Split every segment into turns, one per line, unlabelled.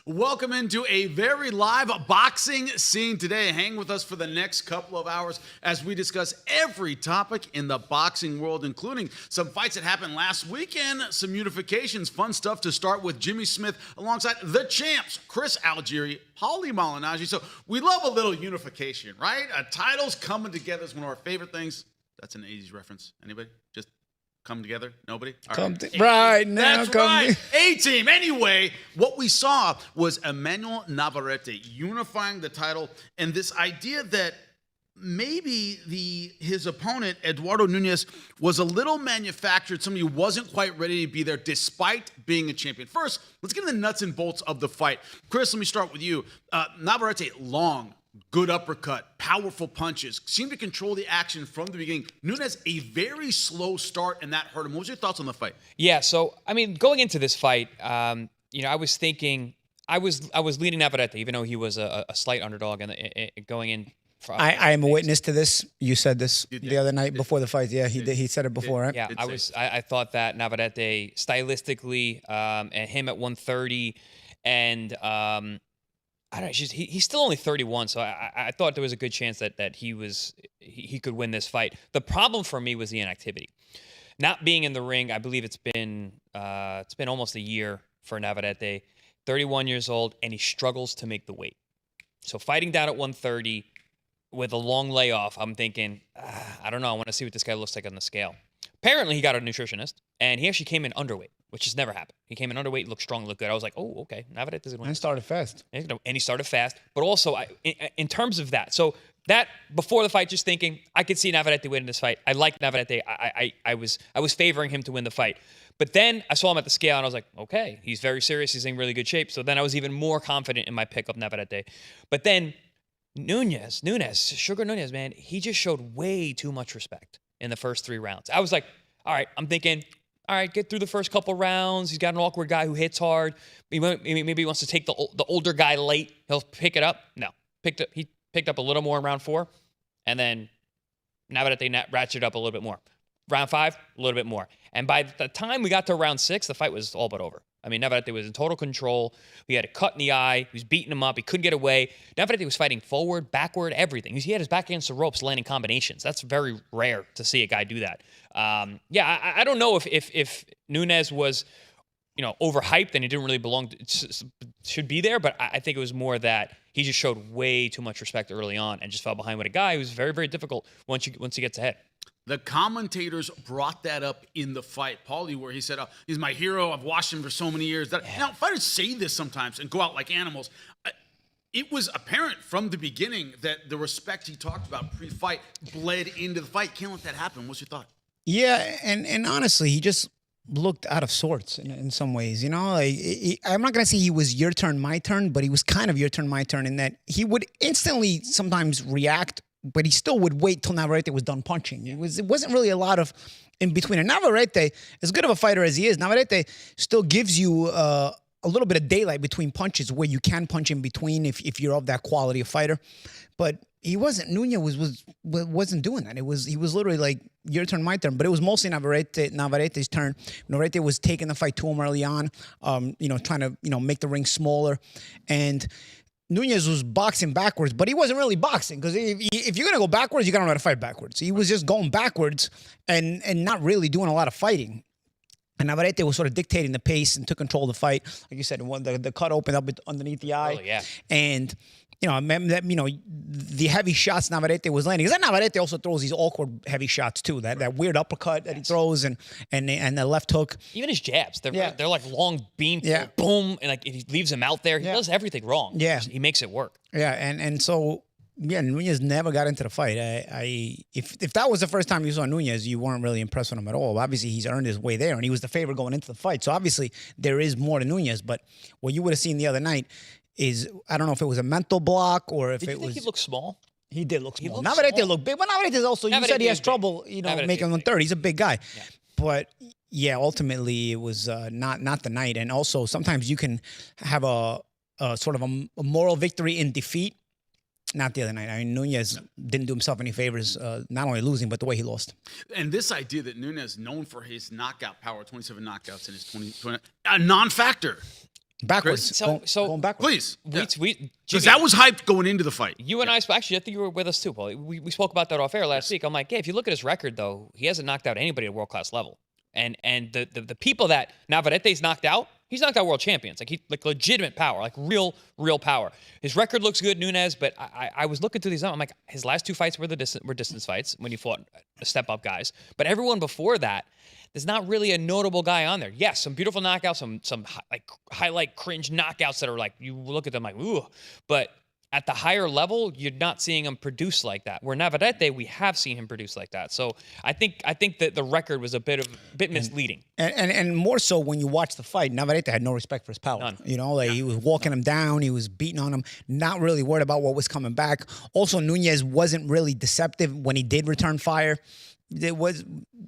Welcome into a very live boxing scene today. Hang with us for the next couple of hours as we discuss every topic in the boxing world, including some fights that happened last weekend, some unifications, fun stuff to start with Jimmy Smith alongside the champs, Chris Algieri, Paulie Malignaggi. So we love a little unification, right? Titles coming together is one of our favorite things. That's an 80s reference. Anybody? Just come together? Nobody? All right.
Right now.
That's right. A-team. Anyway, what we saw was Emanuel Navarrete unifying the title and this idea that maybe his opponent, Eduardo Nunez, was a little manufactured. Somebody who wasn't quite ready to be there despite being a champion. First, let's get into the nuts and bolts of the fight. Chris, let me start with you. Navarrete, long, good uppercut, powerful punches, seemed to control the action from the beginning. Nunez, a very slow start, and that hurt him. What was your thoughts on the fight?
Yeah, so, I mean, going into this fight, I was thinking, I was leading Navarrete, even though he was a slight underdog and going in.
I am a witness to this. You said this the other night before the fight. Yeah, he did. He said it before, right?
Yeah, I thought that Navarrete stylistically, and him at 130, and I don't know. He's still only 31, so I thought there was a good chance that he could win this fight. The problem for me was the inactivity, not being in the ring. I believe it's been almost a year for Navarrete, 31 years old, and he struggles to make the weight. So fighting down at 130 with a long layoff, I'm thinking, I don't know. I want to see what this guy looks like on the scale. Apparently, he got a nutritionist, and he actually came in underweight, which has never happened. He came in underweight, looked strong, looked good. I was like, oh, okay, Navarrete doesn't win.
And started fast.
And he started fast. But also, in terms of that, so that before the fight, just thinking, I could see Navarrete winning this fight. I like Navarrete. I was favoring him to win the fight. But then I saw him at the scale, and I was like, okay, he's very serious. He's in really good shape. So then I was even more confident in my pick of Navarrete. But then Nunez, Sugar Nunez, man, he just showed way too much respect in the first 3 rounds. I was like, all right, I'm thinking, all right, get through the first couple rounds. He's got an awkward guy who hits hard. Maybe he wants to take the older guy late. He'll pick it up. No, he picked up a little more in round 4, and then Navarrete ratcheted up a little bit more. Round 5, a little bit more. And by the time we got to round 6, the fight was all but over. I mean, Navarrete was in total control. He had a cut in the eye. He was beating him up. He couldn't get away. Navarrete was fighting forward, backward, everything. He had his back against the ropes, landing combinations. That's very rare to see a guy do that. I don't know if Nunez was, overhyped and he didn't really belong, should be there, but I think it was more that he just showed way too much respect early on and just fell behind with a guy who's very, very difficult once he gets ahead.
The commentators brought that up in the fight, Paulie, where he said, he's my hero. I've watched him for so many years. Now, fighters say this sometimes and go out like animals. It was apparent from the beginning that the respect he talked about pre-fight bled into the fight. Can't let that happen. What's your thought?
Yeah, and honestly, he just looked out of sorts in some ways. I'm not going to say he was your turn, my turn, but he was kind of your turn, my turn in that he would instantly sometimes react, but he still would wait till Navarrete was done punching. It wasn't really a lot of in between. And Navarrete, as good of a fighter as he is, Navarrete still gives you a little bit of daylight between punches where you can punch in between if you're of that quality of fighter. But he wasn't. Nunez wasn't doing that. He was literally like your turn, my turn. But it was mostly Navarrete's turn. Navarrete was taking the fight to him early on, trying to make the ring smaller, and Nunez was boxing backwards, but he wasn't really boxing because if you're gonna go backwards, you gotta know how to fight backwards. He was just going backwards and not really doing a lot of fighting. And Navarrete was sort of dictating the pace and took control of the fight. Like you said, the cut opened up underneath the eye.
Oh, yeah.
And the heavy shots Navarrete was landing. Because Navarrete also throws these awkward heavy shots too. That weird uppercut that he throws and the left hook.
Even his jabs, they're like long beam, boom, and like he leaves him out there. He does everything wrong. Yeah, he makes it work.
Yeah, and so. Yeah, Nunez never got into the fight. If that was the first time you saw Nunez, you weren't really impressed with him at all. Obviously, he's earned his way there, and he was the favorite going into the fight. So obviously, there is more to Nunez. But what you would have seen the other night is, I don't know if it was a mental block or if
Did
it
you think
was.
he looked small?
He did look small. Navarrete looked big, but Navarrete is also. You said he has trouble, making 130. He's a big guy, but. Yeah, ultimately it was not the night, and also sometimes you can have a sort of a moral victory in defeat. Not the other night. I mean, Nunez didn't do himself any favors, not only losing, but the way he lost.
And this idea that Nunez, known for his knockout power, 27 knockouts in his 20 a non-factor.
Backwards.
So
going backwards.
Please.
Because
Because that was hyped going into the fight.
You and I, actually, I think you were with us too, Paul. We spoke about that off air last week. I'm like, yeah, if you look at his record, though, he hasn't knocked out anybody at world class level. And the people that Navarrete's knocked out, he's knocked out world champions, like legitimate power, like real power. His record looks good, Nunez, but I was looking through these. I'm like, his last 2 fights were distance fights when he fought step up guys, but everyone before that, there's not really a notable guy on there. Yes, some beautiful knockouts, some like highlight cringe knockouts that are like, you look at them like, ooh, but at the higher level, you're not seeing him produce like that. Where Navarrete, we have seen him produce like that. So I think that the record was a bit misleading.
And more so when you watch the fight, Navarrete had no respect for his power.
None.
You know, like he was walking him down, he was beating on him, not really worried about what was coming back. Also, Nunez wasn't really deceptive when he did return fire. There was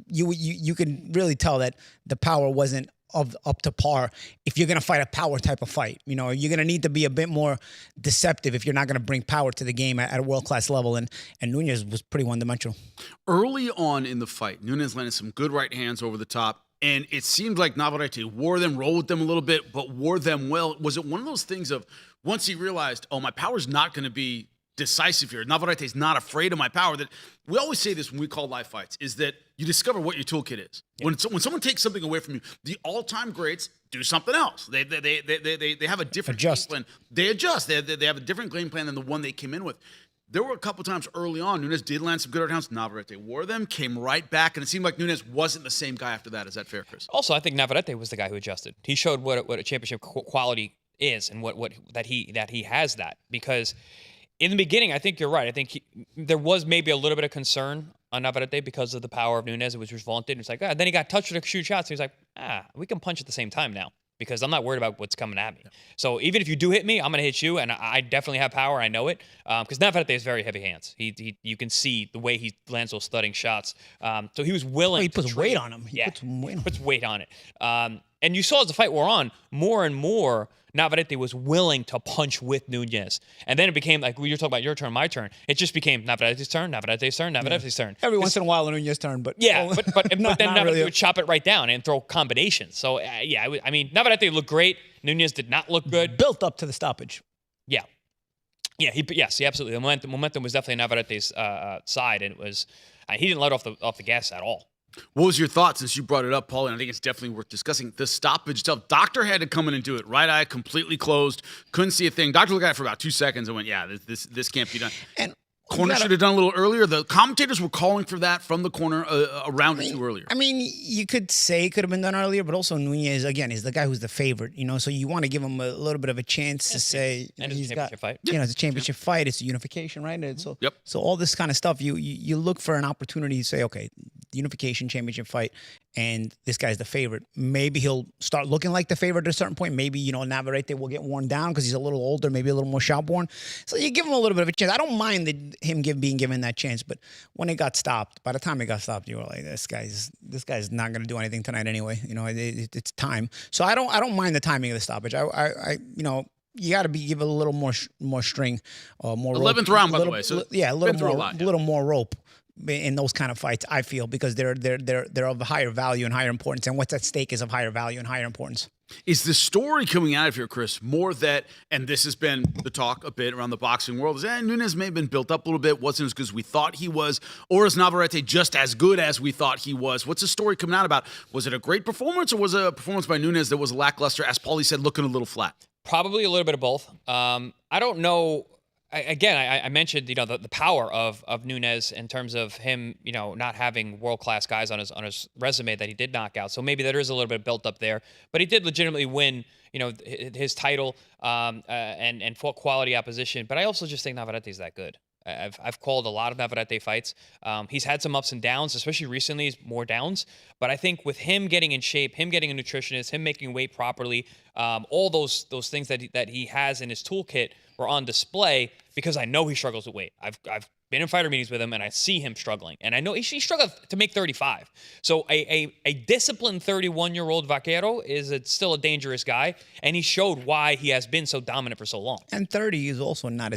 you can really tell that the power wasn't up to par if you're going to fight a power type of fight. You know, you're going to need to be a bit more deceptive if you're not going to bring power to the game at a world-class level. And Nunez was pretty one-dimensional.
Early on in the fight, Nunez landed some good right hands over the top, and it seemed like Navarrete wore them, rolled with them a little bit, but wore them well. Was it one of those things of once he realized, oh, my power's not going to be decisive here, Navarrete's not afraid of my power, that we always say this when we call live fights, is that you discover what your toolkit is. Yeah. When someone takes something away from you, the all-time greats do something else. They have a different game plan. They adjust. They have a different game plan than the one they came in with. There were a couple times early on, Nunez did land some good right hands. Navarrete wore them, came right back, and it seemed like Nunez wasn't the same guy after that. Is that fair, Chris?
Also, I think Navarrete was the guy who adjusted. He showed what a championship quality is and what that he has that. Because in the beginning, I think you're right. I think there was maybe a little bit of concern on Navarrete because of the power of Nunez, which was vaunted. It's like, then he got touched with a shoot shots. And he was like, we can punch at the same time now because I'm not worried about what's coming at me. Yeah. So even if you do hit me, I'm going to hit you, and I definitely have power. I know it because Navarrete has very heavy hands. You can see the way he lands those thudding shots. So he was willing.
He puts weight on him. He
puts weight on it. And you saw as the fight wore on, more and more, Navarrete was willing to punch with Nunez. And then it became like, you're talking about your turn, my turn. It just became Navarrete's turn, Navarrete's turn, Navarrete's turn.
Every once in a while, Nunez's turn, but...
Yeah, but then Navarrete really would chop it right down and throw combinations. So, I mean, Navarrete looked great. Nunez did not look good.
Built up to the stoppage.
Yeah. Yeah, yes, absolutely. The momentum was definitely Navarrete's side, and it was... he didn't let off the gas at all.
What was your thought since you brought it up, Paul? And I think it's definitely worth discussing. The stoppage itself. Doctor had to come in and do it. Right eye completely closed. Couldn't see a thing. Doctor looked at it for about 2 seconds and went, yeah, this can't be done. And corner should have done a little earlier. The commentators were calling for that from the corner a round or two earlier.
I mean, you could say it could have been done earlier, but also Nunez, again, is the guy who's the favorite, you know, so you want to give him a little bit of a chance to say,
and he's got, fight.
You know, it's a championship fight, it's a unification, right? And so all this kind of stuff, you look for an opportunity to say, okay, unification championship fight, and this guy's the favorite. Maybe he'll start looking like the favorite at a certain point. Maybe, you know, Navarrete will get worn down because he's a little older, maybe a little more shot-born. So you give him a little bit of a chance. I don't mind him being given that chance, but when it got stopped, by the time it got stopped, you were like, this guy's not going to do anything tonight anyway. You know, it's time. So I don't mind the timing of the stoppage. I you know, you got to give it a little more string, more
11th round, by the way. So
yeah, a little more rope in those kind of fights, I feel, because they're of higher value and higher importance, and what's at stake is of higher value and higher importance.
Is the story coming out of here, Chris, more that, and this has been the talk a bit around the boxing world, is Nunez may have been built up a little bit, wasn't as good as we thought he was, or is Navarrete just as good as we thought he was? What's the story coming out about? Was it a great performance, or was it a performance by Nunez that was lackluster, as Paulie said, looking a little flat?
Probably a little bit of both. I don't know. I mentioned, you know, the power of Nunez in terms of him, you know, not having world-class guys on his resume that he did knock out. So maybe there is a little bit built up there, but he did legitimately win, you know, his title and fought quality opposition. But I also just think Navarrete's that good. I've called a lot of Navarrete fights. He's had some ups and downs, especially recently, more downs. But I think with him getting in shape, him getting a nutritionist, him making weight properly, all those things that he has in his toolkit were on display because I know he struggles with weight. I've been in fighter meetings with him, and I see him struggling. And I know he struggled to make 35. So a disciplined 31-year-old Vaquero is still a dangerous guy, and he showed why he has been so dominant for so long.
And 30 is also not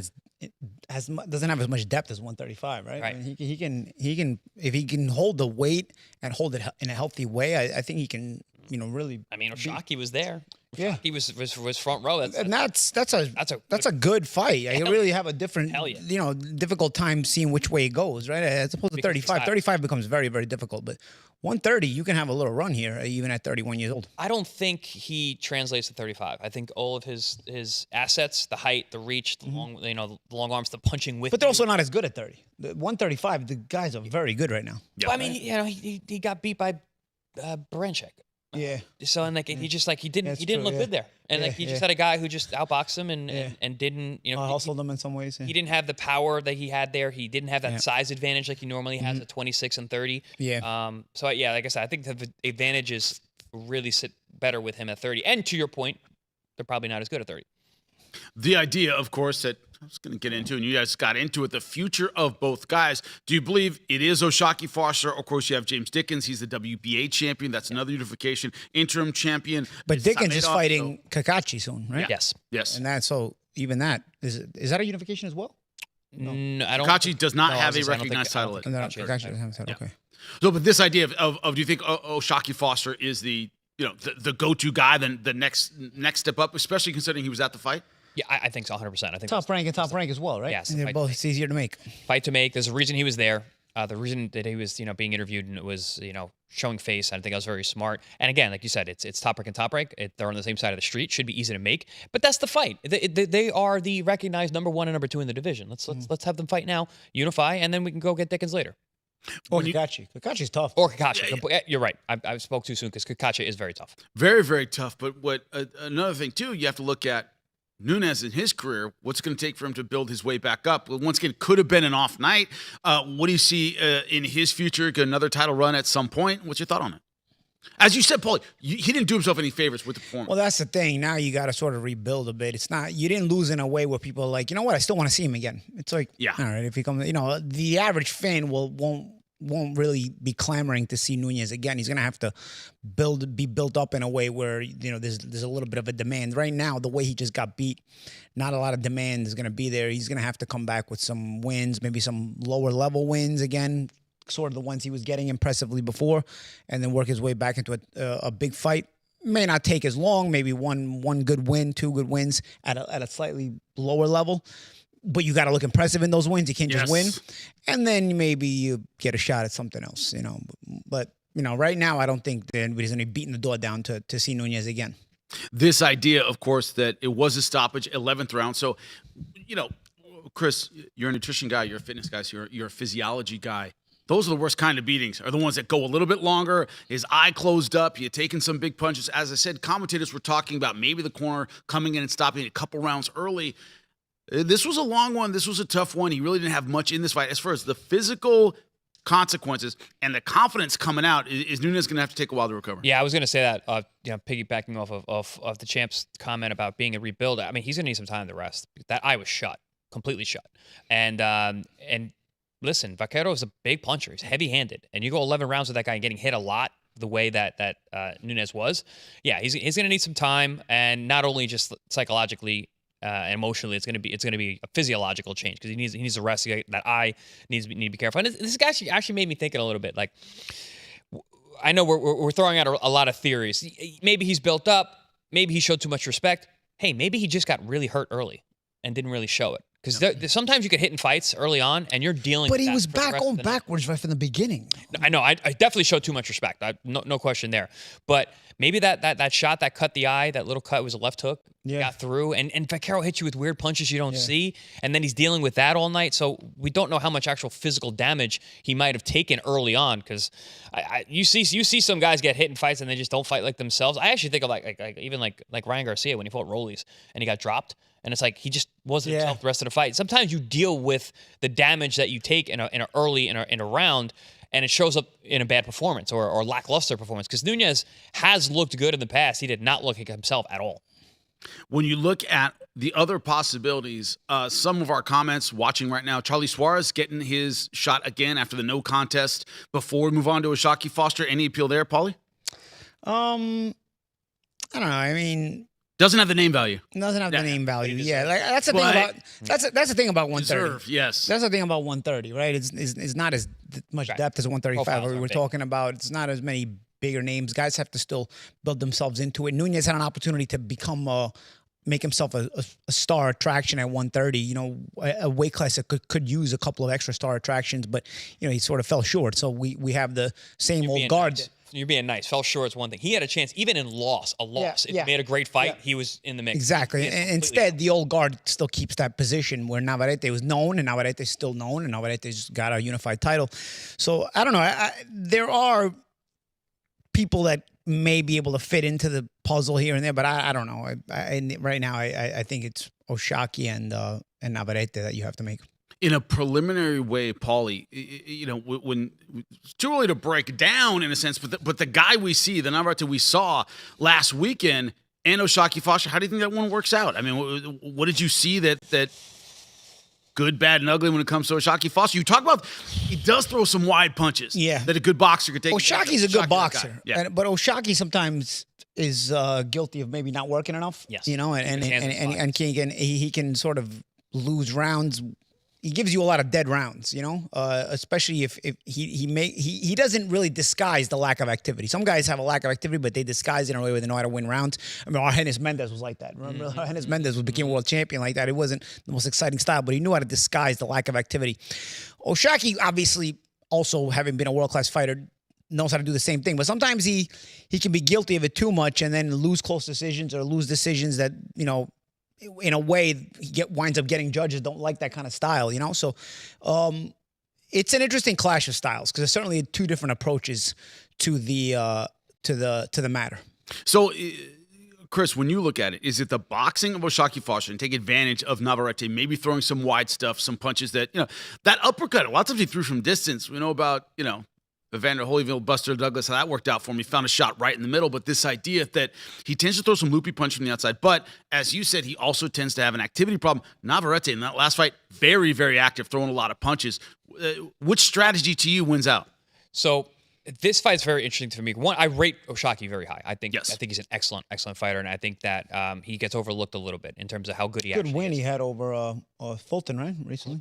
doesn't have as much depth as 135, right?
Right.
I mean, he can if he can hold the weight and hold it in a healthy way, I think he can, you know, really.
I mean, Oshaki was there.
Yeah.
He was front row.
And that's a good fight. You really have a different, difficult time seeing which way it goes, right? As opposed to 35. 35 becomes very, very difficult. But 130, you can have a little run here, even at 31 years old.
I don't think he translates to 35. I think all of his assets, the height, the reach, the long, the long arms, the punching with.
But they're also not as good at 30. The 135, the guys are very good right now.
Yeah. Well, I mean, he got beat by Baranchik.
Yeah.
So and he just he didn't look good there, and he just had a guy who just outboxed him and didn't
hustled him in some ways. Yeah.
He didn't have the power that he had there. He didn't have that size advantage like he normally has at 26 and 30.
Yeah.
So like I said, I think the advantages really sit better with him at 30. And to your point, they're probably not as good at 30.
The idea, of course, that I was going to get into, and you guys got into it, the future of both guys. Do you believe it is O'Shaquie Foster? Of course, you have James Dickens. He's the WBA champion. That's another unification. Interim champion.
But Dickens is fighting Kakachi soon, right?
Yes.
And that's even that. Is that a unification as well?
No, I don't.
Kakachi does not have a recognized title.
Kakachi doesn't have a title. Okay.
So, but this idea of do you think O'Shaquie Foster is the the go-to guy, then the next step up, especially considering he was at the fight?
Yeah, I think so, 100%. I think
top rank as well, right?
Yes,
they're both. It's easier to make.
Fight to make. There's a reason he was there. The reason that he was, being interviewed and it was, showing face. I think I was very smart. And again, like you said, it's top rank and top rank. They're on the same side of the street. Should be easy to make. But that's the fight. They are the recognized number 1 and number 2 in the division. Let's have them fight now, unify, and then we can go get Dickens later.
Or Kakachi. Kakachi's tough.
Or Kakachi. Yeah. You're right. I spoke too soon because Kakachi is very tough.
Very, very tough. But another thing too, you have to look at Nunez in his career, what's going to take for him to build his way back up? Once again, could have been an off night. What do you see in his future? Get another title run at some point? What's your thought on it? As you said, Paulie, he didn't do himself any favors with the performance.
Well, that's the thing. Now you got to sort of rebuild a bit. It's not, you didn't lose in a way where people are like, you know what, I still want to see him again. It's like, all right, if he comes, the average fan won't really be clamoring to see Nunez again. He's going to have to be built up in a way where, there's a little bit of a demand. Right now, the way he just got beat, not a lot of demand is going to be there. He's going to have to come back with some wins, maybe some lower level wins again, sort of the ones he was getting impressively before, and then work his way back into a big fight. May not take as long, maybe one good win, 2 good wins at a slightly lower level. But you got to look impressive in those wins. You can't just win. And then maybe you get a shot at something else, But, right now, I don't think that anybody's going to be beating the door down to see Nunez again.
This idea, of course, that it was a stoppage, 11th round. So, Chris, you're a nutrition guy. You're a fitness guy. So you're a physiology guy. Those are the worst kind of beatings, are the ones that go a little bit longer, his eye closed up, you're taking some big punches. As I said, commentators were talking about maybe the corner coming in and stopping a couple rounds early. This was a long one. This was a tough one. He really didn't have much in this fight. As far as the physical consequences and the confidence coming out, is Nunez going to have to take a while to recover?
Yeah, I was going to say that, piggybacking off of the champ's comment about being a rebuild. I mean, he's going to need some time to rest. That eye was shut, completely shut. And listen, Vaquero is a big puncher. He's heavy-handed. And you go 11 rounds with that guy and getting hit a lot the way that Nunez was. Yeah, he's going to need some time, and not only just psychologically, emotionally, it's going to be a physiological change because he needs to rest. That eye needs to be careful. And this guy actually made me thinking a little bit. Like, I know we're throwing out a lot of theories. Maybe he's built up. Maybe he showed too much respect. Hey, maybe he just got really hurt early and didn't really show it. Because sometimes you get hit in fights early on, and you're dealing.
But
with
he was going backwards right from the beginning.
I know. I definitely showed too much respect. No question there. But maybe that shot that cut the eye, that little cut was a left hook, got through, and Vaquero hits you with weird punches you don't see, and then he's dealing with that all night. So we don't know how much actual physical damage he might have taken early on. Because you see some guys get hit in fights and they just don't fight like themselves. I actually think of like Ryan Garcia when he fought Rollies and he got dropped. And it's like he just wasn't himself the rest of the fight. Sometimes you deal with the damage that you take in a round, and it shows up in a bad performance or lackluster performance. Because Nunez has looked good in the past. He did not look like himself at all.
When you look at the other possibilities, some of our comments watching right now, Charlie Suarez getting his shot again after the no contest. Before we move on to O'Shaquie Foster, any appeal there, Paulie?
I don't know. I mean,
doesn't have the name value.
Doesn't have the name value. Yeah, like, that's the thing about that's the thing about 130.
Yes,
that's the thing about 130, right? It's not as much depth as 135. We were talking about it's not as many bigger names. Guys have to still build themselves into it. Nunez had an opportunity to become make himself a star attraction at 130. You know, a weight class that could use a couple of extra star attractions, but you know, he sort of fell short. So we have the same old guard.
Nice. You're being nice. Fell short is one thing. He had a chance, even in a loss. If he made a great fight, he was in the mix.
Exactly. And instead, the old guard still keeps that position where Navarrete was known, and Navarrete is still known, and Navarrete's got a unified title. So I don't know. There are people that may be able to fit into the puzzle here and there, but I don't know. Right now, I think it's Usyk and Navarrete that you have to make.
In a preliminary way, Paulie, you know, when it's too early to break down in a sense, but the guy we see, the Navarrete we saw last weekend, and Usyk Foster, how do you think that one works out? I mean, what did you see that good, bad, and ugly when it comes to Usyk Foster? You talk about he does throw some wide punches. That a good boxer could take.
Ushaki's a good boxer, but Usyk sometimes is guilty of maybe not working enough.
Yes,
you know, and he can sort of lose rounds. He gives you a lot of dead rounds, you know, especially if he doesn't really disguise the lack of activity. Some guys have a lack of activity, but they disguise it in a way where they know how to win rounds. I mean, Argenis Mendez was like that. Remember, Argenis Mendez became a world champion like that. It wasn't the most exciting style, but he knew how to disguise the lack of activity. Usyk, obviously, also having been a world-class fighter, knows how to do the same thing. But sometimes he can be guilty of it too much and then lose close decisions or lose decisions that, you know, in a way, he winds up getting judges don't like that kind of style, you know. So, it's an interesting clash of styles because there's certainly two different approaches to the matter. So,
Chris, when you look at it, is it the boxing of Usyk Foster and take advantage of Navarrete, maybe throwing some wide stuff, some punches that, you know, that uppercut? A lot of times he threw from distance. We know about, you know, Evander Holyfield, Buster Douglas, how that worked out for him. He found a shot right in the middle, but this idea that he tends to throw some loopy punch from the outside. But as you said, he also tends to have an activity problem. Navarrete in that last fight, very, very active, throwing a lot of punches. Which strategy to you wins out?
So this fight's very interesting to me. One, I rate Usyk very high. I think he's an excellent fighter, and I think that he gets overlooked a little bit in terms of how good he actually is.
Good win he had over Fulton, right, recently?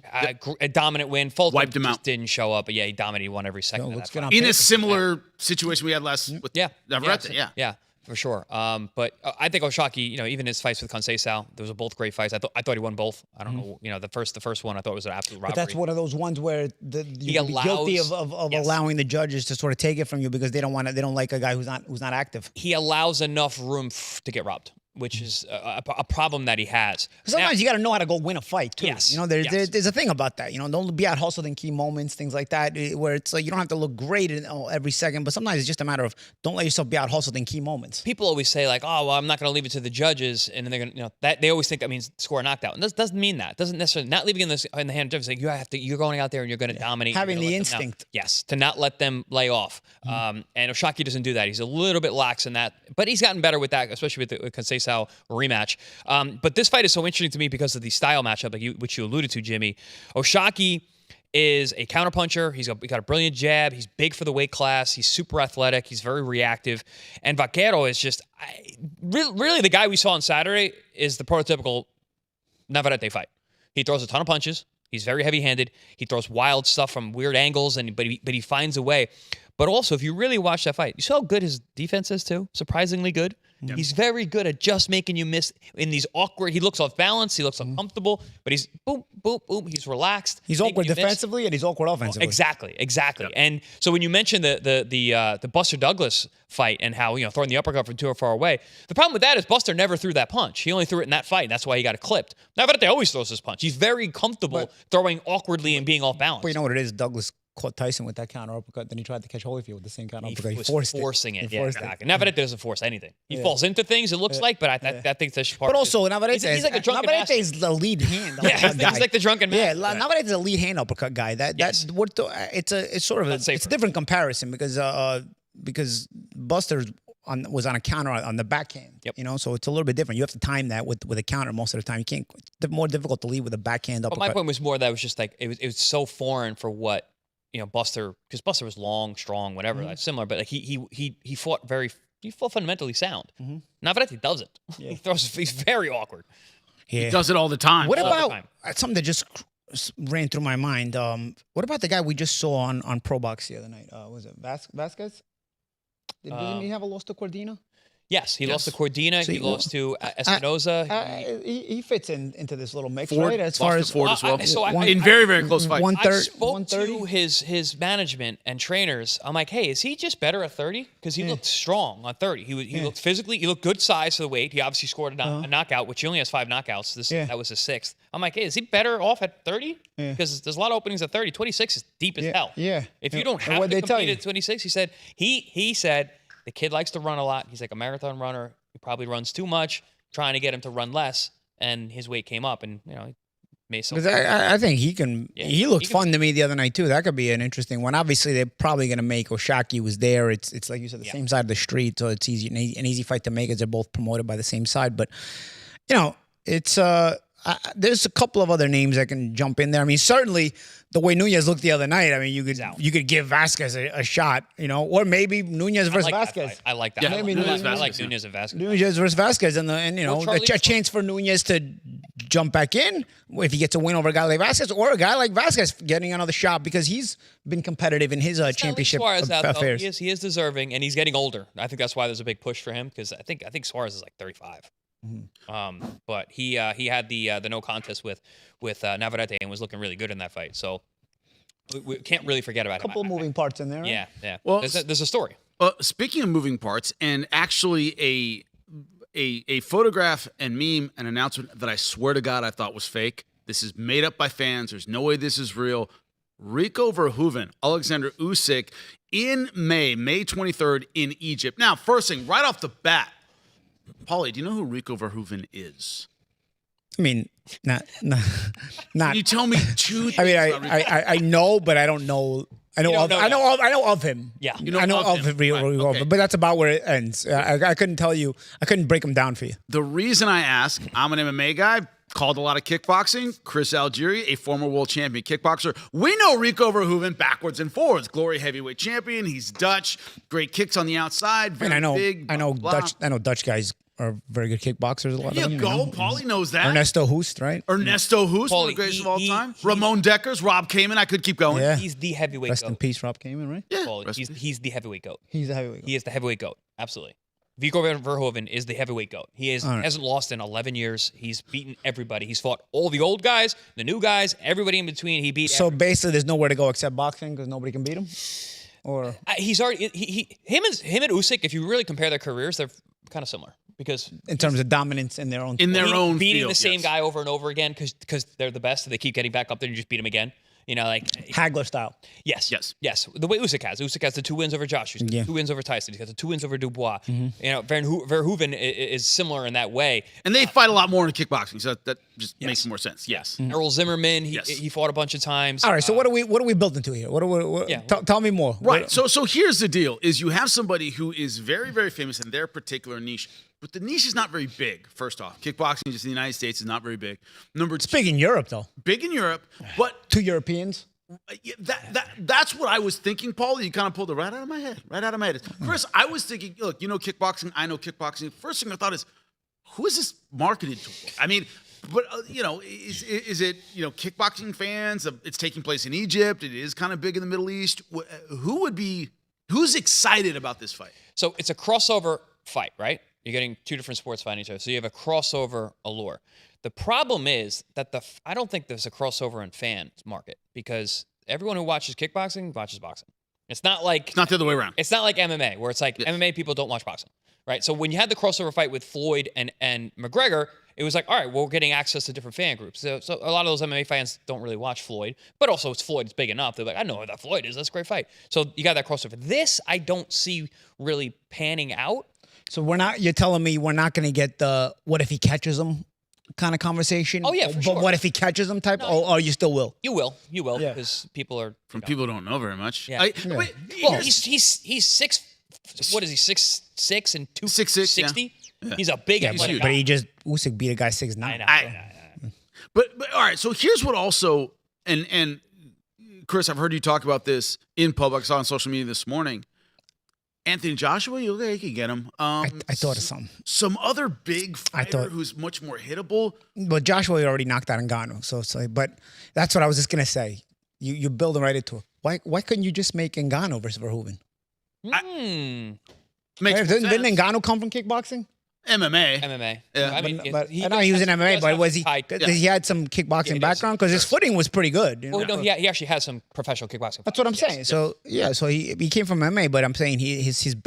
A dominant win. Fulton
wiped him out.
Didn't show up, but yeah, he dominated. He won every second of that fight.
In a similar situation we had last with Navarrete.
Yeah. For sure. But I think Usyk, you know, even his fights with Conceição, those were both great fights. I thought he won both. I don't know, you know, the first one I thought was an absolute robbery.
But that's one of those ones where you're guilty of allowing the judges to sort of take it from you because they don't like a guy who's not active.
He allows enough room to get robbed, which is a problem that he has.
Sometimes you got to know how to go win a fight too.
Yes.
You know, there's a thing about that. You know, don't be out hustled in key moments, things like that, where it's like you don't have to look great in every second, but sometimes it's just a matter of don't let yourself be out hustled in key moments.
People always say like, oh, well, I'm not going to leave it to the judges, and then they're going to, you know, that they always think that means score a knockdown. And this doesn't mean that. It doesn't necessarily not leaving in the hand of judges. Like you're going out there and you're going to dominate.
Having the instinct.
Yes, to not let them lay off. And Usyk doesn't do that. He's a little bit lax in that, but he's gotten better with that, especially with the Conceição rematch. But this fight is so interesting to me because of the style matchup, which you alluded to, Jimmy. Usyk is a counterpuncher. He got a brilliant jab. He's big for the weight class. He's super athletic. He's very reactive. And Vaquero is just really the guy we saw on Saturday is the prototypical Navarrete fight. He throws a ton of punches. He's very heavy-handed. He throws wild stuff from weird angles, but he finds a way. But also, if you really watch that fight, you saw how good his defense is too. Surprisingly good. Yep. He's very good at just making you miss in these awkward. He looks off balance. He looks uncomfortable, but he's boom, boom, boom. He's relaxed.
He's awkward defensively and he's awkward offensively.
Exactly.
Yep.
And so when you mentioned the Buster Douglas fight and how, you know, throwing the uppercut from too far away, the problem with that is Buster never threw that punch. He only threw it in that fight, and that's why he got it clipped. Navarrete always throws his punch. He's very comfortable throwing awkwardly and being off balance.
But you know what it is? Douglas caught Tyson with that counter uppercut. Then he tried to catch Holyfield with the same counter uppercut.
He was forcing it. Exactly. Navarrete doesn't force anything. He falls into things, it looks like, but I think that's part.
But also, Navarrete
he's like a drunken
Navarrete is the lead hand.
He's like the drunken man.
Yeah, Navarrete is a lead hand uppercut guy. It's a different comparison because Buster was on a counter on the backhand.
Yep.
You know, so it's a little bit different. You have to time that with a counter most of the time. You can't. It's more difficult to lead with a backhand uppercut.
But my point was more that it was just like it was so foreign for what, you know, Buster, because Buster was long, strong, whatever, like similar, but like he fought fundamentally sound. Navarrete doesn't. Yeah. He's very awkward.
Yeah. He does it all the time.
What about something that just ran through my mind? What about the guy we just saw on Pro Box the other night? Was it Vasquez? Didn't he have a loss to Cordina?
Yes, he lost to Cordina. He lost to Espinoza.
He fits into this little mix,
Ford,
right? As far as
Ford as well.
I
in very, very close fights.
I spoke to his management and trainers. I'm like, hey, is he just better at 30? Because he looked strong on 30. He looked physically, he looked good size for the weight. He obviously scored a knockout, which he only has 5 knockouts. That was his 6th. I'm like, hey, is he better off at 30? Because there's a lot of openings at 30. 26 is deep as hell.
Yeah.
If you don't have to compete at 26, he said, he said, the kid likes to run a lot. He's like a marathon runner. He probably runs too much, trying to get him to run less, and his weight came up, and he made some.
I think he can. Yeah, he looked fun to me the other night too. That could be an interesting one. Obviously, they're probably going to make Oshaki was there. It's like you said, the same side of the street, so it's easy an easy fight to make as they're both promoted by the same side. But it's there's a couple of other names that can jump in there. I mean, certainly the way Nunez looked the other night. I mean, you could give Vasquez a shot, or maybe Nunez versus Vasquez.
I like that.
Yeah,
maybe I like Nunez and Vasquez.
Nunez versus Vasquez, and a chance for Nunez to jump back in if he gets a win over a guy like Vasquez, or a guy like Vasquez getting another shot because he's been competitive in his championship affairs.
He is deserving, and he's getting older. I think that's why there's a big push for him because I think Suarez is like 35. But he had the no contest with Navarrete and was looking really good in that fight. So we can't really forget about him.
A couple of moving parts in there. Right?
Yeah.
Well,
there's a story.
Speaking of moving parts, and actually a photograph and meme, an announcement that I swear to God I thought was fake. This is made up by fans. There's no way this is real. Rico Verhoeven, Oleksandr Usyk in May 23rd in Egypt. Now, first thing, right off the bat, Paulie, do you know who Rico Verhoeven is?
I mean, not.
Can you tell me 2 things?
I mean, I know, but I don't know. I know of him.
Yeah,
I know of him.
Okay.
But that's about where it ends. I couldn't tell you. I couldn't break him down for you.
The reason I ask, I'm an MMA guy. Called a lot of kickboxing. Chris Algieri, a former world champion kickboxer. We know Rico Verhoeven backwards and forwards. Glory heavyweight champion. He's Dutch. Great kicks on the outside. Very big.
I know Dutch guys are very good kickboxers. A lot of them.
Paulie knows that.
Ernesto Hoost, right?
Ernesto Hoost, one of the greatest of all time. Ramon Deckers, Rob Kaman. I could keep going.
Yeah.
He's the heavyweight
Rest
goat.
in peace, Rob Kaman, right?
Yeah.
Paulie, he's the heavyweight goat.
He's the heavyweight goat.
He is the heavyweight goat. Absolutely. Rico Verhoeven is the heavyweight goat. He hasn't lost in 11 years. He's beaten everybody. He's fought all the old guys, the new guys, everybody in between. He beat.
So basically, there's nowhere to go except boxing because nobody can beat him. Or
he's already him and Usyk. If you really compare their careers, they're kind of similar because
in terms of dominance in their own
beating
field,
the same guy over and over again because they're the best. So they keep getting back up there and you just beat him again. Like
Hagler style.
Yes. The way Usyk has. Usyk has the 2 wins over Josh. He's got the 2 wins over Tyson. He's got the 2 wins over Dubois. Verhoeven is similar in that way.
And they fight a lot more in kickboxing, so that just makes more sense. Yes.
Errol Zimmerman, he fought a bunch of times.
All right. So what are we building to here? Tell me more.
Right. So here's the deal: is you have somebody who is very, very famous in their particular niche. But the niche is not very big, first off. Kickboxing just in the United States is not very big.
It's big in Europe, though.
Big in Europe, but...
2 Europeans?
That's what I was thinking, Paul. You kind of pulled it right out of my head. First, I was thinking, look, kickboxing, I know kickboxing. First thing I thought is, who is this marketed to? I mean, but, is it, kickboxing fans? It's taking place in Egypt. It is kind of big in the Middle East. Who's excited about this fight?
So it's a crossover fight, right? You're getting 2 different sports fighting each other. So you have a crossover allure. The problem is that I don't think there's a crossover in fans market because everyone who watches kickboxing watches boxing. It's not the other way around. It's not like MMA where it's like MMA people don't watch boxing, right? So when you had the crossover fight with Floyd and McGregor, it was like, all right, well, we're getting access to different fan groups. So a lot of those MMA fans don't really watch Floyd, but also it's Floyd. It's big enough. They're like, I know who that Floyd is. That's a great fight. So you got that crossover. This I don't see really panning out.
So you're telling me we're not going to get the what if he catches him kind of conversation?
Oh, yeah, for sure.
But what if he catches him type? Or you still will?
You will, because people are...
People don't know very much.
Yeah. Well, he's 6... What is he, 6'6" and 260? Yeah. He's a big athletic guy.
But Usyk beat a guy 6'9".
I know.
But all right, so here's what also... And Chris, I've heard you talk about this in public. I saw on social media this morning. Anthony Joshua, you can get him.
I thought of something.
Some other big fighter who's much more hittable.
But Joshua already knocked out Ngannou, so it's like. But that's what I was just gonna say. You build right into it. Why couldn't you just make Ngannou versus Verhoeven?
Makes more
Didn't
sense.
Ngannou come from kickboxing?
MMA.
MMA.
Yeah.
I mean,
I know he was in MMA, but was he? He had some kickboxing background because his footing was pretty good. You know?
Well, no, he actually has some professional kickboxing.
That's what I'm saying. So so he came from MMA, but I'm saying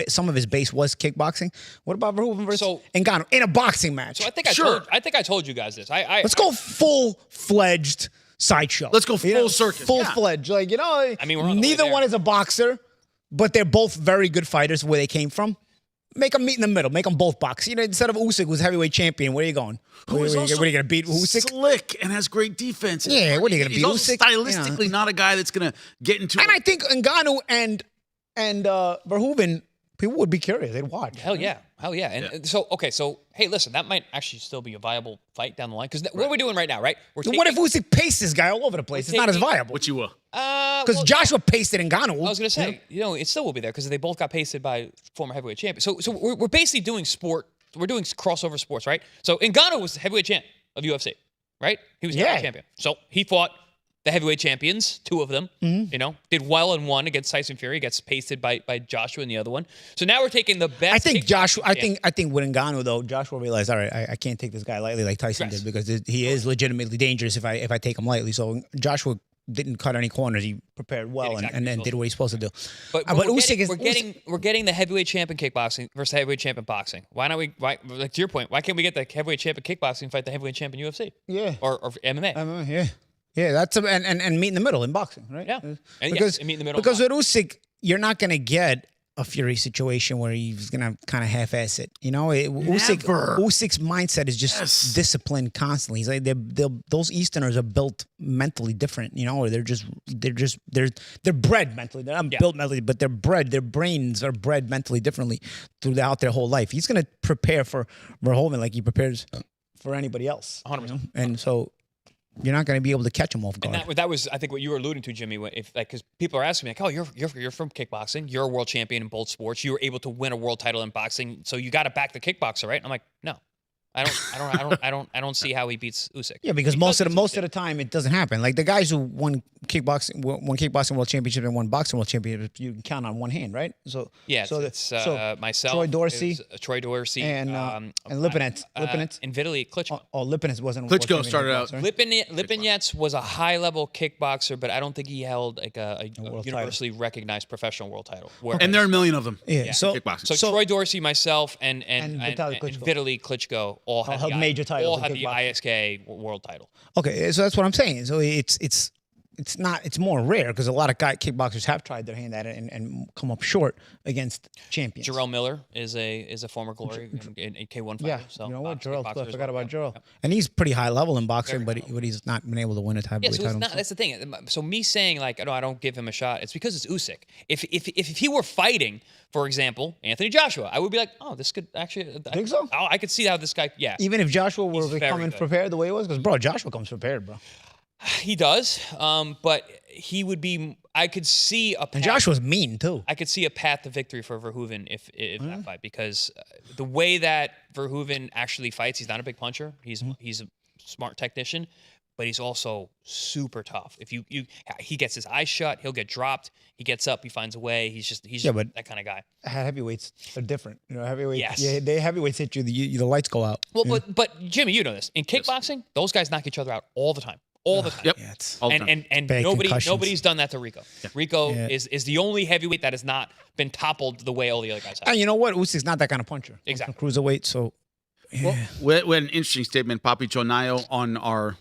some of his base was kickboxing. What about Verhoeven versus Ngannou in a boxing match?
So I think I told you guys this.
Let's go full-fledged sideshow.
Let's go full circus.
Full-fledged. Like, you know,
I mean, we're on the way
neither
there.
one is a boxer, but they're both very good fighters where they came from. Make them meet in the middle. Make them both box. You know, instead of Usyk was heavyweight champion, where are you going? Where are you going to beat Usyk?
Slick and has great defense.
Yeah, what are you going to
He's
beat
also
Usyk?
stylistically not a guy that's going to get into.
And I think Ngannou and Verhoeven, people would be curious. They'd watch.
Hell yeah. And so hey, listen, that might actually still be a viable fight down the line. Because what are we doing right now, right?
What if Usyk paced this guy all over the place? It's not as viable.
What you will.
Because Joshua pasted Ngannou.
I was going to say, it still will be there because they both got pasted by former heavyweight champions. So we're basically doing sport. We're doing crossover sports, right? So Ngannou was the heavyweight champ of UFC, right? He was the heavyweight champion. So he fought the heavyweight champions, two of them, did well in one against Tyson Fury, gets pasted by Joshua in the other one. So now we're taking the best.
I think with Ngannou though, Joshua realized, all right, I can't take this guy lightly like Tyson did because he is legitimately dangerous if I take him lightly. So Joshua didn't cut any corners. He prepared well and then did what he's supposed to do.
But we're getting the heavyweight champ in kickboxing versus the heavyweight champ in boxing. Why not like to your point, why can't we get the heavyweight champ in kickboxing fight the heavyweight champ in UFC?
Yeah.
Or MMA.
Yeah. Yeah, that's and meet in the middle in boxing, right?
Yeah.
Because
meet in the middle.
Because with Usyk, you're not gonna get a Fury situation where he's gonna kind of half-ass it. You know, Usyk's mindset is just disciplined constantly. He's like those Easterners are built mentally different. You know, or they're bred mentally. They're not built mentally, but they're bred. Their brains are bred mentally differently throughout their whole life. He's gonna prepare for Verhoeven like he prepares for anybody else.
100%.
You know? And so. You're not going to be able to catch him off guard.
And that was, I think, what you were alluding to, Jimmy. Because people are asking me, like, "Oh, you're from kickboxing. You're a world champion in both sports. You were able to win a world title in boxing. So you got to back the kickboxer, right?" And I'm like, "No, I don't see how he beats Usyk."
Yeah, because most of the time it doesn't happen. Like the guys who won kickboxing world championship and won boxing world championship, you can count on one hand, right? So
yeah, it's myself,
Troy Dorsey,
and
Lipinets,
and Vitaly Klitschko.
Lipinets wasn't.
Klitschko started out.
Lipinets was a high-level kickboxer, but I don't think he held like a universally recognized professional world title.
And there are a million of them.
Yeah. So
kickboxing.
So Troy Dorsey, myself, and Vitaly Klitschko all had
major titles.
All had the ISK world title.
Okay, so that's what I'm saying. So it's more rare because a lot of kickboxers have tried their hand at it and come up short against champions.
Jarrell Miller is a former glory in K1 fighter.
Yeah,
so
you know what, Jarrell? I forgot about Jarrell.
Yep.
And he's pretty high level in boxing, but he's not been able to win a title.
Yeah, so that's the thing. So me saying like, no, I don't give him a shot. It's because it's Usyk. If he were fighting, for example, Anthony Joshua, I would be like, oh, this could actually.
Think so?
I could see how this guy. Yeah.
Even if Joshua were coming prepared the way it was, because Joshua comes prepared, bro.
He does, but he would be. I could see a path.
And Joshua's mean too.
I could see a path to victory for Verhoeven if that fight, because the way that Verhoeven actually fights, he's not a big puncher. He's a smart technician, but he's also super tough. If he gets his eyes shut, he'll get dropped. He gets up, he finds a way. He's just that kind of guy.
Heavyweights are different. You know, heavyweights.
Yes.
Yeah, they heavyweights hit you. The lights go out.
Well, but Jimmy, you know this. In kickboxing, those guys knock each other out all the time. All the time.
Yep.
Yeah,
and nobody's done that to Rico. Yeah. Rico is the only heavyweight that has not been toppled the way all the other guys have.
And you know what? Usyk's not that kind of puncher.
Exactly.
Cruiserweight, so
we had an interesting statement. Papi Chonayo on our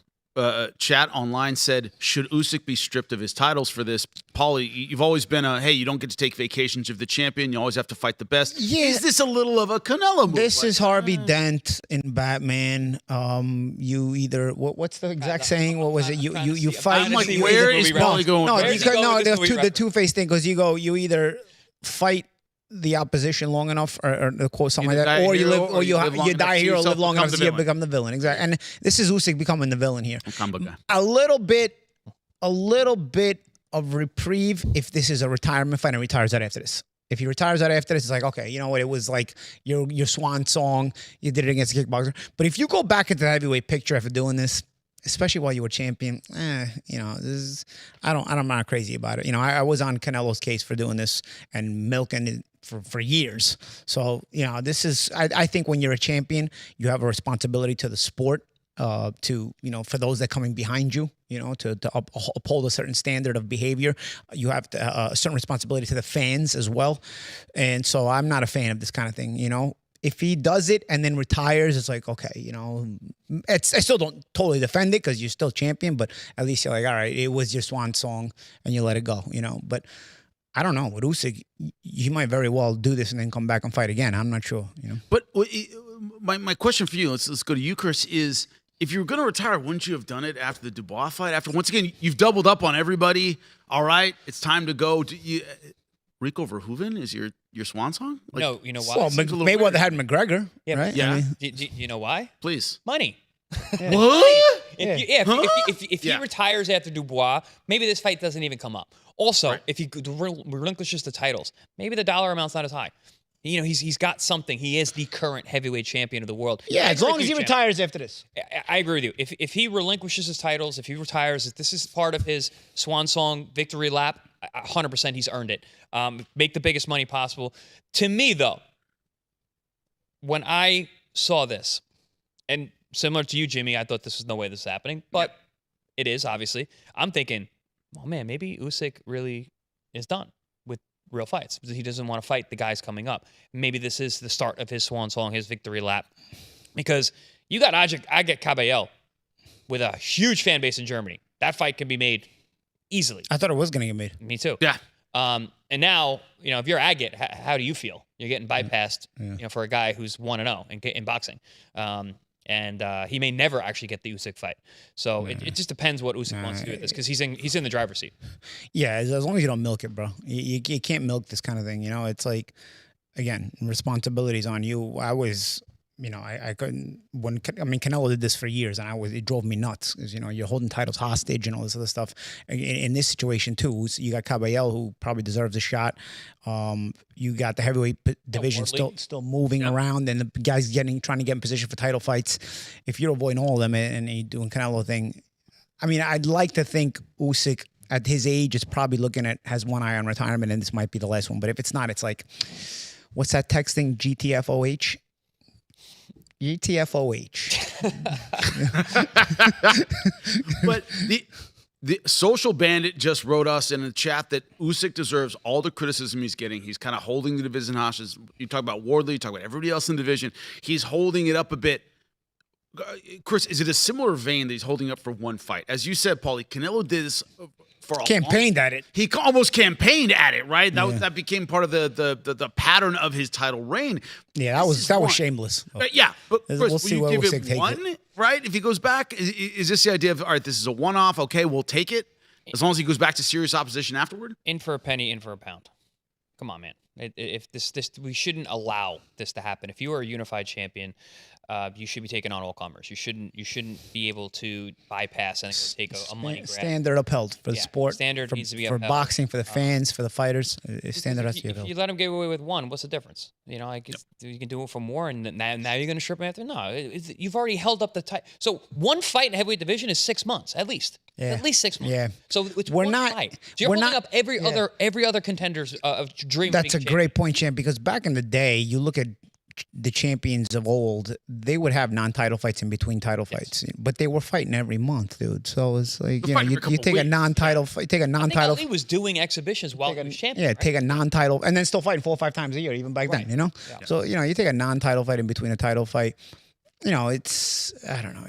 chat online said, should Usyk be stripped of his titles for this? Paulie, you've always been hey, you don't get to take vacations of the champion. You always have to fight the best.
Yeah.
Is this a little of a Canelo move?
This is Harvey Dent in Batman. You either what's the exact saying? What was it? You fight.
I'm like, where is Paulie going?
No,
No,
the two-face thing, because you either fight the opposition long enough, or quote something like that, or you live, or you die here, or live long enough to become the villain. Exactly. And this is Usyk becoming the villain here. A little bit of reprieve if this is a retirement fight and retires out after this. If he retires out after this, it's like, okay, you know what? It was like your swan song. You did it against a kickboxer. But if you go back into the heavyweight picture after doing this, especially while you were champion, you know, this is, I'm not crazy about it. You know, I was on Canelo's case for doing this and milking it for years. So, this is, I think when you're a champion, you have a responsibility to the sport, to, for those that coming behind you, to uphold a certain standard of behavior. You have to, a certain responsibility to the fans as well. And so I'm not a fan of this kind of thing, If he does it and then retires, it's like, okay, I still don't totally defend it because you're still champion, but at least you're like, all right, it was your swan song and you let it go, But I don't know. With Usyk, he might very well do this and then come back and fight again. I'm not sure,
But my question for you, let's go to you, Chris, is if you were going to retire, wouldn't you have done it after the Dubois fight? After, once again, you've doubled up on everybody. All right, it's time to go. Rico Verhoeven is your swan song? Like,
No, you know why?
Well, Mayweather had McGregor,
Yeah,
right?
yeah.
You know why?
Please.
Money.
What?
If he
Yeah.
retires after Dubois, maybe this fight doesn't even come up. Also,
Right.
if he relinquishes the titles, maybe the dollar amount's not as high. He's got something. He is the current heavyweight champion of the world.
Yeah, as long as he
Champ.
retires after this.
I agree with you. If he relinquishes his titles, if he retires, if this is part of his swan song victory lap, 100% he's earned it. Make the biggest money possible. To me, though, when I saw this, and similar to you, Jimmy, I thought this was no way this is happening, but it is, obviously. I'm thinking, oh, man, maybe Usyk really is done with real fights. He doesn't want to fight the guys coming up. Maybe this is the start of his swan song, his victory lap. Because you got Aget Caballel with a huge fan base in Germany. That fight can be made easily.
I thought it was going to get made.
Me too.
Yeah.
And now, if you're Aget, how do you feel? You're getting bypassed, for a guy who's 1-0 in boxing. And he may never actually get the Usyk fight. So it just depends what Usyk wants to do with this, because he's in the driver's seat.
Yeah, as long as you don't milk it, bro. You can't milk this kind of thing. It's like, again, responsibilities on you. I was, I couldn't. Canelo did this for years, and it drove me nuts because you're holding titles hostage and all this other stuff. In this situation too, you got Caballel, who probably deserves a shot. You got the heavyweight division still moving around, and the guys trying to get in position for title fights. If you're avoiding all of them and you're doing Canelo thing, I'd like to think Usyk at his age is probably has one eye on retirement, and this might be the last one. But if it's not, it's like, what's that texting? GTFOH. GTFOH.
But the social bandit just wrote us in the chat that Usyk deserves all the criticism he's getting. He's kind of holding the division hostage. You talk about Wardley, you talk about everybody else in the division. He's holding it up a bit. Chris, is it a similar vein that he's holding up for one fight? As you said, Paulie, Canelo did this for a
campaigned at it.
He almost campaigned at it, right? That became part of the pattern of his title reign.
Yeah, that was shameless.
Yeah, but Chris,
we'll see
will you
what
give
Usyk
it
takes
one, right? If he goes back, is this the idea of, all right, this is a one-off, okay, we'll take it, as long as he goes back to serious opposition afterward?
In for a penny, in for a pound. Come on, man. If this we shouldn't allow this to happen. If you are a unified champion, you should be taking on all comers. You shouldn't be able to bypass and take a money grab.
Standard upheld for the sport.
Standard needs to be
for
upheld.
Boxing, for the fans, for the fighters. Standard has to be upheld.
If you let him get away with one, what's the difference? You can do it for more, and now you're going to strip him after. No, you've already held up the title. So one fight in the heavyweight division is 6 months at least.
Yeah.
At least 6 months.
Yeah.
So it's
We're
one
not-
fight. So you're
we're
holding
not-
up every other contender's dream.
That's a great point, champ, because back in the day, you look at the champions of old, they would have non-title fights in between title fights, but they were fighting every month, dude. So it's like,
fighting
you
for a
take
couple
a non-title fight, take a
I think
non-title.
Ali was doing exhibitions while he was champion.
Yeah,
right?
take a non-title and then still fighting 4 or 5 times a year, even back then,
Yeah.
So, you take a non-title fight in between a title fight, it's, I don't know,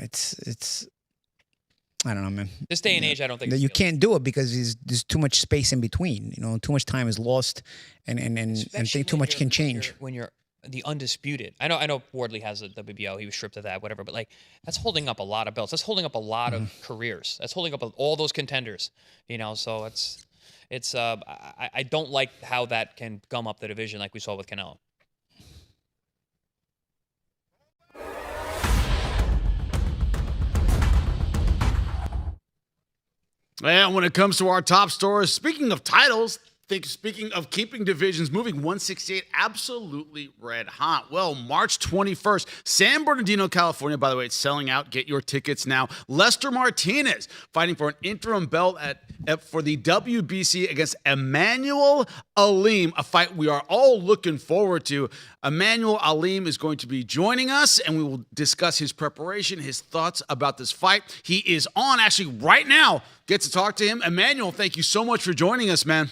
I don't know, man.
This day and age, I don't think
You can't do it because there's too much space in between. Too much time is lost, and think too much can change.
When you're the undisputed. I know Wardley has a WBO. He was stripped of that, whatever. But that's holding up a lot of belts. That's holding up a lot of careers. That's holding up all those contenders. So it's I don't like how that can gum up the division like we saw with Canelo.
Well, when it comes to our top stores, speaking of titles, Speaking of keeping divisions moving, 168 absolutely red hot. Well, March 21st, San Bernardino, California. By the way, it's selling out. Get your tickets now. Lester Martinez fighting for an interim belt for the WBC against Emanuel Alem, a fight we are all looking forward to. Emanuel Alem is going to be joining us, and we will discuss his preparation, his thoughts about this fight. He is on actually right now. Get to talk to him. Emanuel, thank you so much for joining us, man.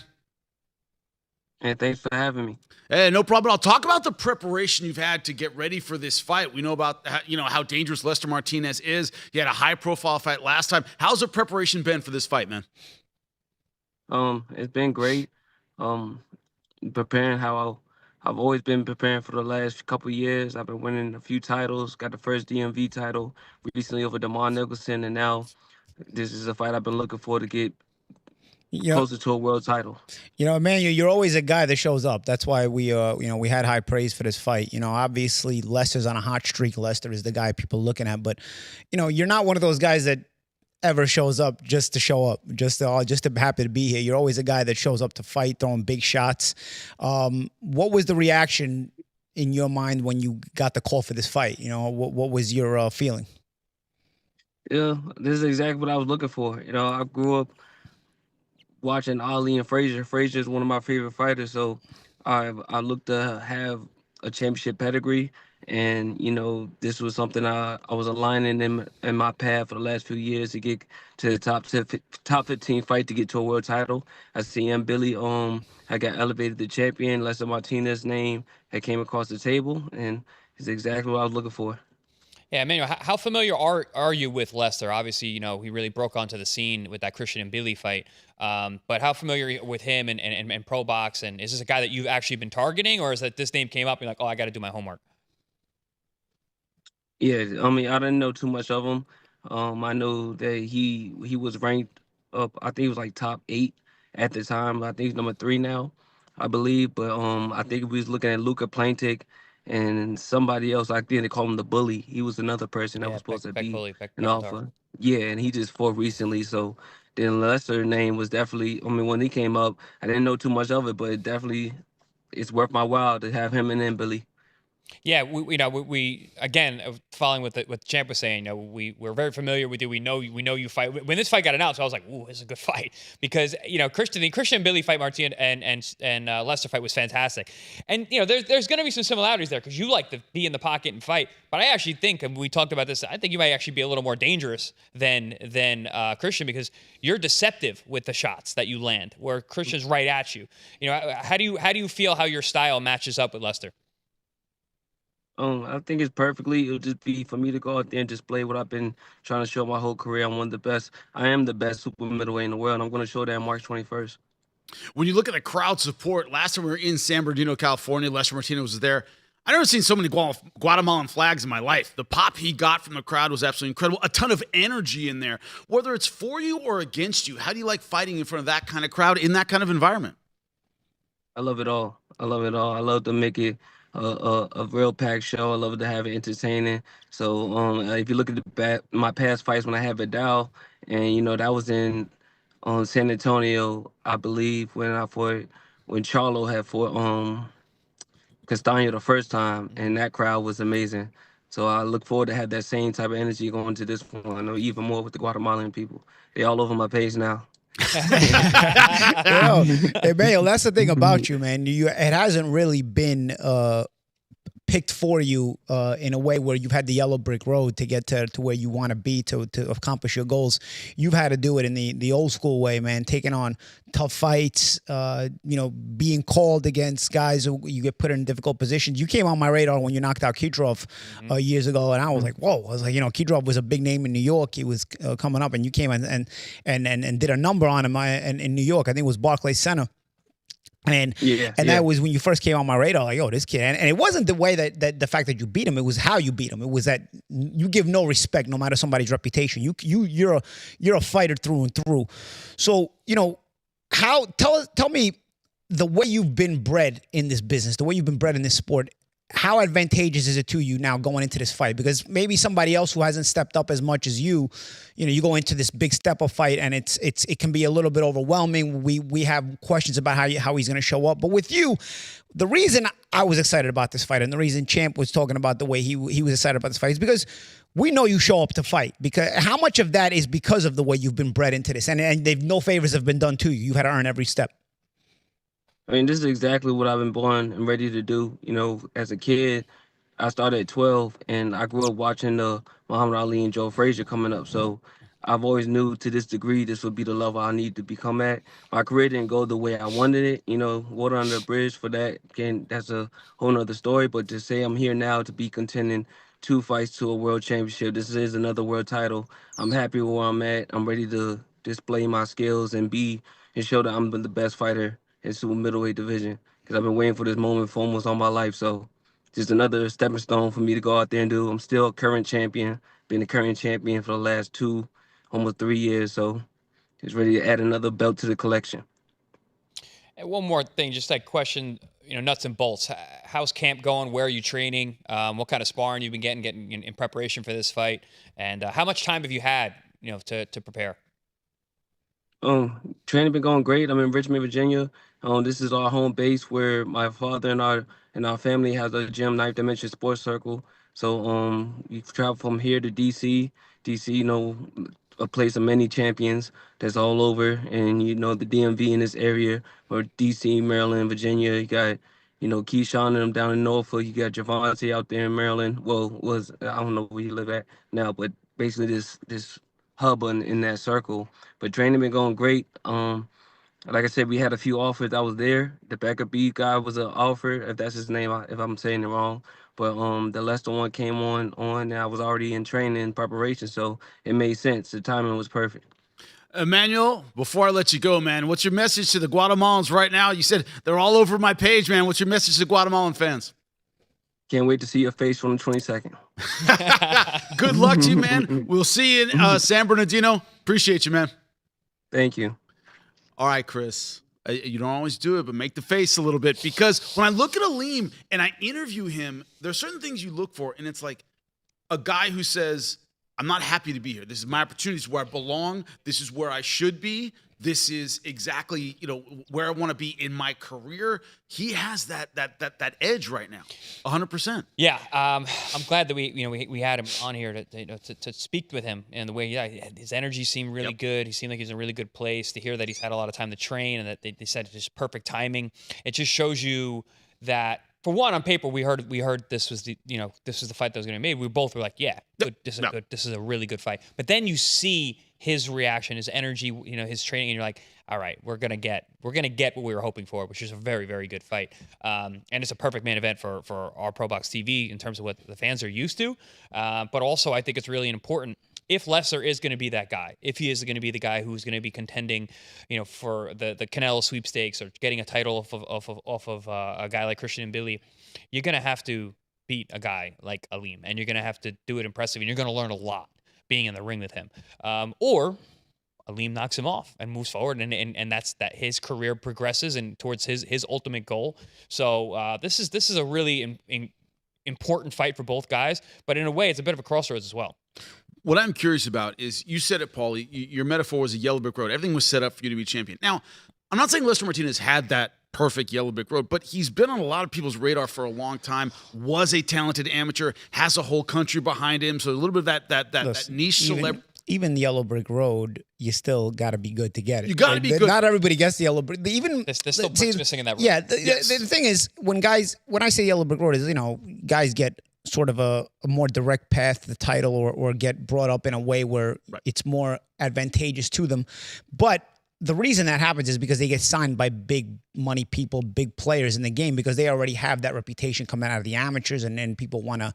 And thanks for having me.
Hey, no problem. I'll talk about the preparation you've had to get ready for this fight. We know about how dangerous Lester Martinez is. He had a high-profile fight last time. How's the preparation been for this fight, man?
It's been great. Preparing how I've always been preparing for the last couple of years. I've been winning a few titles. Got the first DMV title recently over Demar Nicholson, and now this is a fight I've been looking for to get closer to a world title.
Emmanuel, you're always a guy that shows up. That's why we had high praise for this fight. Obviously Lester's on a hot streak. Lester is the guy people looking at, but you're not one of those guys that ever shows up just to show up, just to happy to be here. You're always a guy that shows up to fight, throwing big shots. What was the reaction in your mind when you got the call for this fight? What was your feeling?
Yeah, this is exactly what I was looking for. I grew up watching Ali and Frazier. Frazier is one of my favorite fighters, so I looked to have a championship pedigree, and this was something I was aligning in my path for the last few years to get to the top 15 fight to get to a world title. I see Billy I got elevated to champion. Lester Martinez name that came across the table, and it's exactly what I was looking for.
Yeah, Emanuel, how familiar are you with Lester? Obviously, he really broke onto the scene with that Christian and Billy fight. But how familiar are you with him and Pro Box? And is this a guy that you've actually been targeting, or is that this name came up and you're like, oh, I got to do my homework?
Yeah, I didn't know too much of him. I know that he was ranked up. I think he was like top 8 at the time. I think he's number 3 now, I believe. But I think we was looking at Luka Plantic and somebody else. I think they call him the Bully. He was another person that was supposed to be an alpha. Yeah, and he just fought recently. So then Lester's name was definitely. When he came up, I didn't know too much of it, but it's worth my while to have him and then Billy.
Yeah, we again, following what the champ was saying, we're very familiar with you. We know you fight. When this fight got announced, I was like, ooh, this is a good fight, because the Christian and Billy fight, Martinez and Lester fight was fantastic, and there's going to be some similarities there because you like to be in the pocket and fight. But I actually think, and we talked about this, I think you might actually be a little more dangerous than Christian, because you're deceptive with the shots that you land, where Christian's right at you. How do you feel how your style matches up with Lester?
I think it's perfectly. It'll just be for me to go out there and display what I've been trying to show my whole career. I'm one of the best. I am the best super middleweight in the world. I'm going to show that on March 21st.
When you look at the crowd support, last time we were in San Bernardino, California, Lester Martinez was there. I've never seen so many Guatemalan flags in my life. The pop he got from the crowd was absolutely incredible. A ton of energy in there. Whether it's for you or against you, how do you like fighting in front of that kind of crowd in that kind of environment?
I love it all. I love to make it a real packed show. I love to have it entertaining. So if you look at my past fights when I had Vidal, and that was in San Antonio, I believe, when Charlo had fought Castaño the first time, and that crowd was amazing. So I look forward to have that same type of energy going to this one. I know even more with the Guatemalan people. They all over my page now.
Hey, Mayo, that's the thing about you, man. It hasn't really been picked for you in a way where you've had the yellow brick road to get to where you want to be to accomplish your goals. You've had to do it in the old school way, man, taking on tough fights, being called against guys who you get put in difficult positions. You came on my radar when you knocked out Kidrov years ago, and I was like, whoa. I was like, Kidrov was a big name in New York. He was coming up, and you came and did a number on him in New York. I think it was Barclays Center. And that was when you first came on my radar, like, this kid. And it wasn't the way that the fact that you beat him, it was how you beat him. It was that you give no respect, no matter somebody's reputation. You're a fighter through and through. So, tell me the way you've been bred in this business, the way you've been bred in this sport. how advantageous is it to you now going into this fight? Because maybe somebody else who hasn't stepped up as much as you you go into this big step up fight, and it can be a little bit overwhelming. We have questions about how he's going to show up. But with you, the reason I was excited about this fight, and the reason Champ was talking about the way he was excited about this fight, is because we know you show up to fight. Because how much of that is because of the way you've been bred into this, and no favors have been done to you. You had to earn every step.
I mean, this is exactly what I've been born and ready to do. As a kid, I started at 12, and I grew up watching Muhammad Ali and Joe Frazier coming up. So I've always knew to this degree this would be the level I need to become at. My career didn't go the way I wanted it. Water under the bridge for that. Again, that's a whole nother story. But to say I'm here now to be contending 2 fights to a world championship, this is another world title. I'm happy with where I'm at. I'm ready to display my skills and show that I'm the best fighter in super middleweight division, because I've been waiting for this moment for almost all my life. So just another stepping stone for me to go out there and do. I'm still a current champion, been a current champion for the last 2, almost 3 years. So just ready to add another belt to the collection.
And one more thing, just like question, nuts and bolts. How's camp going? Where are you training? What kind of sparring you've been getting in preparation for this fight? And how much time have you had, to prepare?
Training been going great. I'm in Richmond, Virginia. This is our home base where my father and our family has a gym, Ninth Dimension Sports Circle. So we've traveled from here to DC. DC, a place of many champions that's all over, and the DMV in this area, or DC, Maryland, Virginia. You got Keyshawn and them down in Norfolk. You got Javante out there in Maryland. Well, I don't know where you live at now, but basically this hub in that circle. But training been going great. Like I said, we had a few offers. I was there. The backup beat guy was an offer, if that's his name, if I'm saying it wrong. But the Lester one came on, and I was already in training preparation, so it made sense. The timing was perfect.
Emanuel, before I let you go, man, what's your message to the Guatemalans right now? You said they're all over my page, man. What's your message to Guatemalan fans?
Can't wait to see your face on the 22nd.
Good luck to you, man. We'll see you in San Bernardino. Appreciate you, man.
Thank you.
All right, Chris. You don't always do it, but make the face a little bit. Because when I look at Alem and I interview him, there's certain things you look for, and it's like a guy who says, I'm not happy to be here. This is my opportunity. This is where I belong. This is where I should be. This is exactly, where I want to be in my career. He has that edge right now, 100%.
Yeah, I'm glad that we had him on here to speak with him, and the way his energy seemed really good. He seemed like he's in a really good place. To hear that he's had a lot of time to train, and that they said it's just perfect timing. It just shows you that, for one, on paper we heard this was the fight that was going to be made. We both were like, yeah, good. This is good. This is a really good fight. But then you see his reaction, his energy, his training, and you're like, all right, we're gonna get what we were hoping for, which is a very, very good fight. And it's a perfect main event for our Pro Box TV in terms of what the fans are used to. But also, I think it's really important, if Lesser is going to be that guy, if he is going to be the guy who's going to be contending, for the Canelo sweepstakes or getting a title off of a guy like Christian Billy, you're going to have to beat a guy like Alem, and you're going to have to do it impressive, and you're going to learn a lot being in the ring with him. Or Alem knocks him off and moves forward, and that's that his career progresses and towards his ultimate goal. So this is a really important fight for both guys, but in a way, it's a bit of a crossroads as well.
What I'm curious about is, you said it, Paulie, your metaphor was a yellow brick road. Everything was set up for you to be champion. Now, I'm not saying Lester Martinez had that perfect yellow brick road, but he's been on a lot of people's radar for a long time, was a talented amateur, has a whole country behind him, so a little bit of that niche celebrity.
Even the yellow brick road, you still got to be good to get it.
You got to be good.
Not everybody gets the yellow brick. Even
there's still bricks missing in that road.
Yeah, the thing is, when I say yellow brick road, is guys get sort of a more direct path to the title, or get brought up in a way where it's more advantageous to them. But the reason that happens is because they get signed by big money people, big players in the game, because they already have that reputation coming out of the amateurs, and then people want to,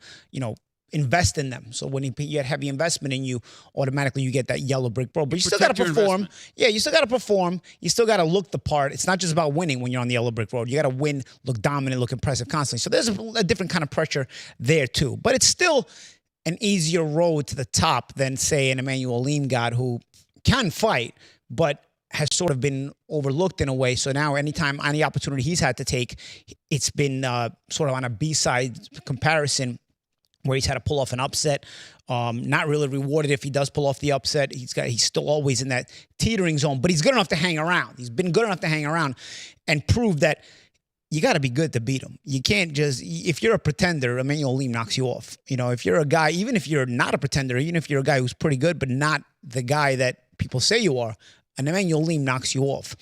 invest in them. So when you get heavy investment in you, automatically you get that yellow brick road. But you still got to perform. Yeah, you still got to perform. You still got to look the part. It's not just about winning when you're on the yellow brick road. You got to win, look dominant, look impressive constantly. So there's a different kind of pressure there too. But it's still an easier road to the top than, say, an Emanuel Alem guy who can fight, but has sort of been overlooked in a way. So now anytime, any opportunity he's had to take, it's been sort of on a B-side comparison where he's had to pull off an upset. Not really rewarded if he does pull off the upset. He's still always in that teetering zone, but he's good enough to hang around. He's been good enough to hang around and prove that you got to be good to beat him. You can't just, if you're a pretender, Emanuel Alem knocks you off. You know, if you're a guy, even if you're not a pretender, even if you're a guy who's pretty good, but not the guy that people say you are, and Emanuel Alem knocks you off.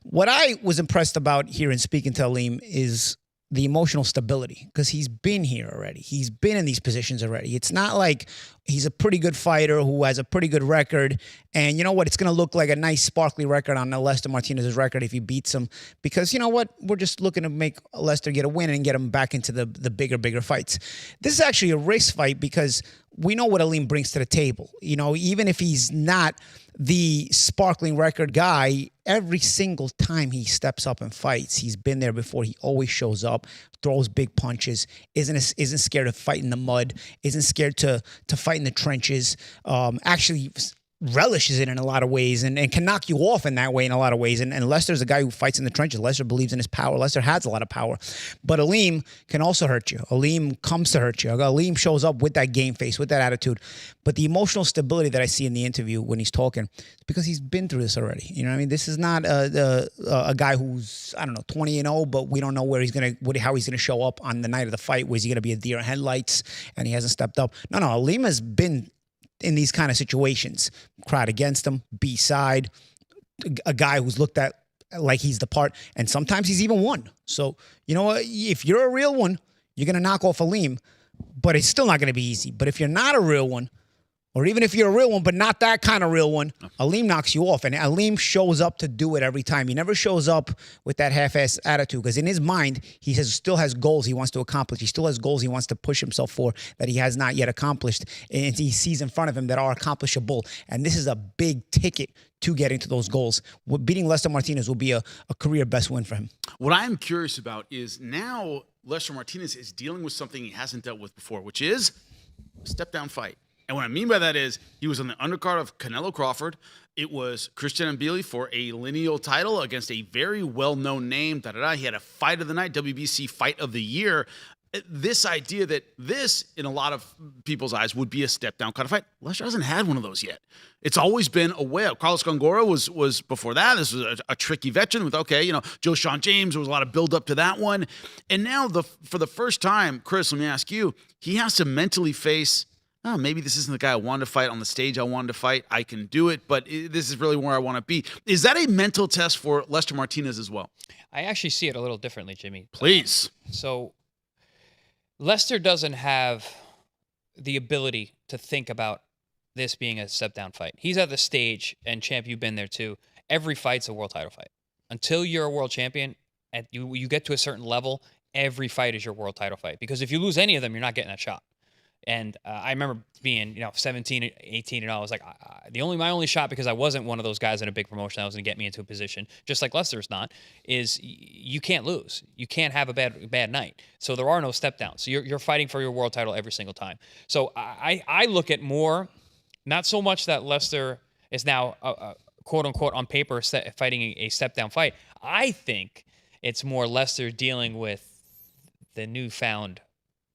What I was impressed about here in speaking to Alem is the emotional stability, because he's been here already. He's been in these positions already. It's not like he's a pretty good fighter who has a pretty good record, and you know what? It's going to look like a nice sparkly record on Lester Martinez's record if he beats him, because you know what? We're just looking to make Lester get a win and get him back into the bigger fights. This is actually a race fight because we know what Alem brings to the table. You know, even if he's not the sparkling record guy, every single time he steps up and fights, he's been there before. He always shows up, throws big punches, isn't scared of fighting the mud, isn't scared to fight in the trenches, actually relishes it in a lot of ways and can knock you off in that way in a lot of ways. And Lester's a guy who fights in the trenches. Lester believes in his power. Lester has a lot of power. But Alem can also hurt you. Alem comes to hurt you. Alem shows up with that game face, with that attitude. But the emotional stability that I see in the interview when he's talking, it's because he's been through this already. You know what I mean? This is not a guy who's, 20-0, but we don't know how he's gonna show up on the night of the fight. Was he gonna be a deer in headlights and he hasn't stepped up? No, Alem has been in these kind of situations, cried against him, B-side, a guy who's looked at like he's the part, and sometimes he's even won. So, you know what? If you're a real one, you're going to knock off Alem, but it's still not going to be easy. But if you're not a real one, or even if you're a real one, but not that kind of real one, Alem knocks you off. And Alem shows up to do it every time. He never shows up with that half-ass attitude, because in his mind, he still has goals he wants to accomplish. He still has goals he wants to push himself for that he has not yet accomplished. And he sees in front of him that are accomplishable. And this is a big ticket to getting to those goals. Beating Lester Martinez will be a career best win for him.
What I'm curious about is now Lester Martinez is dealing with something he hasn't dealt with before, which is a step-down fight. And what I mean by that is he was on the undercard of Canelo Crawford. It was Christian Mbili for a lineal title against a very well-known name. He had a fight of the night, WBC fight of the year. This idea that this, in a lot of people's eyes, would be a step-down kind of fight. Lester hasn't had one of those yet. It's always been a way. Carlos Gongora was before that. This was a tricky veteran with, Joe Sean James. There was a lot of build-up to that one. And now, for the first time, Chris, let me ask you, he has to mentally face, maybe this isn't the guy I wanted to fight on the stage I wanted to fight. I can do it, but this is really where I want to be. Is that a mental test for Lester Martinez as well?
I actually see it a little differently, Jimmy.
Please.
So Lester doesn't have the ability to think about this being a step-down fight. He's at the stage, and champ, you've been there too. Every fight's a world title fight. Until you're a world champion, you get to a certain level, every fight is your world title fight. Because if you lose any of them, you're not getting that shot. And I remember being, 17, 18, and I was like, my only shot, because I wasn't one of those guys in a big promotion that was going to get me into a position, just like Lester's not, is you can't lose. You can't have a bad night. So there are no step downs. So you're fighting for your world title every single time. So I look at more, not so much that Lester is now, quote unquote, on paper fighting a step down fight. I think it's more Lester dealing with the newfound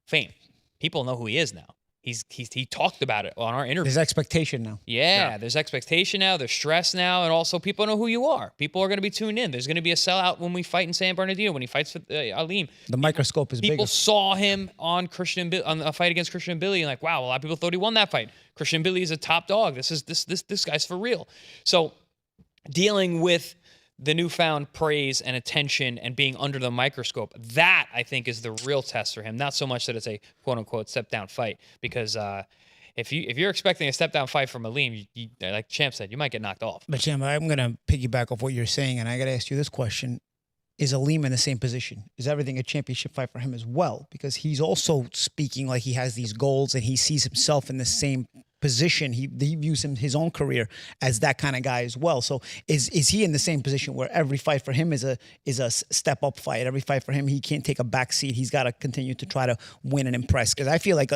fame. People know who he is now. He talked about it on our interview.
There's expectation now.
Yeah, there's expectation now. There's stress now, and also people know who you are. People are going to be tuned in. There's going to be a sellout when we fight in San Bernardino, when he fights with Alem.
The microscope is bigger.
People saw him on a fight against Christian Mbili, and like, wow, a lot of people thought he won that fight. Christian Mbili is a top dog. This guy's for real. So dealing with the newfound praise and attention and being under the microscope, that I think is the real test for him. Not so much that it's a quote unquote step down fight, because if you're expecting a step down fight from Alem, like Champ said, you might get knocked off.
But Champ, I'm gonna piggyback off what you're saying, and I gotta ask you this question: is Alem in the same position? Is everything a championship fight for him as well? Because he's also speaking like he has these goals and he sees himself in the same position. He views his own career as that kind of guy as well. So is he in the same position where every fight for him is a step up fight? Every fight for him, he can't take a back seat. He's got to continue to try to win and impress. Because I feel like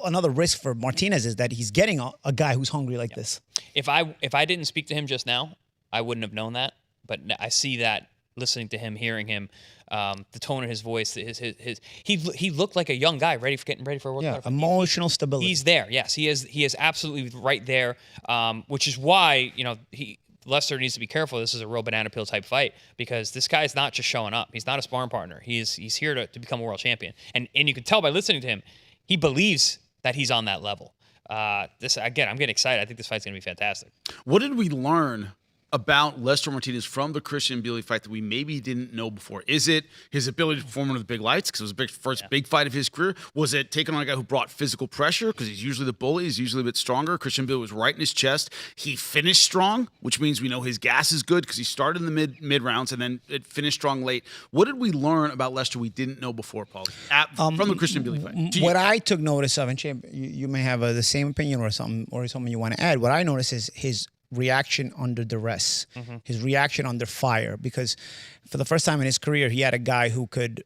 another risk for Martinez is that he's getting a guy who's hungry like this.
If I didn't speak to him just now, I wouldn't have known that. But I see that listening to him, hearing him, the tone of his voice, he looked like a young guy getting ready for a workout.
Yeah, emotional stability.
He's there. Yes, he is absolutely right there. Which is why Lester needs to be careful. This is a real banana peel type fight because this guy's not just showing up. He's not a sparring partner. He's here to become a world champion. And you can tell by listening to him, he believes that he's on that level. I'm getting excited. I think this fight's gonna be fantastic.
What did we learn about Lester Martinez from the Christian Mbilli fight that we maybe didn't know before? Is it his ability to perform under the big lights because it was the first big fight of his career? Was it taking on a guy who brought physical pressure because he's usually the bully, he's usually a bit stronger? Christian Mbilli was right in his chest. He finished strong, which means we know his gas is good because he started in the mid rounds and then it finished strong late. What did we learn about Lester we didn't know before, Paul, from the Christian Mbilli fight?
What I took notice of, and Champ, you may have the same opinion or something you want to add. What I noticed is his reaction under duress, his reaction under fire, because for the first time in his career, he had a guy who could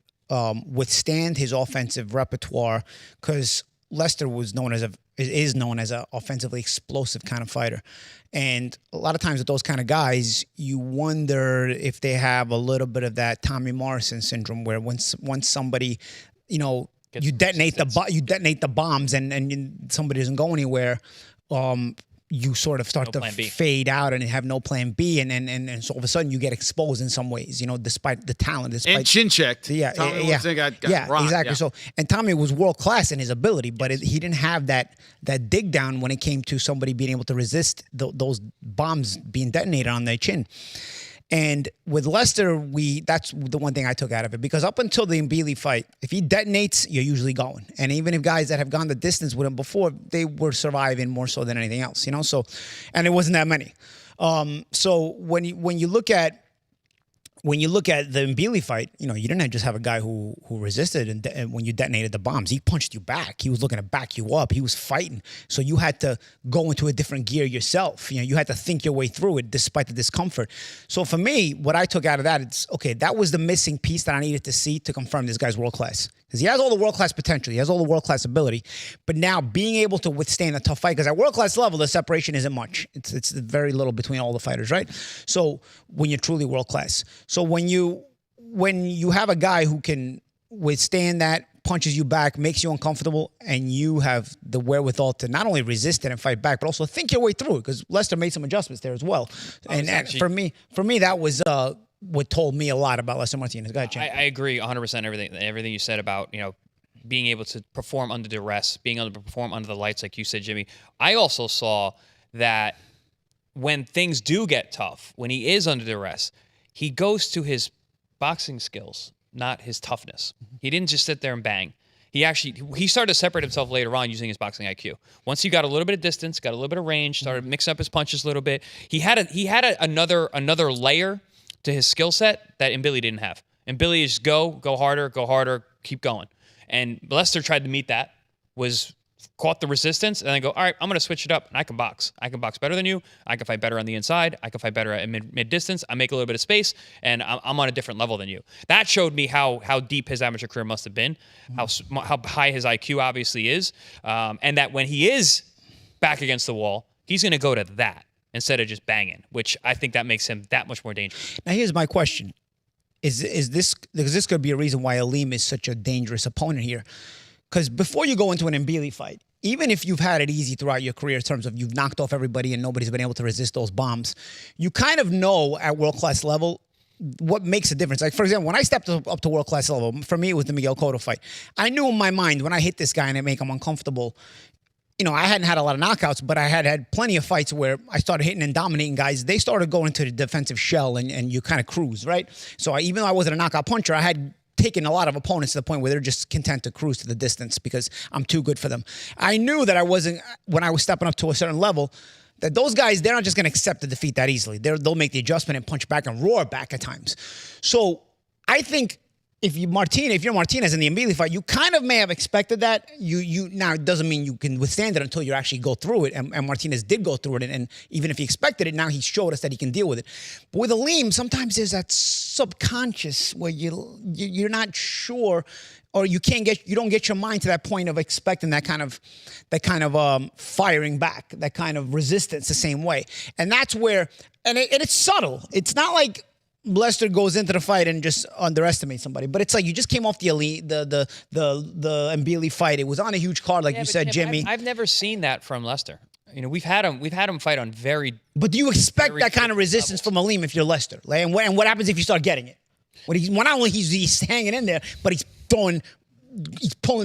withstand his offensive repertoire, because Lester is known as an offensively explosive kind of fighter. And a lot of times with those kind of guys, you wonder if they have a little bit of that Tommy Morrison syndrome, where once somebody, you detonate the bombs and somebody doesn't go anywhere, you sort of start to fade out and have no plan B, and so all of a sudden you get exposed in some ways, despite the talent, and
chin checked.
Exactly.
Yeah.
So, and Tommy was world class in his ability, but he didn't have that dig down when it came to somebody being able to resist those bombs being detonated on their chin. And with Lester, that's the one thing I took out of it, because up until the Mbilli fight, if he detonates, you're usually going. And even if guys that have gone the distance with him before, they were surviving more so than anything else, So, and it wasn't that many. So when you look at the Mbilli fight, you didn't just have a guy who resisted, and when you detonated the bombs, he punched you back. He was looking to back you up. He was fighting. So you had to go into a different gear yourself. You had to think your way through it despite the discomfort. So for me, what I took out of that, it's, okay, that was the missing piece that I needed to see to confirm this guy's world class. Because he has all the world-class potential. He has all the world-class ability. But now being able to withstand a tough fight, because at world-class level, the separation isn't much. It's very little between all the fighters, right? So when you're truly world-class. So when you have a guy who can withstand that, punches you back, makes you uncomfortable, and you have the wherewithal to not only resist it and fight back, but also think your way through it, because Lester made some adjustments there as well. And for me, that was what told me a lot about Lester Martinez. Go ahead, Champ.
I agree 100% everything you said about, being able to perform under duress, being able to perform under the lights, like you said, Jimmy. I also saw that when things do get tough, when he is under duress, he goes to his boxing skills, not his toughness. He didn't just sit there and bang. He started to separate himself later on using his boxing IQ. Once he got a little bit of distance, got a little bit of range, started mixing up his punches a little bit, he had another layer to his skill set that Mbilli didn't have. Mbilli is go harder, keep going. And Lester tried to meet that, caught the resistance, and then go, all right, I'm going to switch it up, and I can box. I can box better than you. I can fight better on the inside. I can fight better at mid-distance. I make a little bit of space, and I'm on a different level than you. That showed me how deep his amateur career must have been, how high his IQ obviously is, and that when he is back against the wall, he's going to go to that instead of just banging, which I think that makes him that much more dangerous.
Now, here's my question. Is this, because this could be a reason why Alem is such a dangerous opponent here. Because before you go into an Mbilli fight, even if you've had it easy throughout your career in terms of you've knocked off everybody and nobody's been able to resist those bombs, you kind of know at world-class level what makes a difference. Like, for example, when I stepped up to world-class level, for me, it was the Miguel Cotto fight. I knew in my mind when I hit this guy and I make him uncomfortable, I hadn't had a lot of knockouts, but I had plenty of fights where I started hitting and dominating guys. They started going to the defensive shell and you kind of cruise, right? So even though I wasn't a knockout puncher, I had taken a lot of opponents to the point where they're just content to cruise to the distance because I'm too good for them. I knew that when I was stepping up to a certain level, that those guys, they're not just going to accept the defeat that easily. They'll make the adjustment and punch back and roar back at times. So I think if you're Martinez in the Mbilli fight, you kind of may have expected that. Now it doesn't mean you can withstand it until you actually go through it. And Martinez did go through it. And even if he expected it, now he showed us that he can deal with it. But with Alem, sometimes there's that subconscious where you're not sure, or you don't get your mind to that point of expecting that kind of firing back, that kind of resistance the same way. And that's where and it's subtle. It's not like Lester goes into the fight and just underestimates somebody, but it's like you just came off the elite, the Mbili fight. It was on a huge card, like you said, Jimmy.
I've never seen that from Lester. You know, we've had him fight on very.
But do you expect that kind of resistance from Alem if you're Lester? Like, and what happens if you start getting it? When not only he's hanging in there, but he's pulling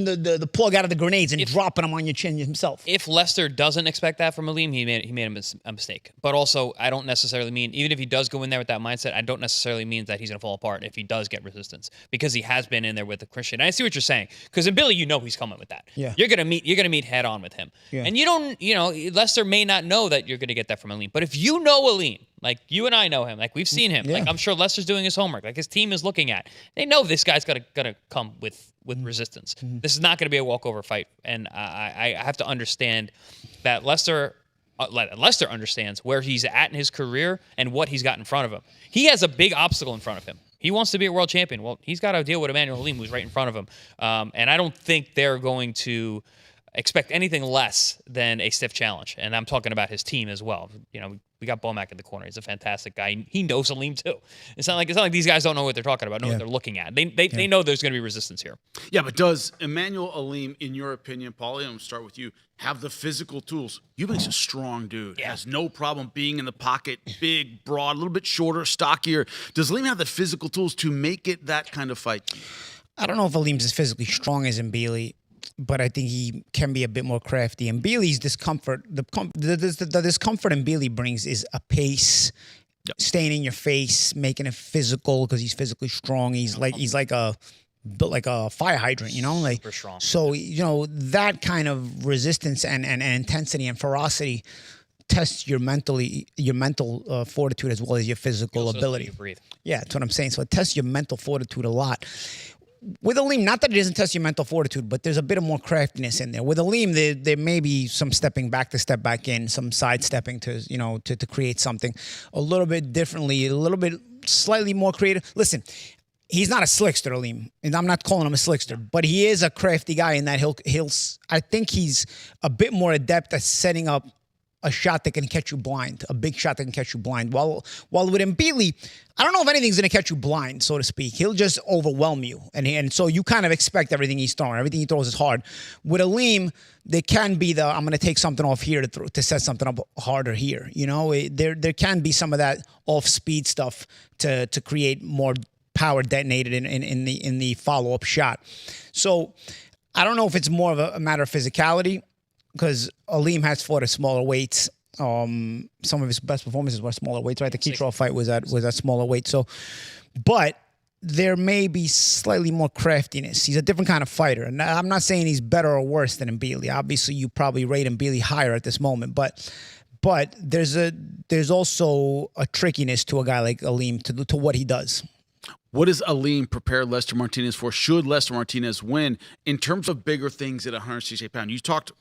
the plug out of the grenades and dropping them on your chin himself.
If Lester doesn't expect that from Alem, he made a mistake. But also, I don't necessarily mean, even if he does go in there with that mindset, I don't necessarily mean that he's going to fall apart if he does get resistance, because he has been in there with the Christian. And I see what you're saying, because in Billy, you know he's coming with that.
Yeah.
You're gonna meet head on with him. Yeah. And Lester may not know that you're gonna get that from Alem. But if you know Alem, like you and I know him, like we've seen him, like I'm sure Lester's doing his homework, like his team is looking at. They know this guy's gonna come with resistance. This is not gonna be a walkover fight, and I have to understand that Lester understands where he's at in his career and what he's got in front of him. He has a big obstacle in front of him. He wants to be a world champion. Well, he's got to deal with Emanuel Alem, who's right in front of him, and I don't think they're going to expect anything less than a stiff challenge. And I'm talking about his team as well. You know, we got Bulmac in the corner. He's a fantastic guy. He knows Alem too. It's not like these guys don't know what they're talking about, know what they're looking at. They know there's going to be resistance here.
Yeah, but does Emanuel Alem, in your opinion, Paulie, I'm going to start with you, have the physical tools? Eubank's a strong dude. Yeah. Has no problem being in the pocket, big, broad, a little bit shorter, stockier. Does Alem have the physical tools to make it that kind of fight?
I don't know if Alem's as physically strong as Mbili, but I think he can be a bit more crafty. And Mbili's discomfort, the discomfort Mbili brings is a pace, staying in your face, making it physical because he's physically strong. He's like a fire hydrant, you know, like
super strong.
So that kind of resistance and intensity and ferocity tests your mental fortitude as well as your physical ability.
You breathe.
Yeah, that's what I'm saying. So it tests your mental fortitude a lot. With Alem, not that it doesn't test your mental fortitude, but there's a bit of more craftiness in there. With Alem, there may be some stepping back to step back in, some sidestepping to create something a little bit differently, a little bit slightly more creative. Listen, he's not a slickster, Alem, and I'm not calling him a slickster, but he is a crafty guy in that I think he's a bit more adept at setting up a shot that can catch you blind, a big shot that can catch you blind. While with Mbili, I don't know if anything's going to catch you blind, so to speak. He'll just overwhelm you. And so you kind of expect everything he's throwing. Everything he throws is hard. With Alem, there can be I'm going to take something off here to set something up harder here. You know, there can be some of that off-speed stuff to create more power detonated in the follow-up shot. So I don't know if it's more of a matter of physicality, because Alem has fought at smaller weights. Some of his best performances were smaller weights, right? The Kitrov fight was at smaller weight. So, but there may be slightly more craftiness. He's a different kind of fighter. And I'm not saying he's better or worse than Mbili. Obviously, you probably rate Mbili higher at this moment. But there's also a trickiness to a guy like Alem to what he does.
What does Alem prepare Lester Martinez for? Should Lester Martinez win in terms of bigger things at 168 pounds? You talked,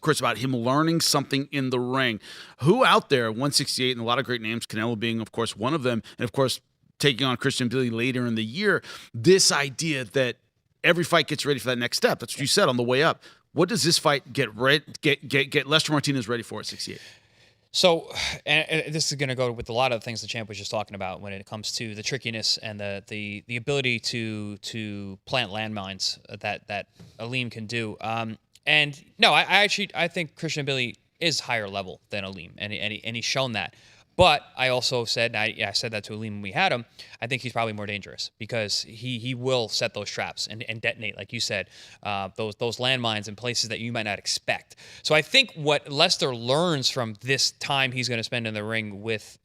Chris, about him learning something in the ring. Who out there, 168, and a lot of great names, Canelo being, of course, one of them, and, of course, taking on Christian Billy later in the year, this idea that every fight gets ready for that next step. That's what you said on the way up. What does this fight get Lester Martinez ready for at 68?
So, and this is going to go with a lot of the things the champ was just talking about when it comes to the trickiness and the ability to plant landmines that Alem can do. And no, I think Christian Billy is higher level than Alem, and he's shown that. But I also said, I said that to Alem when we had him, I think he's probably more dangerous because he will set those traps and detonate, like you said, those landmines in places that you might not expect. So I think what Lester learns from this time he's going to spend in the ring with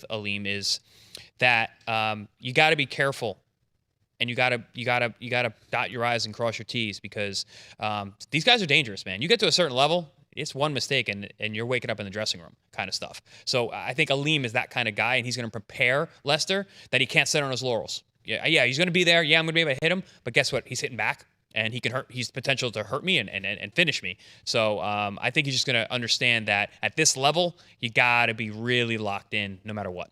Alem is that you got to be careful. And you gotta dot your I's and cross your T's because these guys are dangerous, man. You get to a certain level, it's one mistake and you're waking up in the dressing room kind of stuff. So I think Alem is that kind of guy, and he's going to prepare Lester that he can't sit on his laurels. Yeah, he's going to be there. Yeah, I'm going to be able to hit him, but guess what? He's hitting back, and he can hurt. He's potential to hurt me and finish me. So I think he's just going to understand that at this level, you got to be really locked in no matter what.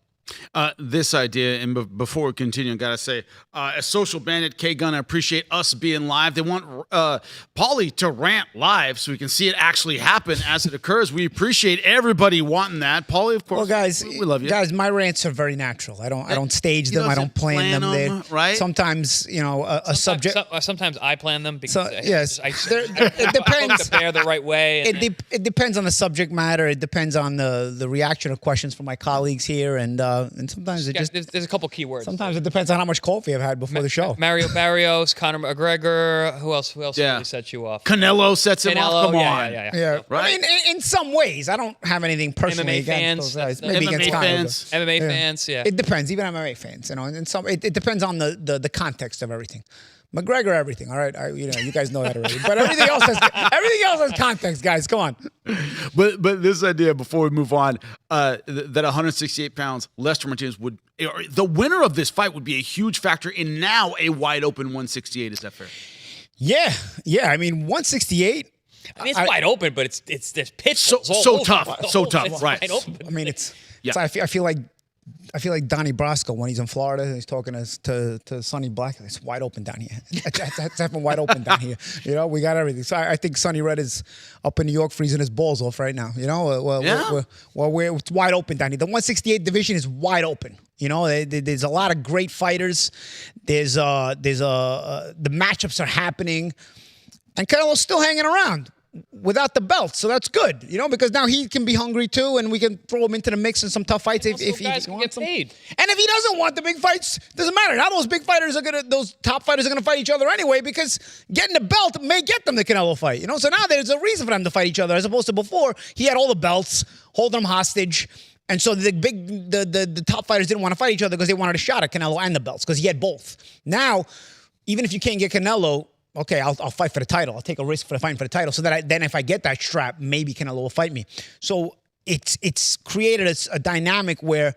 This idea, and before we continue, I gotta say, a social bandit, K-Gun, I appreciate us being live. They want Paulie to rant live so we can see it actually happen as it occurs. We appreciate everybody wanting that. Paulie, of course,
Well, guys,
we love you.
Guys, my rants are very natural. I don't stage
He
them. I
doesn't
don't plan them. There,
right?
Sometimes, a subject.
Sometimes I plan them because
So, yes, it depends.
To bear the right way.
It depends on the subject matter. It depends on the reaction or questions from my colleagues here, and sometimes it just
there's a couple keywords.
sometimes it depends on how much coffee I've had before the show.
Mario Barrios, Conor McGregor. Who else really sets you off?
Canelo sets him off. Come on.
Yeah,
Right?
I mean, in some ways, I don't have anything personally
MMA
against
fans,
those guys.
that's-
Maybe
MMA
against Conor,
fans.
but-
MMA fans, yeah.
It depends, even MMA fans. And some it depends on the context of everything. McGregor, everything. All right, you guys know that already. But everything else has context, guys. Come on.
But this idea, before we move on, that 168 pounds, Lester Martinez would, the winner of this fight would be a huge factor in now a wide open 168. Is that fair?
Yeah. I mean, 168.
I mean, it's wide open, but it's there's pitfalls all
So
over
tough,
the
so
whole-
tough,
it's
right.
wide open.
I mean, it's
Yeah.
I feel like Donnie Brasco when he's in Florida. He's talking to Sonny Black. It's wide open down here. It's having wide open down here. We got everything. So I think Sonny Red is up in New York freezing his balls off right now. It's wide open down here. The 168 division is wide open. There's a lot of great fighters. The matchups are happening, and Canelo's still hanging around without the belt, so that's good, because now he can be hungry too, and we can throw him into the mix in some tough fights if he
guys can
wants
get
them.
paid.
And if he doesn't want the big fights, doesn't matter. Now those top fighters are gonna fight each other anyway, because getting the belt may get them the Canelo fight. So now there's a reason for them to fight each other, as opposed to before he had all the belts, holding them hostage. And so the top fighters didn't want to fight each other because they wanted a shot at Canelo and the belts because he had both. Now, even if you can't get Canelo, okay, I'll fight for the title. I'll take a risk for the fighting for the title, so that then if I get that strap, maybe Canelo will fight me. So it's created a dynamic where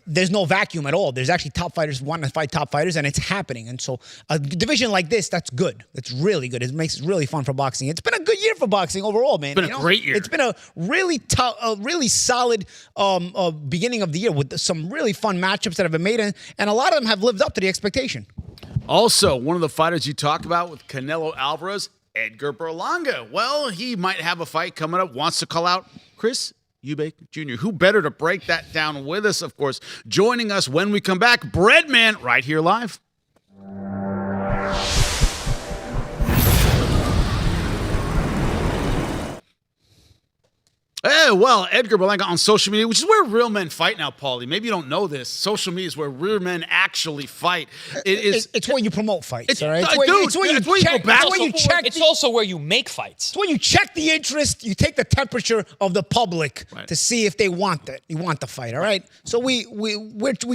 there's no vacuum at all. There's actually top fighters wanting to fight top fighters, and it's happening. And so a division like this, that's good. It's really good. It makes it really fun for boxing. It's been a good year for boxing overall, man.
It's been a great year.
It's been a really tough, really solid beginning of the year with some really fun matchups that have been made, and a lot of them have lived up to the expectation.
Also, one of the fighters you talk about with Canelo Alvarez, Edgar Berlanga. Well, he might have a fight coming up, wants to call out Chris Eubank Jr. Who better to break that down with us, of course. Joining us when we come back, Breadman, right here live. Hey, well, Edgar Berlanga on social media, which is where real men fight now, Paulie. Maybe you don't know this. Social media is where real men actually fight.
It's where you promote fights, all right?
It's where you go back.
It's also where you make fights.
It's when you check the interest, you take the temperature of the public to see if they want that. You want the fight, all right? So we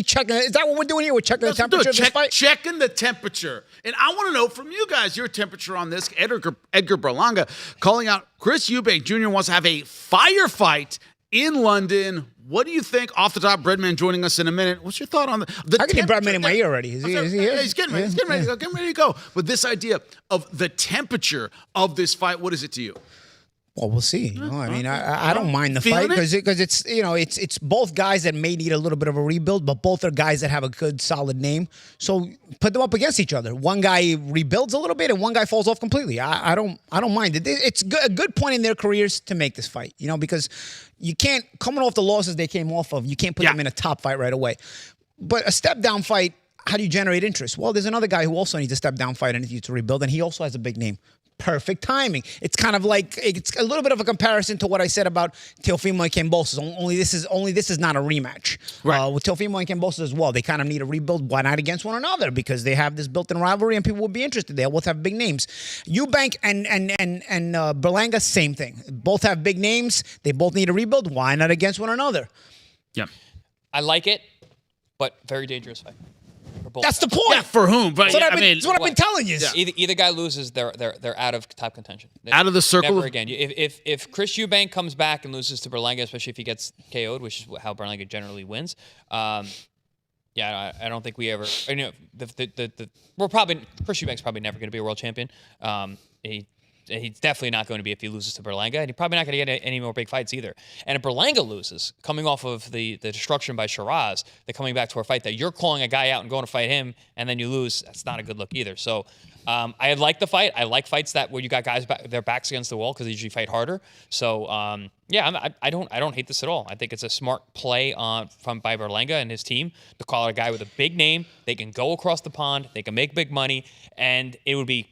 checking. Is that what we're doing here? We're checking the temperature of this fight?
Checking the temperature. And I want to know from you guys your temperature on this. Edgar Berlanga calling out Chris Eubank Jr. wants to have a firefight in London. What do you think? Off the top, Breadman joining us in a minute. What's your thought on the
I can hear Breadman in my ear already. Is he here?
Yeah, he's getting ready. Getting ready to go. But this idea of the temperature of this fight, what is it to you?
Well, we'll see. I mean, I don't mind the fight because it's it's both guys that may need a little bit of a rebuild, but both are guys that have a good solid name. So put them up against each other. One guy rebuilds a little bit, and one guy falls off completely. I don't mind it. It's a good point in their careers to make this fight. Because you can't, coming off the losses they came off of, you can't put them in a top fight right away. But a step down fight, how do you generate interest? Well, there's another guy who also needs a step down fight and needs to rebuild, and he also has a big name. Perfect timing. It's kind of like, it's a little bit of a comparison to what I said about Teofimo and Kambosos. Only this is not a rematch.
Right.
With Teofimo and Kambosos as well, they kind of need a rebuild. Why not against one another? Because they have this built-in rivalry, and people will be interested. They both have big names. Eubank and Berlanga, same thing. Both have big names. They both need a rebuild. Why not against one another?
Yeah.
I like it, but very dangerous fight.
That's the point.
Yeah, for whom? But
That's what I've been telling you.
Yeah. Either guy loses, they're out of top contention.
Out of the circle.
Never again. If Chris Eubank comes back and loses to Berlanga, especially if he gets KO'd, which is how Berlanga generally wins, I don't think we ever. We're probably Chris Eubank's probably never going to be a world champion. he's definitely not going to be if he loses to Berlanga, and he's probably not going to get any more big fights either. And if Berlanga loses, coming off of the destruction by Shiraz, they're coming back to a fight that you're calling a guy out and going to fight him, and then you lose, that's not a good look either. So I like the fight. I like fights where you got guys their backs against the wall because they usually fight harder. So I don't hate this at all. I think it's a smart play by Berlanga and his team to call out a guy with a big name. They can go across the pond. They can make big money, and it would be.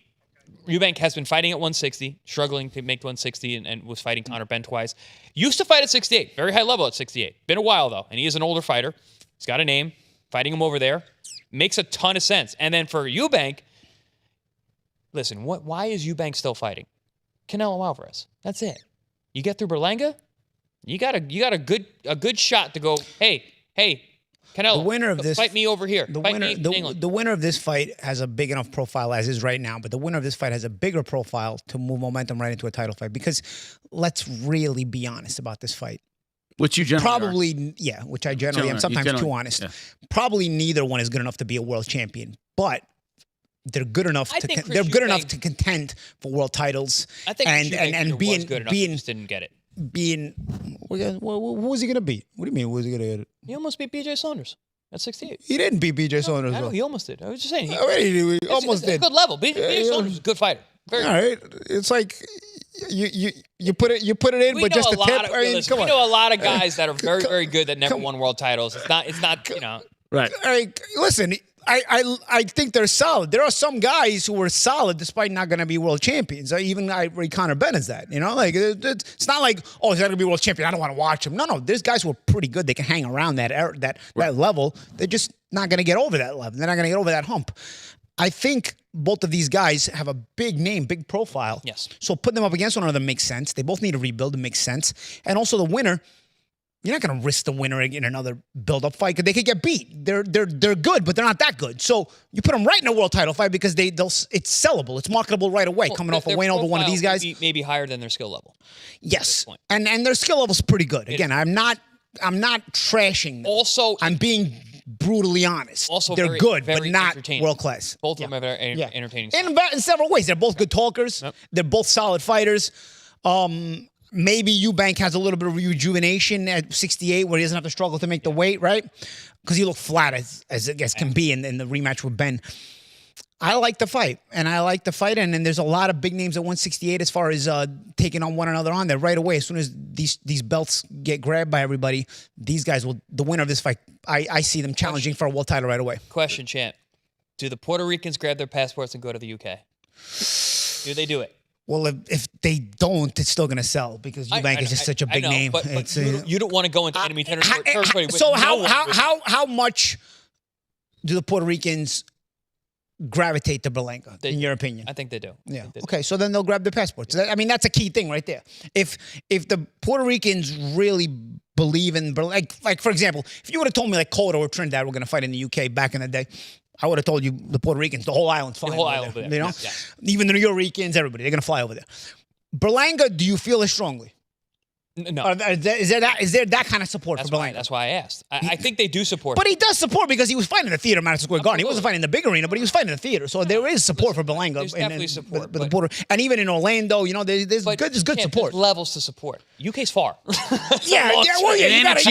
Eubank has been fighting at 160, struggling to make 160, and was fighting Conor Benn twice. Used to fight at 68, very high level at 68. Been a while though, and he is an older fighter. He's got a name. Fighting him over there makes a ton of sense. And then for Eubank. Listen, why is Eubank still fighting? Canelo Alvarez. That's it. You get through Berlanga, you got a good shot to go, hey, Canelo,
the winner of this,
fight me over here.
The
fight
winner,
me in
the,
England.
the winner of this fight has a big enough profile as is right now, but the winner of this fight has a bigger profile to move momentum right into a title fight. Because let's really be honest about this fight.
Which you generally
probably, yeah, which I generally am. Sometimes too honest. Yeah. Probably neither one is good enough to be a world champion, but they're good enough enough to contend for world titles.
I think
and being
good enough, he just didn't get it.
Who was he going to beat? What do you mean? Who was he going to get it?
He almost beat BJ Saunders at 68.
He didn't beat BJ Saunders.
I know, he almost did. I was just saying.
He almost did.
It's a good level. BJ Saunders is a good fighter. All
right. It's like you put it in, but just a tip.
We know a lot of guys that are very, very good that never won world titles. It's not
Right.
Listen, I think they're solid. There are some guys who were solid despite not going to be world champions. Even Conor Benn is that. Like it's not like, oh, he's not going to be world champion, I don't want to watch him. No. There's guys who are pretty good. They can hang around that level. They're just not going to get over that level. They're not going to get over that hump. I think both of these guys have a big name, big profile.
Yes.
So putting them up against one another makes sense. They both need to rebuild. It makes sense. And also the winner. You're not going to risk the winner in another build-up fight because they could get beat. They're good, but they're not that good. So you put them right in a world title fight because it's sellable. It's marketable right away. Coming off a win over one of these guys,
maybe higher than their skill level.
Yes, and their skill level's pretty good. Again, I'm not trashing them.
Also,
I'm being brutally honest.
Also,
they're good, but not world class.
Both of them are entertaining.
In several ways, they're both good talkers. Yep. They're both solid fighters. Maybe Eubank has a little bit of rejuvenation at 68 where he doesn't have to struggle to make the weight, right? Because he looked flat as I guess can be in the rematch with Ben. I like the fight, and and there's a lot of big names at 168 as far as taking on one another on there right away. As soon as these belts get grabbed by everybody, these guys the winner of this fight, I see them challenging for a world title right away.
Question, champ. Do the Puerto Ricans grab their passports and go to the UK? Do they do it?
Well, if they don't, it's still going to sell because Eubank is just such a big name.
But you don't want to go into enemy territory.
So how much do the Puerto Ricans gravitate to Berlanga, in your opinion?
I think they do.
Yeah. Okay, so then they'll grab their passports. That's a key thing right there. If the Puerto Ricans really believe in Berlanga, like for example, if you would have told me like Cotto or Trinidad were going to fight in the UK back in the day, I would have told you the Puerto Ricans, the whole island's flying over there. You know? Yeah. Even the New Yorkers, everybody, they're going to fly over there. Berlanga, do you feel as strongly?
No.
Is there that kind of support for Berlanga?
That's why I asked. I think they do support.
But he does support because he was fighting in the theater, Madison Square Garden. He wasn't fighting in the big arena, but he was fighting in the theater. So there is support for Berlanga.
There's definitely support.
And even in Orlando, there's good support.
There's levels to support. UK's far.
You gotta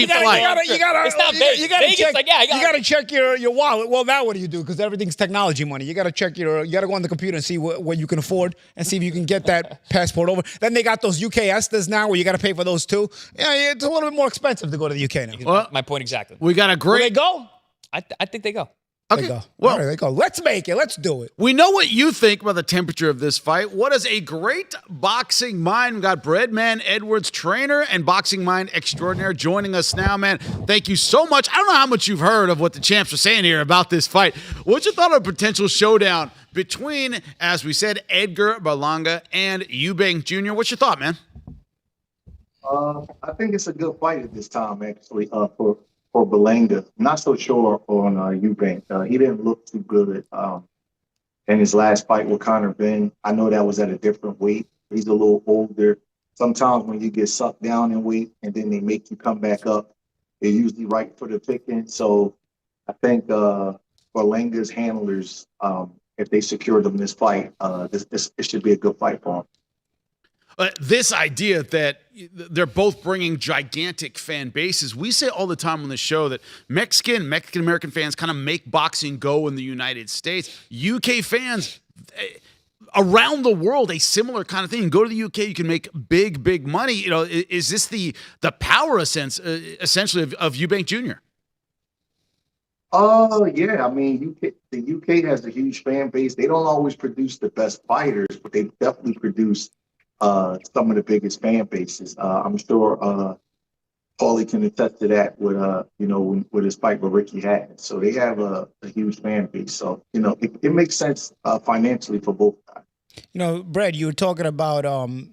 check your wallet. Well, now what do you do? Because everything's technology money. You gotta go on the computer and see what you can afford and see if you can get that passport over. Then they got those UK ESTAs now where you gotta pay for those too. Yeah, it's a little bit more expensive to go to the UK now.
Well, my point exactly.
We got a great.
Will they go?
I think they go.
Okay.
They go.
Well,
all right, they go. Let's make it. Let's do it.
We know what you think about the temperature of this fight. What is a great boxing mind? We got Breadman Edwards, trainer and boxing mind extraordinaire, joining us now, man. Thank you so much. I don't know how much you've heard of what the champs are saying here about this fight. What's your thought of a potential showdown between, as we said, Edgar Berlanga and Eubank Jr.? What's your thought, man?
I think it's a good fight at this time, actually, for Berlanga. Not so sure on Eubank. He didn't look too good in his last fight with Conor Benn. I know that was at a different weight. He's a little older. Sometimes when you get sucked down in weight and then they make you come back up, they're usually right for the picking. So I think Berlanga's handlers, if they secured him this fight, it should be a good fight for him.
This idea that they're both bringing gigantic fan bases. We say all the time on the show that Mexican American fans kind of make boxing go in the United States. UK fans around the world, a similar kind of thing. Go to the UK, you can make big money. You know, is this the power essentially of Eubank Jr.?
Yeah. I mean, the UK has a huge fan base. They don't always produce the best fighters, but they definitely produce some of the biggest fan bases. I'm sure Paulie can attest to that with with his fight with Ricky Hatton. So they have a huge fan base. So it makes sense financially for both guys.
You know, Brad, you were talking about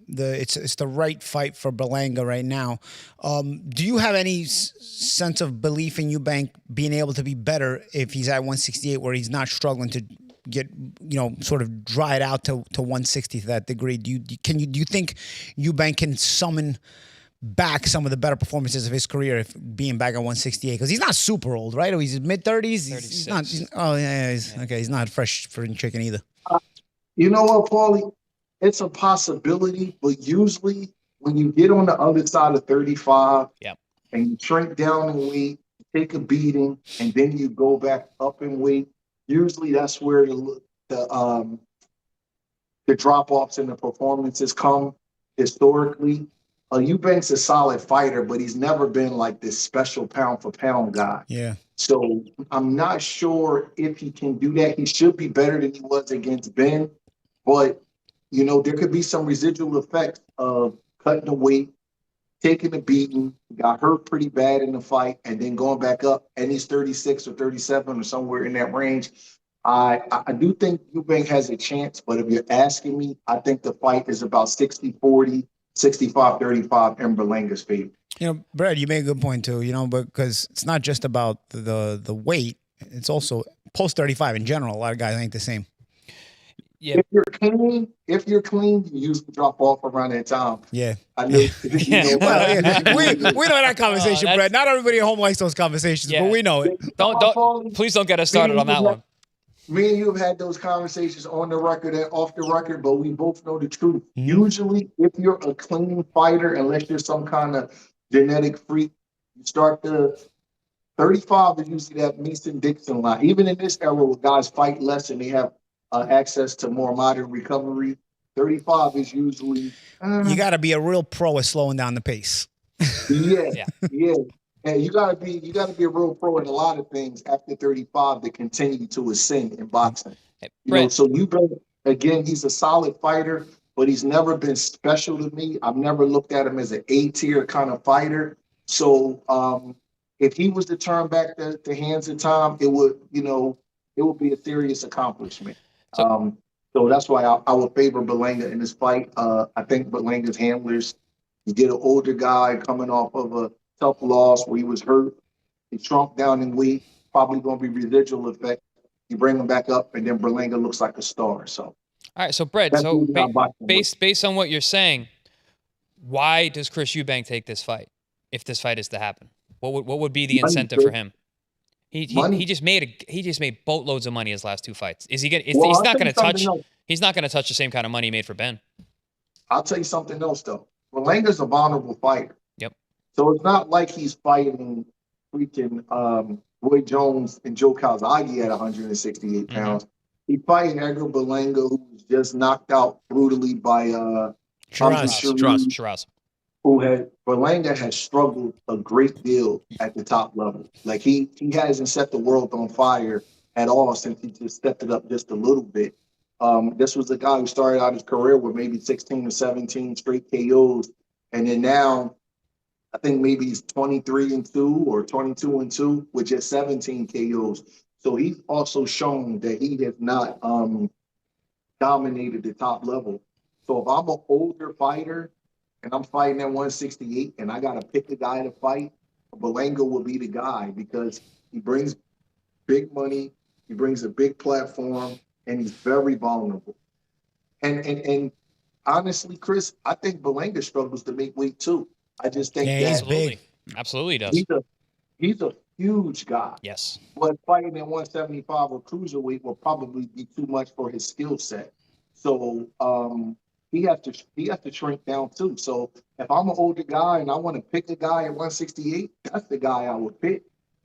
it's the right fight for Berlanga right now. Do you have any sense of belief in Eubank being able to be better if he's at 168, where he's not struggling to get sort of dried out to 160 to that degree? Do you think Eubank can summon back some of the better performances of his career if being back at 168? Because he's not super old, right? Or he's mid 30s. He's not. Okay. He's not fresh for chicken either.
You know what, Paulie? It's a possibility, but usually when you get on the other side of 35 and you shrink down in weight, take a beating, and then you go back up in weight, usually that's where the drop-offs in the performances come historically. Eubank's a solid fighter, but he's never been like this special pound-for-pound guy.
Yeah.
So I'm not sure if he can do that. He should be better than he was against Ben. But, there could be some residual effects of cutting the weight, taking the beating, got hurt pretty bad in the fight, and then going back up, and he's 36 or 37 or somewhere in that range. I do think Eubank has a chance, but if you're asking me, I think the fight is about 60-40, 65-35 in Berlanga's favor.
Brad, you made a good point too, because it's not just about the weight. It's also post 35 in general. A lot of guys ain't the same.
Yeah.
If you're clean, you usually drop off around that time.
Yeah.
I know.
We know that conversation, Brad. Not everybody at home likes those conversations, but we know it.
Please don't get us started on that one.
Me and you have had those conversations on the record and off the record, but we both know the truth. Mm-hmm. Usually, if you're a clean fighter, unless you're some kind of genetic freak, you start to 35 is usually that Mason-Dixon line. Even in this era where guys fight less and they have access to more modern recovery, 35 is usually...
you got to be a real pro at slowing down the pace.
Yeah. And you gotta be a real pro in a lot of things after 35 to continue to ascend in boxing. So again, he's a solid fighter, but he's never been special to me. I've never looked at him as an A-tier kind of fighter. So if he was to turn back the hands of time, it would be a serious accomplishment. So that's why I would favor Berlanga in this fight. I think Berlanga's handlers, you get an older guy coming off of a tough loss where he was hurt. He shrunk down in weight, probably going to be residual effect. You bring him back up, and then Berlanga looks like a star. So,
all right. So, Brett, based on what you're saying, why does Chris Eubank take this fight? If this fight is to happen, what would be the incentive for him? He just made boatloads of money his last two fights. Is he gonna? He's not going to touch. He's not going to touch the same kind of money he made for Ben.
I'll tell you something else though. Berlanga's a vulnerable fighter.
Yep.
So it's not like he's fighting freaking Roy Jones and Joe Calzaghe at 168 pounds. He's fighting Edgar Berlanga, who was just knocked out brutally by
Shiraz.
Berlanga has struggled a great deal at the top level. Like he hasn't set the world on fire at all since he just stepped it up just a little bit. This was the guy who started out his career with maybe 16 or 17 straight KOs, and then now I think maybe he's 23-2 or 22-2 with just 17 KOs. So he's also shown that he has not dominated the top level. So if I'm an older fighter and I'm fighting at 168 and I got to pick a guy to fight, Berlanga will be the guy because he brings big money, he brings a big platform, and he's very vulnerable. And honestly, Chris, I think Berlanga struggles to make weight too. I just think
he's big.
Absolutely does.
He's a huge guy.
Yes.
But fighting at 175 or cruiserweight will probably be too much for his skill set. So he has to shrink down too. So if I'm an older guy and I want to pick a guy at 168, that's the guy I would pick.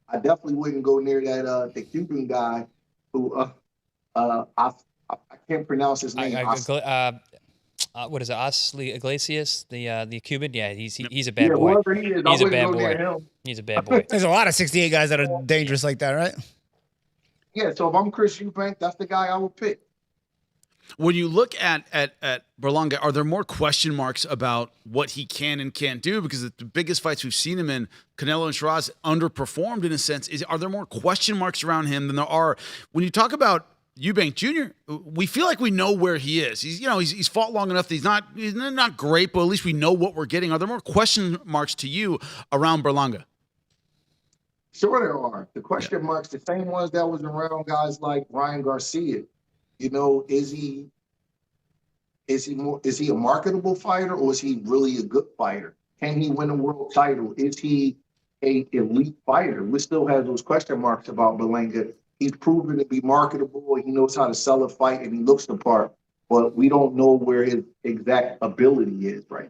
I definitely wouldn't go near that the Cuban guy who I can't pronounce his name.
What is it? Osli Iglesias, the Cuban. Yeah, he's a bad
yeah,
boy.
whoever he is, I
He's a
wouldn't
bad
go near
boy.
him.
He's a bad boy.
There's a lot of 68 guys that are dangerous like that, right?
Yeah, so if I'm Chris Eubank, that's the guy I would pick.
When you look at Berlanga, are there more question marks about what he can and can't do? Because the biggest fights we've seen him in, Canelo and Shiraz, underperformed in a sense. Are there more question marks around him than there are when you talk about Eubank Jr.? We feel like we know where he is. He's fought long enough that he's not great, but at least we know what we're getting. Are there more question marks to you around Berlanga?
Sure there are. The question marks, the same ones that was around guys like Ryan Garcia. You know, is he a marketable fighter, or is he really a good fighter? Can he win a world title? Is he a elite fighter? We still have those question marks about Berlanga. He's proven to be marketable. He knows how to sell a fight, and he looks the part. But we don't know where his exact ability is right now.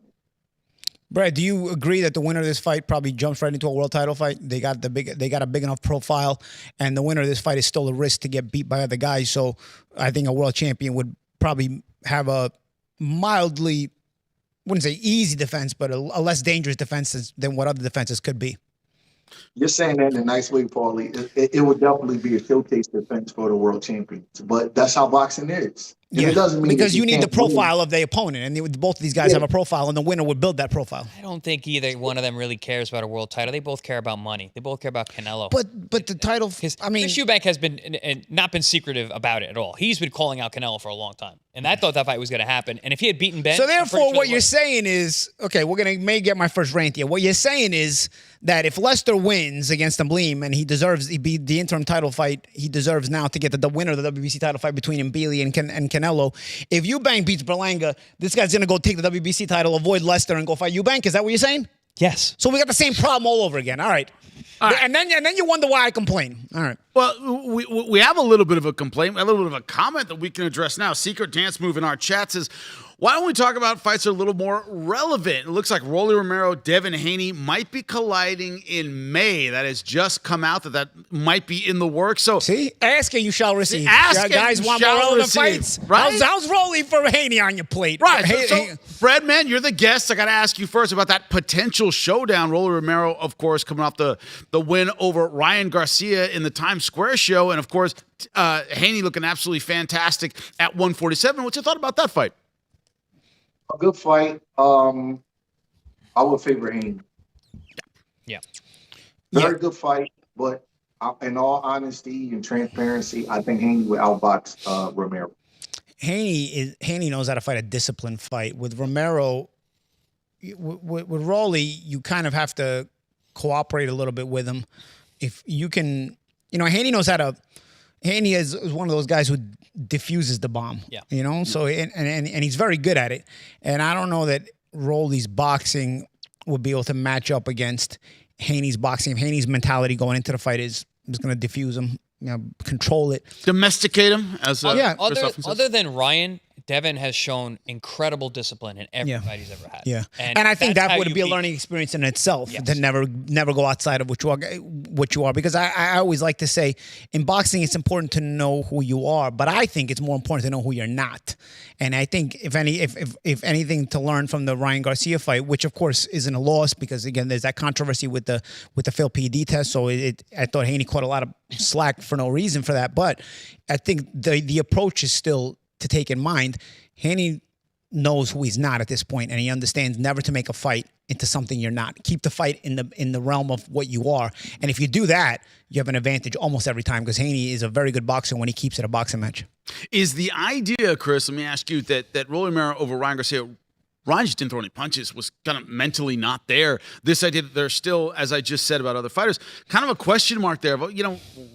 Brad, do you agree that the winner of this fight probably jumps right into a world title fight? They got a big enough profile, and the winner of this fight is still a risk to get beat by other guys. So I think a world champion would probably have a mildly, wouldn't say easy defense, but a less dangerous defense than what other defenses could be.
You're saying that in a nice way, Paulie. It would definitely be a showcase defense for the world champions. But that's how boxing is. And it doesn't mean
because you need the
can't win.
profile of the opponent, and both of these guys have a profile, and the winner would build that profile.
I don't think either one of them really cares about a world title. They both care about money. They both care about Canelo.
But the title, I mean,
Chris Eubank has been not been secretive about it at all. He's been calling out Canelo for a long time, and I thought that fight was going to happen. And if he had beaten Ben,
so
I'm pretty
therefore,
sure
what
they
you're
would.
saying is, okay, may get my first rant here. What you're saying is that if Lester wins against Alem and he be the interim title fight, he deserves now to get the winner of the WBC title fight between Mbili and Canelo. If Eubank beats Berlanga, this guy's going to go take the WBC title, avoid Lester, and go fight Eubank. Is that what you're saying?
Yes.
So we got the same problem all over again. All right. And then you wonder why I complain. All right.
Well, we have a little bit of a complaint, a little bit of a comment that we can address now. Secret Dance Move in our chat says, why don't we talk about fights that are a little more relevant? It looks like Rolly Romero, Devin Haney might be colliding in May. That has just come out that might be in the works. So
see, ask and you shall receive.
Ask and
guys
you
want
shall
more relevant
receive,
fights.
right?
How's Rolly for Haney on your plate?
Right. So Fred, man, you're the guest. I got to ask you first about that potential showdown. Rolly Romero, of course, coming off the win over Ryan Garcia in the Times Square show. And, of course, Haney looking absolutely fantastic at 147. What's your thought about that fight?
A good fight. I would favor Haney.
Yeah.
Very good fight, but in all honesty and transparency, I think Haney would outbox Romero.
Haney knows how to fight a disciplined fight. With Romero, with Rolly, you kind of have to cooperate a little bit with him. If you can, Haney knows how to. Haney is one of those guys who diffuses the bomb.
Yeah.
So and he's very good at it. And I don't know that Rolly's boxing would be able to match up against Haney's boxing. If Haney's mentality going into the fight is going to diffuse him, control it,
domesticate him, as
other than Ryan, Devin has shown incredible discipline in every fight he's ever had.
Yeah, and I think that would be a learning experience in itself to never go outside of what you are. Because I always like to say, in boxing, it's important to know who you are, but I think it's more important to know who you're not. And I think if anything to learn from the Ryan Garcia fight, which of course isn't a loss because again there's that controversy with the failed PED test. So I thought Haney caught a lot of slack for no reason for that. But I think the approach is still to take in mind. Haney knows who he's not at this point, and he understands never to make a fight into something you're not. Keep the fight in the realm of what you are, and if you do that, you have an advantage almost every time because Haney is a very good boxer when he keeps it a boxing match.
Is the idea, Chris? Let me ask you that Rolly Romero over Ryan Garcia. Ryan just didn't throw any punches, was kind of mentally not there. This idea that there's still, as I just said about other fighters, kind of a question mark there. But,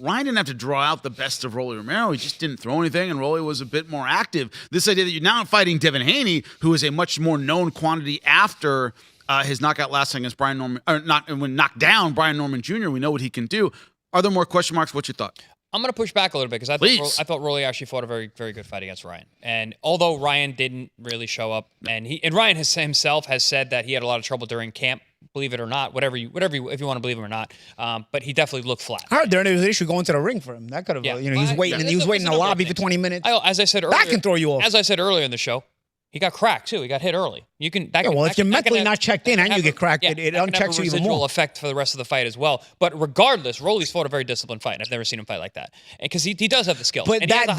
Ryan didn't have to draw out the best of Rolly Romero. He just didn't throw anything, and Rolly was a bit more active. This idea that you're now fighting Devin Haney, who is a much more known quantity after his knockout last time against when knocked down Brian Norman Jr. We know what he can do. Are there more question marks? What's your thought?
I'm going to push back a little bit because I thought Rolly actually fought a very, very good fight against Ryan. And although Ryan didn't really show up, and Ryan himself has said that he had a lot of trouble during camp, believe it or not, if you want to believe him or not, but he definitely looked flat.
I heard there was an issue going to the ring for him. That could have, he was waiting, he was waiting in the lobby for 20 minutes.
As I said earlier,
that can throw you off.
As I said earlier in the show, he got cracked too. He got hit early.
If you're mentally not checked in and you get cracked, it unchecks you even more.
Effect for the rest of the fight as well. But regardless, Rolly's fought a very disciplined fight. I've never seen him fight like that, and because he does have the skill.
But that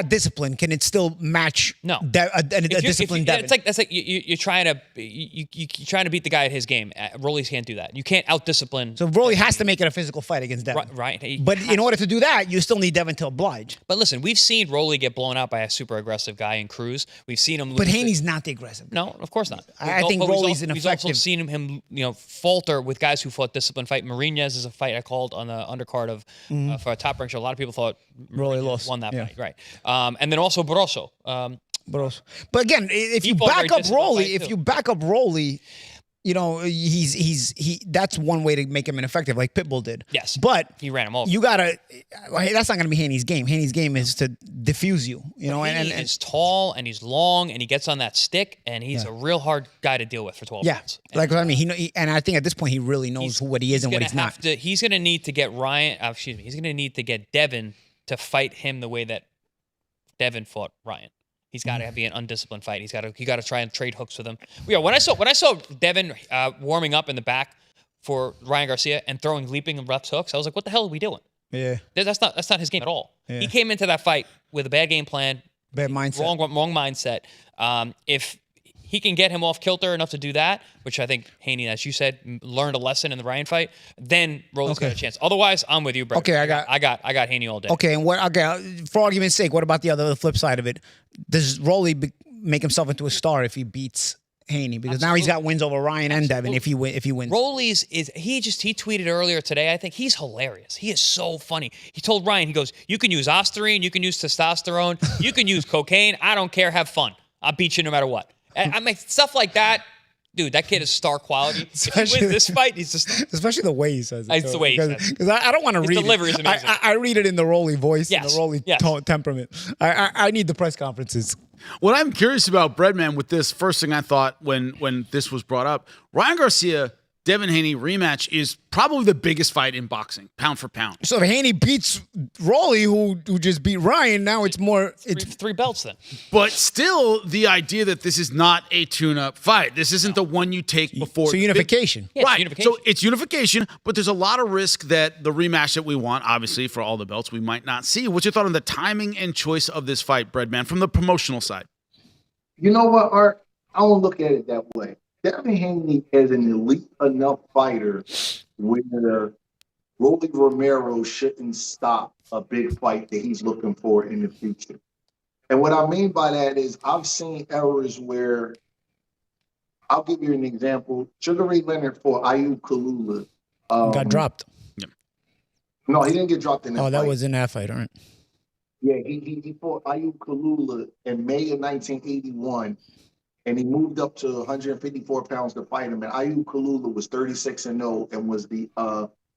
discipline, can it still match?
No,
a disciplined Devin?
That's like you're trying to beat the guy at his game. Rolly can't do that. You can't out-discipline.
So Rolly has to make it a physical fight against Devin.
Right.
But in order to do that, you still need Devin to oblige.
But listen, we've seen Rolly get blown out by a super aggressive guy in Cruz. We've seen him.
But Haney's not the aggressive guy.
No, of course not.
I think Rolly's ineffective.
We've also seen him, falter with guys who fought disciplined fight. Martinez is a fight I called on the undercard of for a top rank show. A lot of people thought
Rolly won
that fight, right? And then also Barroso.
But again, if you back up Rolly, that's one way to make him ineffective, like Pitbull did.
Yes,
but
he ran him over.
That's not going to be Haney's game. Haney's game is to diffuse you.
And he's tall and he's long and he gets on that stick and he's a real hard guy to deal with for 12 rounds.
Like I mean, and I think at this point he really knows what he is and what he's not.
He's going to need to get He's going to need to get Devin to fight him the way that Devin fought Ryan. He's got to be an undisciplined fight. He's got to try and trade hooks with him. Yeah, when I saw Devin warming up in the back for Ryan Garcia and leaping and left hooks, I was like, what the hell are we doing?
Yeah,
that's not his game at all. Yeah. He came into that fight with a bad game plan,
bad mindset,
wrong mindset. If he can get him off kilter enough to do that, which I think Haney, as you said, learned a lesson in the Ryan fight, then Rolly's got a chance. Otherwise, I'm with you, Brett.
Okay,
I got Haney all day.
Okay, and for argument's sake, what about the flip side of it? Does Rolly make himself into a star if he beats Haney? Because now he's got wins over Ryan and Devin if he wins.
Rolly's he tweeted earlier today, I think he's hilarious. He is so funny. He told Ryan, he goes, you can use Ostarine, you can use testosterone, you can use cocaine. I don't care. Have fun. I'll beat you no matter what. I mean, stuff like that, dude, that kid is star quality. If he wins this fight, he's just...
Especially the way he says it.
It's the way he says it.
Because I don't want to read
delivery is amazing.
I read it in the Rolly voice and the Rolly temperament. I need the press conferences.
What I'm curious about, Breadman, with this, first thing I thought when this was brought up, Ryan Garcia, Devin Haney rematch is probably the biggest fight in boxing, pound for pound.
So if Haney beats Rolly, who just beat Ryan, now it's more...
It's three belts then.
But still, the idea that this is not a tune-up fight. This isn't the one you take before...
So unification.
Right. Unification. So it's unification, but there's a lot of risk that the rematch that we want, obviously, for all the belts, we might not see. What's your thought on the timing and choice of this fight, Breadman, from the promotional side?
You know what, Art? I don't look at it that way. Devin Haney is an elite enough fighter where Rolly Romero shouldn't stop a big fight that he's looking for in the future. And what I mean by that is I've seen errors where, I'll give you an example. Sugar Ray Leonard for Ayub Kalula.
Got dropped.
No, he didn't get dropped in that fight.
Oh, that was in that fight, all right.
Yeah, he fought Ayub Kalula in May of 1981. And he moved up to 154 pounds to fight him. And Ayub Kalula was 36-0 and was the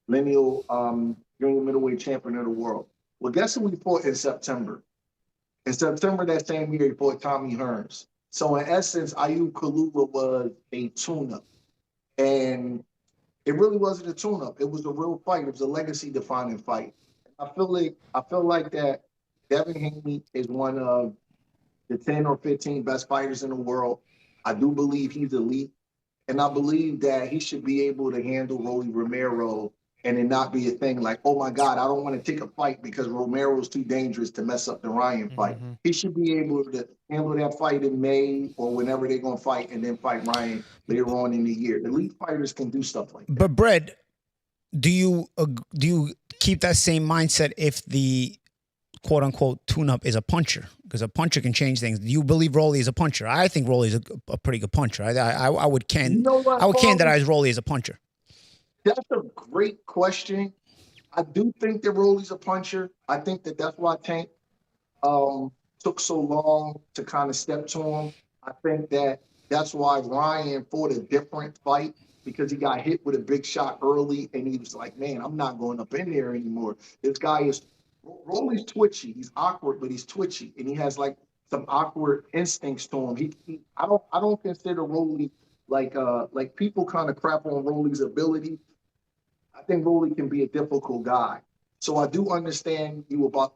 lineal junior middleweight champion of the world. Well, guess who he fought in September? In September that same year, he fought Tommy Hearns. So in essence, Ayub Kalula was a tune-up. And it really wasn't a tune-up. It was a real fight. It was a legacy-defining fight. I feel like that Devin Haney is one of the 10 or 15 best fighters in the world. I do believe he's elite. And I believe that he should be able to handle Rolly Romero and it not be a thing like, oh my God, I don't want to take a fight because Romero's too dangerous to mess up the Ryan fight. He should be able to handle that fight in May or whenever they're going to fight and then fight Ryan later on in the year. Elite fighters can do stuff like that.
But Brett, do you keep that same mindset if the quote unquote tune-up is a puncher? Because a puncher can change things. Do you believe Rolly is a puncher? I think Rolly is a pretty good puncher. I would candidize Rolly as a puncher.
That's a great question. I do think that Rolly's a puncher. I think that's why Tank took so long to kind of step to him. I think that that's why Ryan fought a different fight, because he got hit with a big shot early and he was like, man, I'm not going up in there anymore. This guy is, Rolly's twitchy. He's awkward, but he's twitchy. And he has like some awkward instincts to him. I don't consider Rolly like people kind of crap on Rolly's ability. I think Rolly can be a difficult guy. So I do understand you about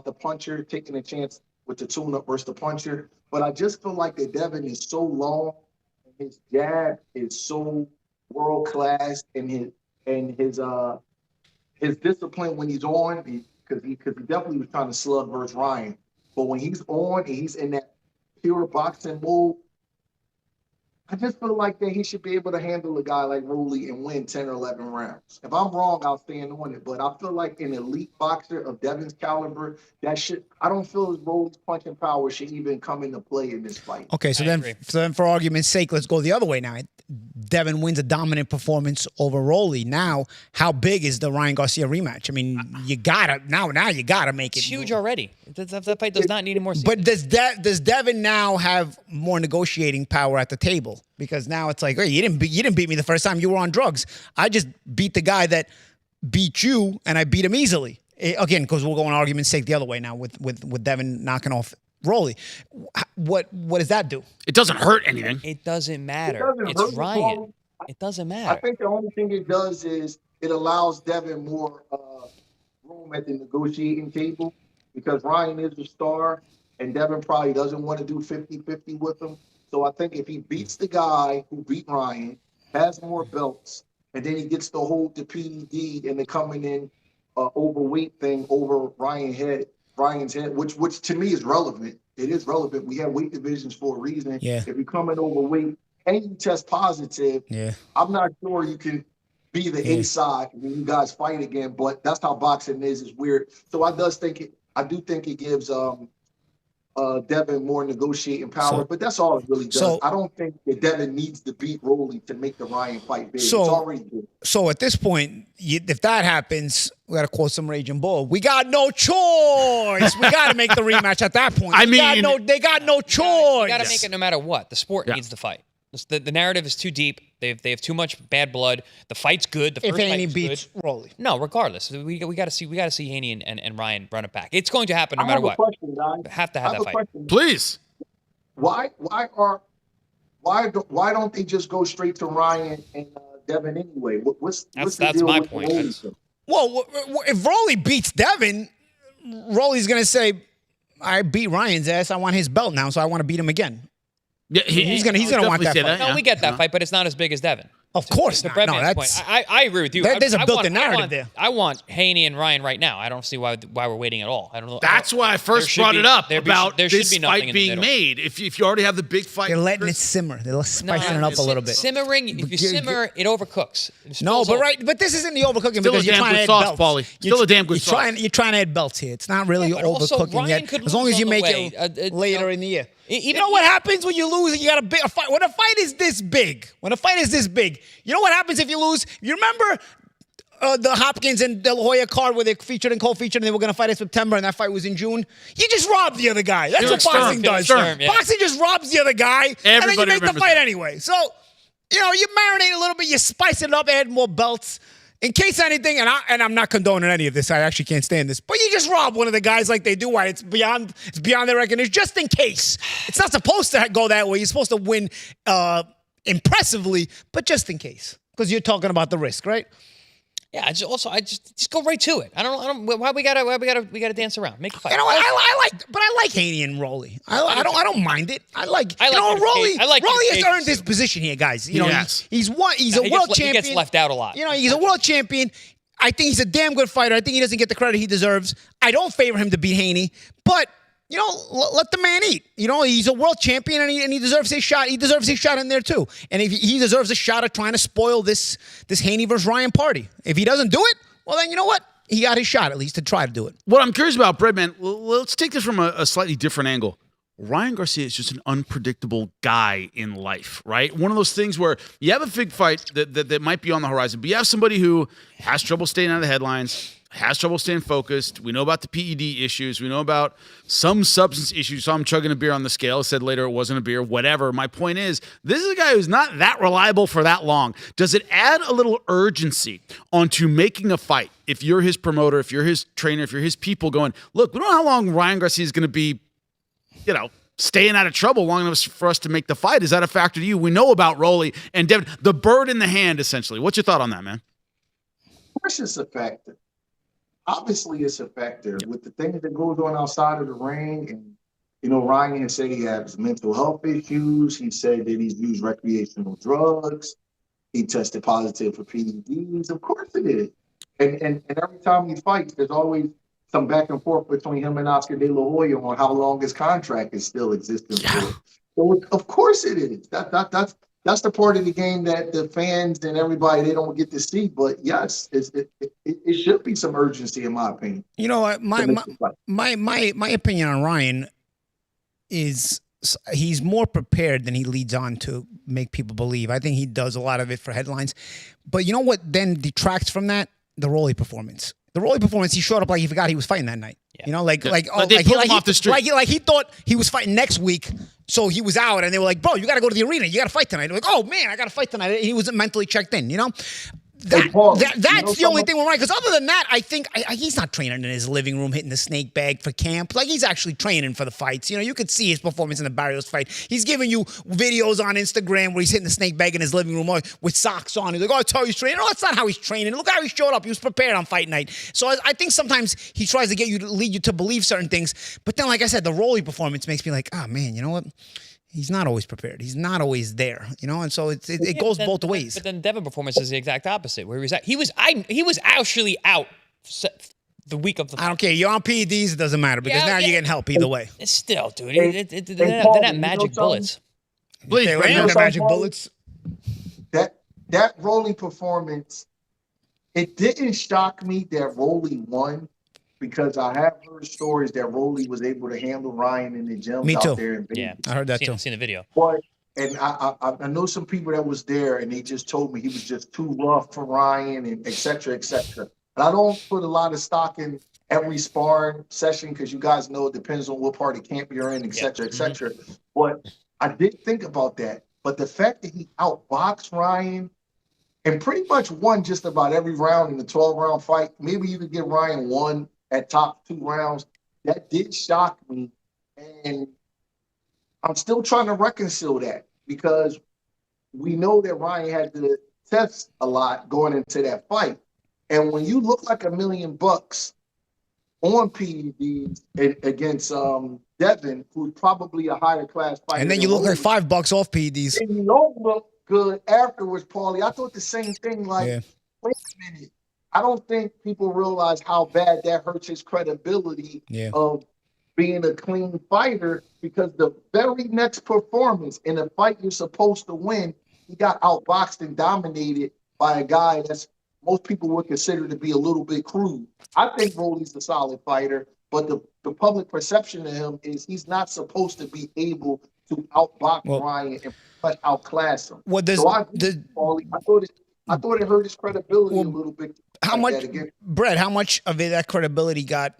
the puncher taking a chance with the tune-up versus the puncher, but I just feel like the Devin is so long, and his jab is so world class, and his discipline when he's on, because he definitely was trying to slug versus Ryan, but when he's on and he's in that pure boxing mode, I just feel like that he should be able to handle a guy like Rolly and win 10 or 11 rounds. If I'm wrong, I'll stand on it. But I feel like an elite boxer of Devin's caliber, I don't feel as Rolly's punching power should even come into play in this fight.
Okay, so then for argument's sake, let's go the other way now. Devin wins a dominant performance over Rolly. Now, how big is the Ryan Garcia rematch? I mean, you gotta make it.
It's huge already. That fight does not need any more.
But does Devin now have more negotiating power at the table? Because now it's like, hey, you didn't beat me the first time. You were on drugs. I just beat the guy that beat you, and I beat him easily. Again, because we'll go on argument's sake the other way now with Devin knocking off Rolly. What does that do?
It doesn't hurt anything.
It doesn't matter. It's Ryan. It doesn't matter.
I think the only thing it does is it allows Devin more room at the negotiating table, because Ryan is a star and Devin probably doesn't want to do 50-50 with him. So I think if he beats the guy who beat Ryan, has more belts, and then he gets to hold the PED and the coming in overweight thing over Ryan's head, which to me is relevant. It is relevant. We have weight divisions for a reason.
Yeah.
If you come in overweight and you test positive, I'm not sure you can be the A side when you guys fight again. But that's how boxing is. It's weird. So I do think it gives Devin more negotiating power, but that's all it really does.
So,
I don't think that Devin needs to beat Rolly to make the Ryan fight big.
So,
it's already good.
So at this point, if that happens, we got to call some Raging Bull. We got no choice. We got to make the rematch at that point. They got no choice.
You got to make it no matter what. The sport needs the fight. The narrative is too deep. They have too much bad blood. The fight's good. The first
if Haney
fight
beats
good.
Rolly.
No, regardless, we got to see Haney and Ryan run it back. It's going to happen no matter what.
Question, guys.
Have to have that fight.
Question.
Please.
Why don't they just go straight to Ryan and Devin anyway? What's the
That's
deal
my
with
point.
Rolly?
Well, if Rolly beats Devin, Rolly's going to say, I beat Ryan's ass. I want his belt now, so I want to beat him again.
Yeah,
he's gonna want that fight.
No, we get that fight, but it's not as big as Devin.
Of course
To
not.
Brett
No,
Man's
that's
point. I agree with you.
there's a
I
built-in narrative there.
I want Haney and Ryan right now. I don't see why we're waiting at all. I don't know.
That's why I first brought it up about
there should
this
be nothing
fight
in the
being
middle.
made. If you already have the big fight,
They're letting it simmer. They're spicing it up a little bit.
Simmering, if you simmer, it overcooks. It
No,
spills over.
but this isn't the overcooking
Still
because
a
you're
damn
trying to
good
add
sauce,
belts.
Paulie. Still a damn good sauce.
You're trying to add belts here. It's not really
but also
overcooking
Ryan
yet.
could
As long
lose
as you
on the
make
way.
it later in the year. You
Even-
know what happens when you lose? You got a fight. When a fight is this big, you know what happens if you lose? You remember the Hopkins and De La Hoya card where they featured and co-featured and they were going to fight in September and that fight was in June? You just robbed the other guy. That's what boxing does.
Sturm, yeah.
Boxing just robs the other guy and then you
Everybody
make the
remembers
fight
that.
anyway. So, you marinate a little bit, you spice it up, add more belts. In case anything, and I'm not condoning any of this, I actually can't stand this, but you just rob one of the guys like they do. Why it's beyond their recognition, just in case. It's not supposed to go that way. You're supposed to win impressively, but just in case, because you're talking about the risk, right?
Yeah, I just go right to it. I don't. Why we gotta dance around? Make a fight.
You know what? I like Haney and Rolly. I don't mind it. Rolly. Rolly has earned his position here, guys. He's a world champion.
He gets left out a lot.
He's a world champion. I think he's a damn good fighter. I think he doesn't get the credit he deserves. I don't favor him to beat Haney, but let the man eat. He's a world champion and he deserves his shot. He deserves his shot in there too. And if he deserves a shot at trying to spoil this Haney versus Ryan party. If he doesn't do it, well then you know what? He got his shot at least to try to do it.
What I'm curious about, Breadman, let's take this from a slightly different angle. Ryan Garcia is just an unpredictable guy in life, right? One of those things where you have a big fight that might be on the horizon, but you have somebody who has trouble staying out of the headlines, has trouble staying focused. We know about the PED issues. We know about some substance issues. So I'm chugging a beer on the scale. Said later it wasn't a beer, whatever. My point is, this is a guy who's not that reliable for that long. Does it add a little urgency onto making a fight? If you're his promoter, if you're his trainer, if you're his people going, look, we don't know how long Ryan Garcia is going to be, staying out of trouble long enough for us to make the fight. Is that a factor to you? We know about Rolly and Devin, the bird in the hand, essentially. What's your thought on that, man?
Of course it's a factor. Obviously it's a factor with the things that goes on outside of the ring. And, Ryan said he has mental health issues. He said that he's used recreational drugs. He tested positive for PEDs. Of course it is. And every time he fights, there's always some back and forth between him and Oscar De La Hoya on how long his contract is still existing for. So of course it is. That's the part of the game that the fans and everybody, they don't get to see. But yes, it should be some urgency, in my opinion.
My opinion on Ryan is he's more prepared than he leads on to make people believe. I think he does a lot of it for headlines. But you know what then detracts from that? The Rolly performance. The Rolly performance, he showed up like he forgot he was fighting that night. Yeah. Like he thought he was fighting next week, so he was out, and they were like, "Bro, you got to go to the arena. You got to fight tonight." Like, "Oh man, I got to fight tonight." And he wasn't mentally checked in. That's the only thing we're right. Because other than that, I think he's not training in his living room hitting the snake bag for camp. Like, he's actually training for the fights. You could see his performance in the Barrios fight. He's giving you videos on Instagram where he's hitting the snake bag in his living room with socks on. He's like, "Oh, that's how he's training." No, that's not how he's training. Look how he showed up. He was prepared on fight night. So I think sometimes he tries to get you to lead you to believe certain things. But then, like I said, the Rolly performance makes me like, oh man, you know what? He's not always prepared. He's not always there, and so it goes both ways.
But then Devin performance is the exact opposite. Where he was at, he was actually out the week of the fight.
I don't care. You're on PEDs, it doesn't matter because now you're getting help either way.
It's still, dude. They're not magic bullets.
Please, they're magic bullets.
That Rolly performance, it didn't shock me that Rolly won. Because I have heard stories that Rolly was able to handle Ryan in the gym out there in Vegas.
Yeah,
I heard that too.
Seen the video.
But I know some people that was there, and they just told me he was just too rough for Ryan, and et cetera, et cetera. And I don't put a lot of stock in every sparring session because you guys know it depends on what part of camp you're in, et cetera, et cetera. But I did think about that. But the fact that he outboxed Ryan and pretty much won just about every round in the 12-round fight, maybe you could give Ryan one at top 2 rounds, that did shock me. And I'm still trying to reconcile that because we know that Ryan had to test a lot going into that fight. And when you look like $1 million on PEDs against Devin, who's probably a higher class fighter.
And then you look like $5 off PEDs.
And you don't look good afterwards, Paulie. I thought the same thing, wait a minute. I don't think people realize how bad that hurts his credibility of being a clean fighter because the very next performance in a fight you're supposed to win, he got outboxed and dominated by a guy that's most people would consider to be a little bit crude. I think Rolly's a solid fighter, but the public perception of him is he's not supposed to be able to outbox Ryan and outclass him. I thought it hurt his credibility a little bit.
How much of that credibility got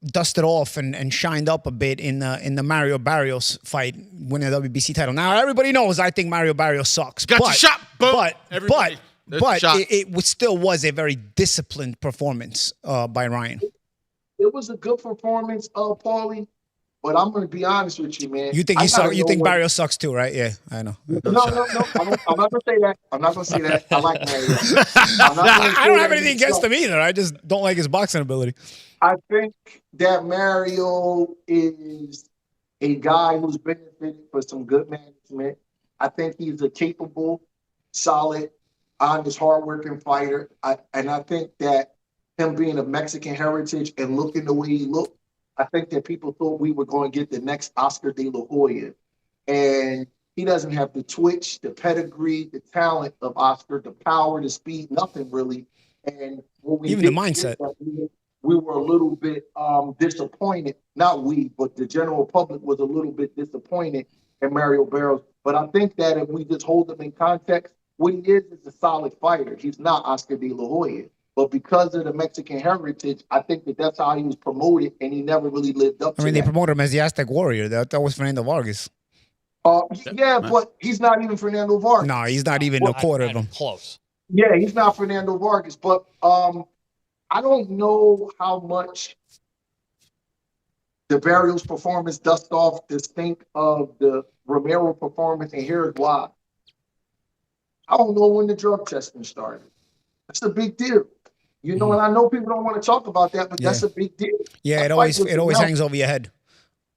dusted off and shined up a bit in the Mario Barrios fight, winning the WBC title? Now everybody knows I think Mario Barrios sucks.
Got your shot, boom.
But it still was a very disciplined performance by Ryan.
It was a good performance, Paulie. But I'm going to be honest with you, man.
You think You think Barrios sucks too, right? Yeah, I know.
No. I'm not going to say that. I'm not going to say that. I like Mario.
I don't have anything against him either. I just don't like his boxing ability.
I think that Mario is a guy who's benefited for some good management. I think he's a capable, solid, honest, hardworking fighter. And I think that him being of Mexican heritage and looking the way he looked, I think that people thought we were going to get the next Oscar De La Hoya. And he doesn't have the twitch, the pedigree, the talent of Oscar, the power, the speed, nothing really. And when we
even the mindset.
We were a little bit disappointed. Not we, but the general public was a little bit disappointed in Mario Barrios. But I think that if we just hold him in context, what he is a solid fighter. He's not Oscar De La Hoya. But because of the Mexican heritage, I think that's how he was promoted, and he never really lived up to
I mean, they
that.
promoted him as the Aztec Warrior. That was Fernando Vargas.
Yeah, but he's not even Fernando Vargas.
No, he's not even a quarter of him.
Close.
Yeah, he's not Fernando Vargas. But I don't know how much the Barrios performance dust off the stink of the Romero performance, and here's why. I don't know when the drug testing started. That's a big deal. You know, and I know people don't want to talk about that, but that's a big deal.
Yeah,
That
it always hangs over your head.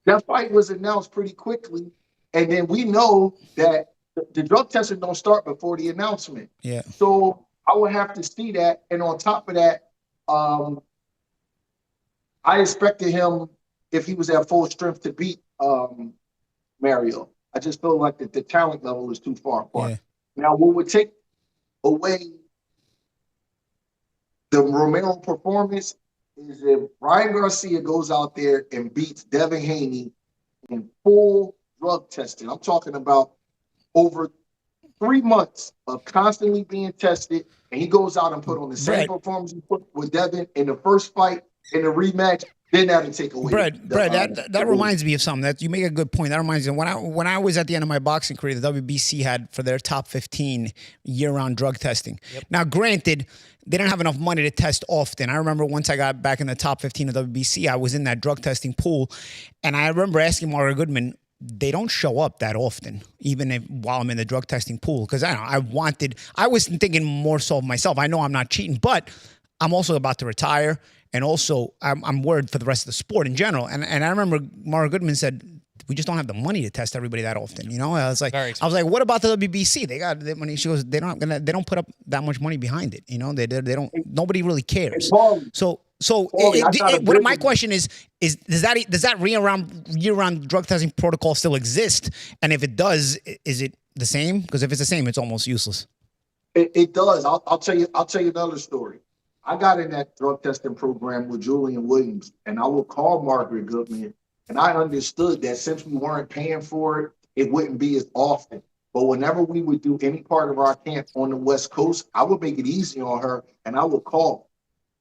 That fight was announced pretty quickly, and then we know that the drug testing don't start before the announcement.
Yeah.
So I would have to see that, and on top of that, I expected him, if he was at full strength, to beat Mario. I just feel like the talent level is too far apart.
Yeah.
Now, what would take away the Romero performance is if Ryan Garcia goes out there and beats Devin Haney in full drug testing. I'm talking about over 3 months of constantly being tested, and he goes out and put on the same performance he put with Devin in the first fight, in the rematch. Then that'll take away.
Brad, that reminds me of something. That you make a good point. That reminds me when I was at the end of my boxing career, the WBC had for their top 15 year-round drug testing. Yep. Now, granted, they didn't have enough money to test often. I remember once I got back in the top 15 of WBC, I was in that drug testing pool, and I remember asking Mario Goodman, they don't show up that often, even while I'm in the drug testing pool, because I was thinking more so of myself. I know I'm not cheating, but I'm also about to retire. And also, I'm worried for the rest of the sport in general. And I remember Mario Goodman said, we just don't have the money to test everybody that often. You know, I was like, what about the WBC? They got the money. She goes, they don't put up that much money behind it. You know, they don't. Nobody really cares. My question is does that year-round drug testing protocol still exist? And if it does, is it the same? Because if it's the same, it's almost useless.
It does. I'll tell you another story. I got in that drug testing program with Julian Williams, and I would call Margaret Goodman, and I understood that since we weren't paying for it, it wouldn't be as often. But whenever we would do any part of our camp on the West Coast, I would make it easy on her, and I would call.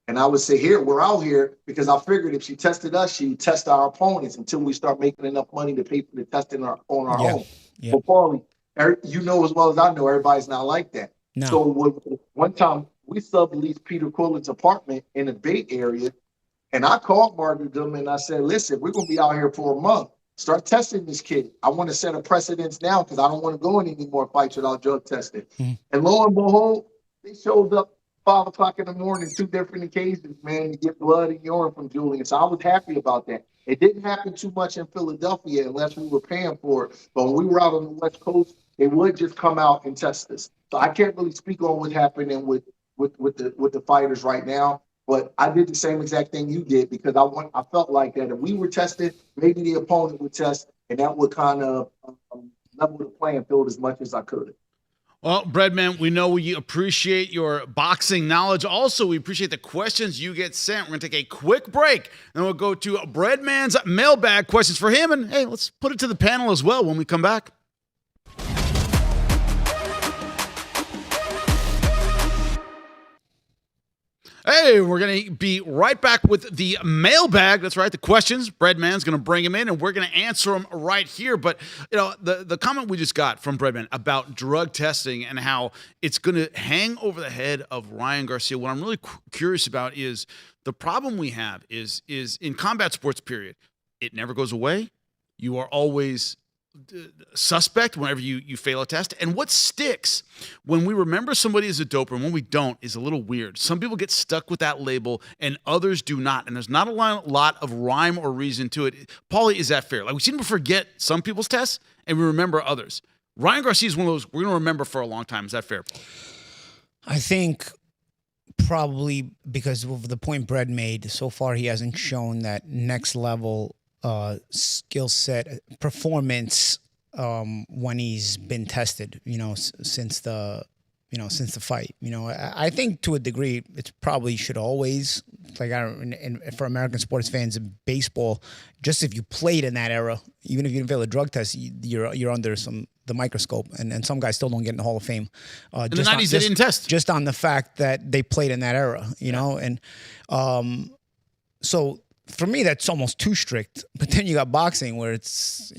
And I would say, here, we're out here, because I figured if she tested us, she would test our opponents until we start making enough money to pay for the testing on our own. Yeah. But Paulie, you know as well as I know, everybody's not like that. No. So one time, we subleased Peter Quillen's apartment in the Bay Area, and I called Margaret Goodman and I said, listen, we're going to be out here for a month. Start testing this kid. I want to set a precedence now because I don't want to go in any more fights without drug testing. Mm-hmm. And lo and behold, they showed up 5 o'clock in the morning, 2 different occasions, man, to get blood and urine from Julian. So I was happy about that. It didn't happen too much in Philadelphia unless we were paying for it. But when we were out on the West Coast, they would just come out and test us. So I can't really speak on what's happening with the fighters right now, but I did the same exact thing you did because I felt like that if we were tested, maybe the opponent would test, and that would kind of level the playing field as much as I could.
Well, Breadman, we know we appreciate your boxing knowledge. Also, we appreciate the questions you get sent. We're going to take a quick break, then we'll go to Breadman's mailbag questions for him, and hey, let's put it to the panel as well when we come back. Hey, we're going to be right back with the mailbag. That's right, the questions. Breadman's going to bring them in, and we're going to answer them right here. But, you know, the comment we just got from Breadman about drug testing and how it's going to hang over the head of Ryan Garcia, what I'm really curious about is the problem we have is in combat sports, period, it never goes away. You are always suspect whenever you fail a test. And what sticks when we remember somebody as a doper and when we don't is a little weird. Some people get stuck with that label and others do not. And there's not a lot of rhyme or reason to it. Paulie, is that fair? Like, we seem to forget some people's tests and we remember others. Ryan Garcia is one of those we're going to remember for a long time. Is that fair?
I think probably because of the point Brett made, so far he hasn't shown that next level skill set, performance when he's been tested, you know, since the since the fight. I think to a degree, it probably should always, like, and for American sports fans in baseball, just if you played in that era, even if you didn't fail a drug test, you're under the microscope, and some guys still don't get in the Hall of Fame.
In the 90s, they didn't test.
Just on the fact that they played in that era, and so for me, that's almost too strict. But then you got boxing where it's,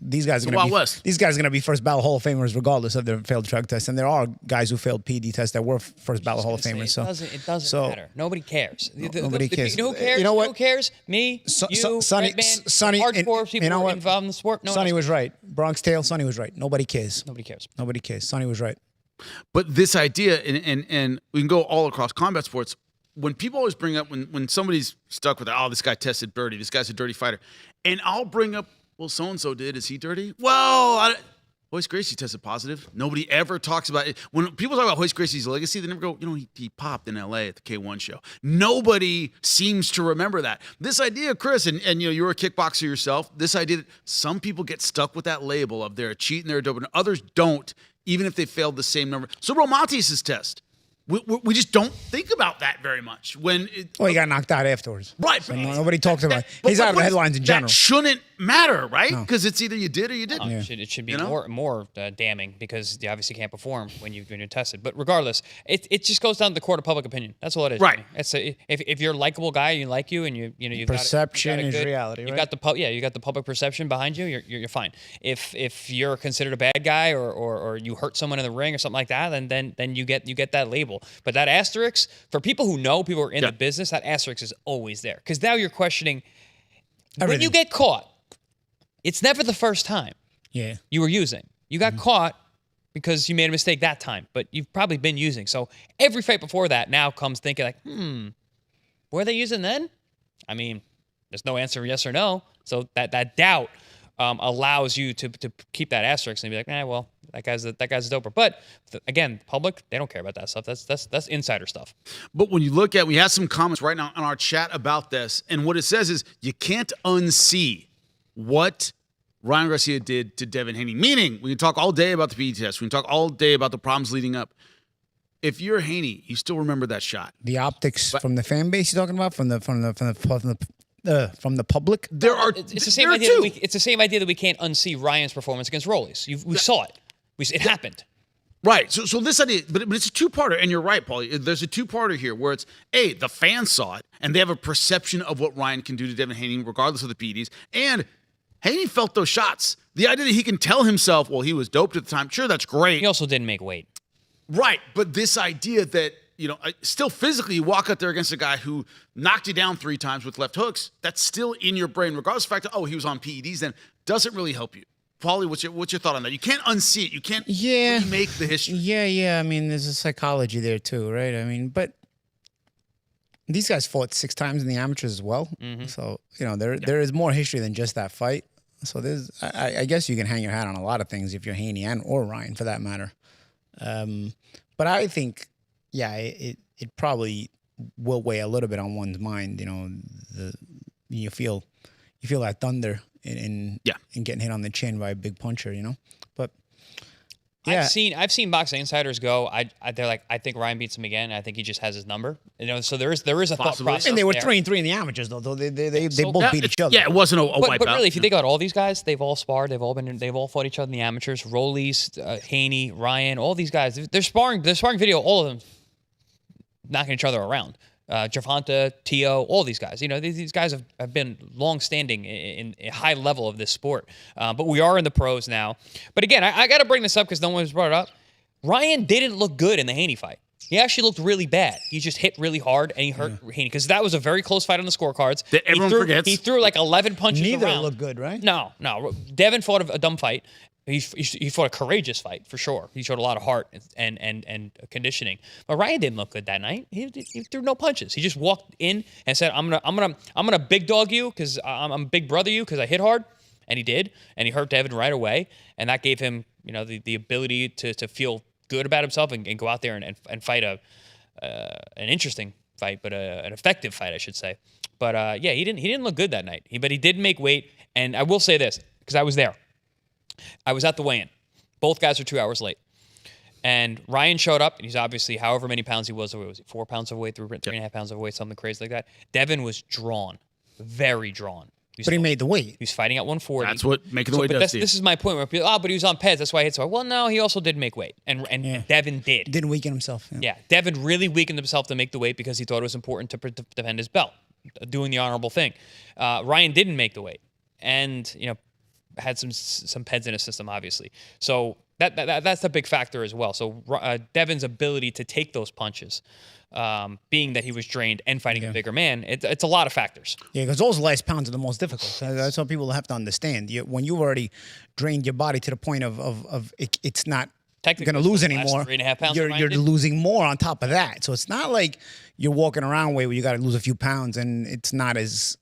these guys are going to be first ballot Hall of Famers regardless of their failed drug test. And there are guys who failed PD tests that were first ballot Hall of Famers.
It doesn't matter. Nobody cares.
Nobody cares.
You know who cares?
You know what?
Who cares? Me, you,
Sonny,
hardcore people involved in the sport. No
Sonny was right. Bronx Tale, Sonny was right. Nobody cares.
Nobody cares.
Nobody cares. Sonny was right.
But this idea, and we can go all across combat sports, when people always bring up, when somebody's stuck with, this guy tested dirty, this guy's a dirty fighter, and I'll bring up, well, so-and-so did, is he dirty? Well, Royce Gracie tested positive. Nobody ever talks about it. When people talk about Royce Gracie's legacy, they never go, he popped in L.A. at the K1 show. Nobody seems to remember that. This idea, Chris, and you're a kickboxer yourself, this idea that some people get stuck with that label of they're a cheat and they're a dope, and others don't, even if they failed the same number. So Montes' test. We just don't think about that very much.
He got knocked out afterwards.
Right.
So nobody talks about it. He's out of the headlines in general.
That shouldn't matter, right? Because it's either you did or you didn't.
It should be more damning because you obviously can't perform when you're tested. But regardless, it just goes down to the court of public opinion. That's all it is.
Right.
If you're a likable guy and you like you and you've
perception
got
is reality.
You
right?
got you got the public perception behind you. You're fine. If you're considered a bad guy or you hurt someone in the ring or something like that, then you get that label. But that asterisk, for people who know, people who are in the business, that asterisk is always there. Because now you're questioning, when you get caught, it's never the first time you were using. You got caught because you made a mistake that time, but you've probably been using. So every fight before that now comes thinking like, were they using then? I mean, there's no answer yes or no. So that doubt allows you to keep that asterisk and be like, well, that guy's a doper. But again, public, they don't care about that stuff. That's insider stuff.
But when you look at, we have some comments right now on our chat about this, and what it says is you can't unsee what Ryan Garcia did to Devin Haney. Meaning, we can talk all day about the PE test. We can talk all day about the problems leading up. If you're Haney, you still remember that shot.
The optics from the fan base you're talking about, from the public.
It's the same idea. It's the same idea that we can't unsee Ryan's performance against Rollies. We saw it. It happened.
Right. So this idea, but it's a two-parter, and you're right, Paul. There's a two-parter here where it's, A, the fans saw it, and they have a perception of what Ryan can do to Devin Haney, regardless of the PEDs, and Haney felt those shots. The idea that he can tell himself, well, he was doped at the time, sure, that's great.
He also didn't make weight.
Right, but this idea that, still physically you walk out there against a guy who knocked you down 3 times with left hooks, that's still in your brain, regardless of the fact that, he was on PEDs, then doesn't really help you. Paulie, what's your thought on that? You can't unsee it. You can't remake the history.
Yeah. I mean, there's a psychology there too, right? I mean, but these guys fought 6 times in the amateurs as well. Mm-hmm. So, there is more history than just that fight. So I guess you can hang your hat on a lot of things if you're Haney or Ryan for that matter. But I think, it probably will weigh a little bit on one's mind. You feel that thunder in getting hit on the chin by a big puncher. But yeah,
I've seen boxing insiders go. They're like, I think Ryan beats him again. I think he just has his number. So there is a thought process.
And they were
there.
3-3 in the amateurs though. They both beat each other.
Yeah, it wasn't a wipeout.
But really, if you think about all these guys, they've all sparred. They've all fought each other in the amateurs. Rollies, Haney, Ryan, all these guys. They're sparring video. All of them knocking each other around. Javante, Tio, all these guys. These guys have been long-standing in a high level of this sport. But we are in the pros now. But again, I got to bring this up because no one's brought it up. Ryan didn't look good in the Haney fight. He actually looked really bad. He just hit really hard, and he hurt Haney because that was a very close fight on the scorecards.
That everyone forgets.
He threw like 11 punches
Neither
around.
looked good, right?
No. Devin fought a dumb fight. He fought a courageous fight for sure. He showed a lot of heart and conditioning. But Ryan didn't look good that night. He threw no punches. He just walked in and said, "I'm gonna big dog you because I'm big brother you because I hit hard," and he did, and he hurt Devin right away, and that gave him the ability to feel good about himself and go out there and fight an interesting fight, but an effective fight, I should say. But he didn't look good that night. But he did make weight, and I will say this because I was there. I was at the weigh-in. Both guys were 2 hours late. And Ryan showed up, and he's obviously however many pounds he was. Was he 4 pounds overweight, 3.5 pounds overweight, something crazy like that. Devin was drawn, very drawn.
But he made the weight.
He was fighting at 140.
That's what making the weight does.
This is my point. Where people, but he was on Pez. That's why he hit so hard. Well, no, he also did make weight, and Devin did.
Didn't weaken himself.
Yeah, Devin really weakened himself to make the weight because he thought it was important to defend his belt, doing the honorable thing. Ryan didn't make the weight, and had some Peds in his system, obviously. So that's a big factor as well. So Devin's ability to take those punches, being that he was drained and fighting a bigger man, it's a lot of factors.
Yeah, because those last pounds are the most difficult. That's what people have to understand. When you've already drained your body to the point of it's not going to lose anymore,
3.5 pounds
you're losing more on top of that. So it's not like you're walking around where you got to lose a few pounds and it's not as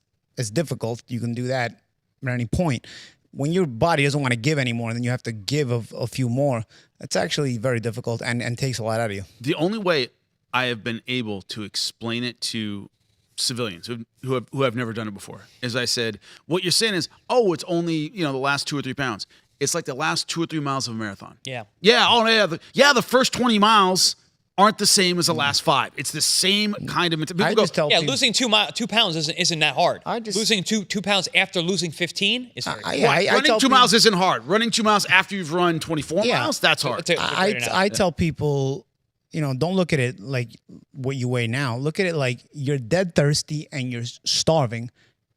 difficult. You can do that at any point. When your body doesn't want to give anymore, then you have to give a few more. That's actually very difficult and takes a lot out of you.
The only way I have been able to explain it to civilians who have never done it before is I said, what you're saying is, oh, it's only the last 2 or 3 pounds. It's like the last 2 or 3 miles of a marathon.
Yeah.
Yeah. Oh, yeah. The first 20 miles aren't the same as the last 5. It's the same kind of mentality.
Losing 2 pounds isn't that hard. Losing two pounds after losing 15 is hard.
Running 2 miles isn't hard. Running 2 miles after you've run 24 miles, that's hard.
I tell people, don't look at it like what you weigh now. Look at it like you're dead thirsty and you're starving,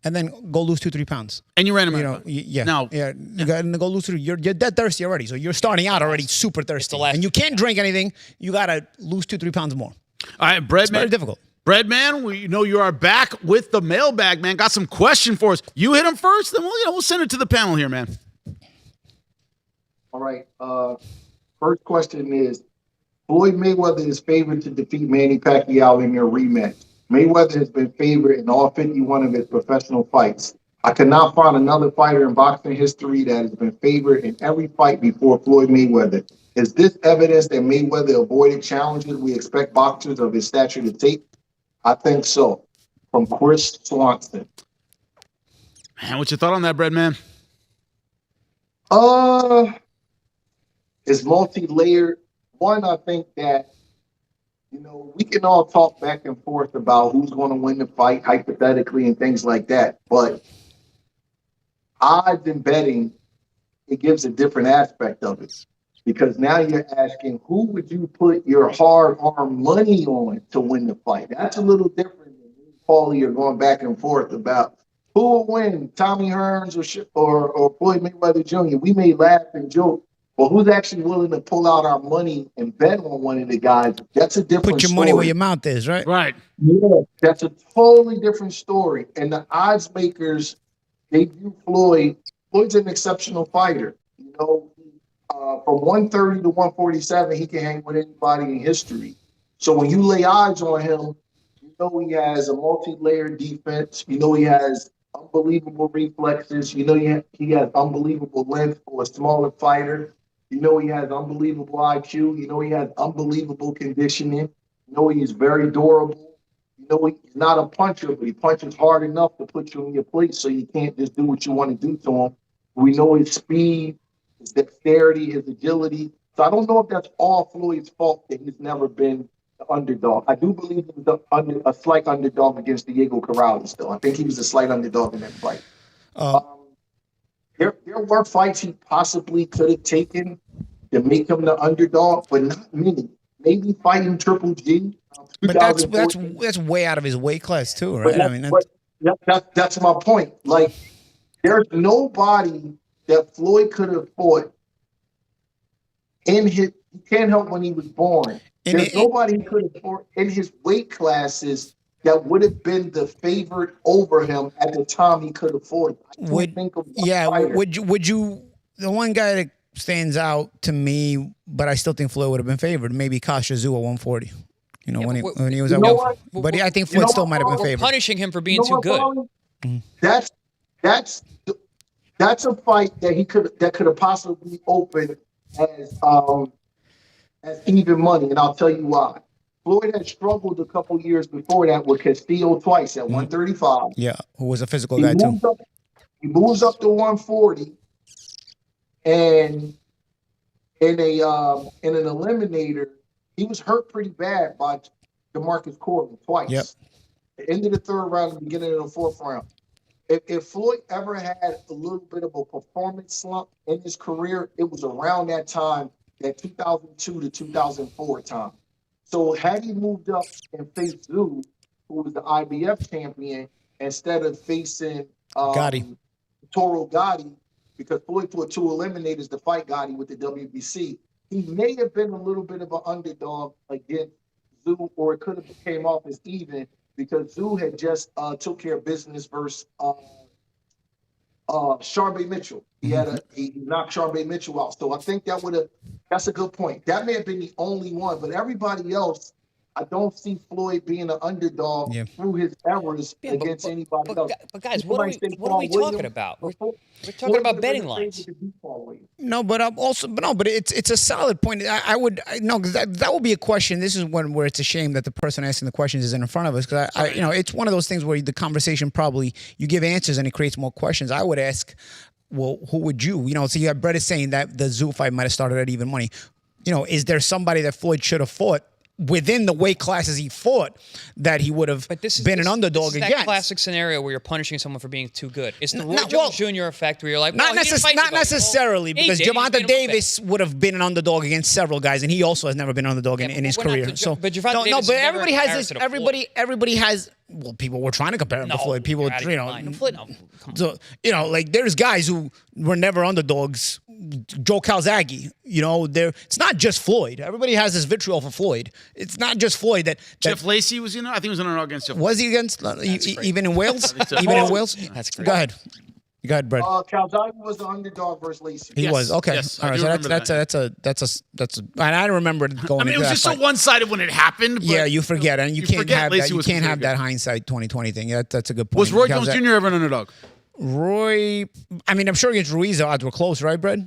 and then go lose 2-3 pounds.
And you ran a marathon.
You got to go lose 2. You're dead thirsty already, so you're starting out already super thirsty, and you can't drink anything. You got to lose 2-3 pounds more.
All right, Breadman.
It's very difficult.
Breadman, we know you are back with the mailbag, man. Got some question for us. You hit him first, then we'll send it to the panel here, man.
All right. First question is, Floyd Mayweather is favored to defeat Manny Pacquiao in their rematch. Mayweather has been favored in all 51 of his professional fights. I cannot find another fighter in boxing history that has been favored in every fight before Floyd Mayweather. Is this evidence that Mayweather avoided challenges we expect boxers of his stature to take? I think so. From Chris Swanson.
Man, what's your thought on that, Breadman?
It's multi-layered. One, I think that, we can all talk back and forth about who's going to win the fight hypothetically and things like that. But odds and betting, it gives a different aspect of it. Because now you're asking, who would you put your hard-earned money on to win the fight? That's a little different than me and Paulie are going back and forth about who will win, Tommy Hearns or Floyd Mayweather Jr. We may laugh and joke. But who's actually willing to pull out our money and bet on one of the guys? That's a different story.
Put your money where your mouth is, right?
Right.
Yeah, that's a totally different story. And the odds makers, they view Floyd. Floyd's an exceptional fighter. From 130 to 147, he can hang with anybody in history. So when you lay odds on him, he has a multi-layered defense. He has unbelievable reflexes. He has unbelievable length for a smaller fighter. He has unbelievable IQ. He has unbelievable conditioning. He's very durable. He's not a puncher, but he punches hard enough to put you in your place so you can't just do what you want to do to him. We know his speed, his dexterity, his agility. So I don't know if that's all Floyd's fault that he's never been the underdog. I do believe he was a slight underdog against Diego Corrales still. I think he was a slight underdog in that fight. There were fights he possibly could have taken to make him the underdog, but not many. Maybe fighting Triple G.
But that's way out of his weight class too, right?
That's my point. Like, there's nobody that Floyd could have fought he can't help when he was born. There's nobody he could have fought in his weight classes that would have been the favorite over him at the time he could afford it.
Would you the one guy that stands out to me, but I still think Floyd would have been favored, maybe Kasha Zhu at 140. When he was at 140. But I think Floyd still might have been favored.
Punishing him for being too good.
That's a fight that could have possibly opened as even money, and I'll tell you why. Floyd had struggled a couple years before that with Castillo twice at 135.
Yeah, who was a physical guy too.
He moves up to 140, and in an eliminator, he was hurt pretty bad by DeMarcus Corbin twice.
Yep.
The end of the third round, the beginning of the fourth round. If Floyd ever had a little bit of a performance slump in his career, it was around that time, that 2002 to 2004 time. So had he moved up and faced Zoo, who was the IBF champion, instead of facing
Gotti.
Toro Gotti, because Floyd fought 2 eliminators to fight Gotti with the WBC, he may have been a little bit of an underdog against Zoo, or it could have came off as even, because Zoo had just took care of business versus Sharmba Mitchell. He knocked Sharmba Mitchell out. So I think that's a good point. That may have been the only one, but everybody else, I don't see Floyd being an underdog through his errors against anybody else.
But guys, what are we talking about? We're talking about betting lines.
No, but it's a solid point. Because that would be a question. This is one where it's a shame that the person asking the questions isn't in front of us, because it's one of those things where the conversation probably you give answers and it creates more questions. I would ask, well, who would you? So you have Brett is saying that the Zoo fight might have started at even money. Is there somebody that Floyd should have fought within the weight classes he fought that he would have been an underdog against?
That classic scenario where you're punishing someone for being too good. It's the Roy Jones Jr. effect where you're like,
not necessarily, because Gervonta Davis would have been an underdog against several guys, and he also has never been an underdog in his career.
But
everybody has this. Everybody has. Well, people were trying to compare him to Floyd. People, there's guys who were never underdogs. Joe Calzaghe, it's not just Floyd. Everybody has this vitriol for Floyd. It's not just Floyd that
Jeff Lacey was, I think he was an underdog against Jeff.
Was he against even in Wales? Even in Wales?
That's great.
Go ahead, Brett.
Calzaghe was the underdog versus Lacey.
He was okay.
Yes,
all right, so that's. And I remember going.
It was just so one-sided when it happened. But
you forget, and you can't have
Lacey
that. You can't have that hindsight 2020 thing. That's a good point.
Was Roy Jones Jr. ever an underdog?
Roy, I'm sure against Ruiz the odds were close, right, Brett?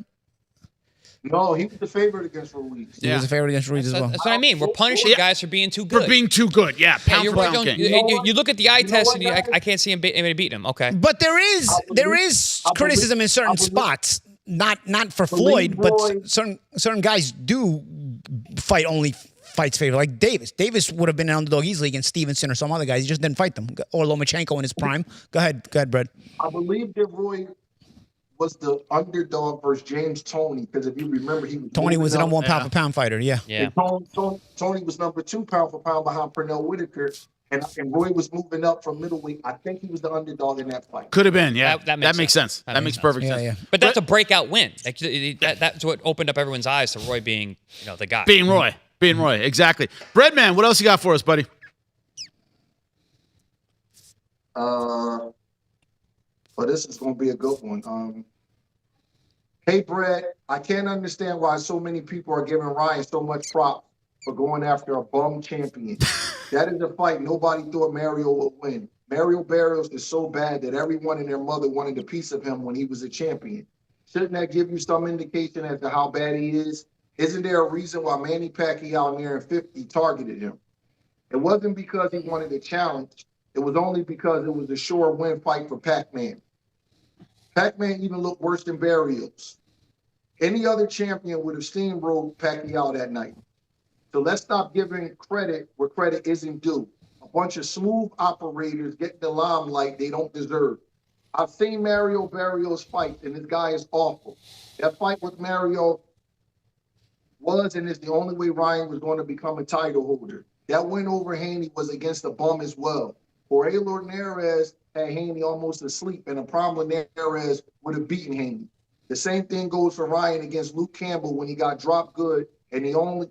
No, he was the favorite against Ruiz.
He was a favorite against Ruiz as well.
That's what I mean. We're punishing guys for being too good.
For being too good, pound for pound king.
You look at the eye test and I can't see anybody beating him. Okay,
but there is criticism in certain spots. Not for Floyd, but certain guys do fight only fights favorite. Like Davis. Davis would have been an underdog easily against Stevenson or some other guys. He just didn't fight them. Or Lomachenko in his prime. Go ahead, Brett.
I believe that Roy was the underdog versus James Toney, because if you remember,
Toney was the number 1 pound for pound fighter. Yeah.
Tony was number 2 pound for pound behind Pernell Whitaker, and Roy was moving up from middleweight. I think he was the underdog in that fight.
Could have been, yeah.
That
makes sense. That makes perfect sense.
Yeah.
But that's a breakout win. That's what opened up everyone's eyes to Roy being, the guy.
Being Roy, exactly. Breadman, what else you got for us, buddy?
But this is going to be a good one. Hey, Brett, I can't understand why so many people are giving Ryan so much props for going after a bum champion. That is a fight nobody thought Mario would win. Mario Barrios is so bad that everyone and their mother wanted a piece of him when he was a champion. Shouldn't that give you some indication as to how bad he is? Isn't there a reason why Manny Pacquiao near 50 targeted him? It wasn't because he wanted a challenge. It was only because it was a sure win fight for Pac-Man. Pac-Man even looked worse than Barrios. Any other champion would have steamrolled Pacquiao that night. So let's stop giving credit where credit isn't due. A bunch of smooth operators getting the limelight they don't deserve. I've seen Mario Barrios fight, and this guy is awful. That fight with Mario was and is the only way Ryan was going to become a title holder. That win over Haney was against a bum as well. Jorge Linares had Haney almost asleep, and a problem Linares would have beaten Haney. The same thing goes for Ryan against Luke Campbell when he got dropped good, and the only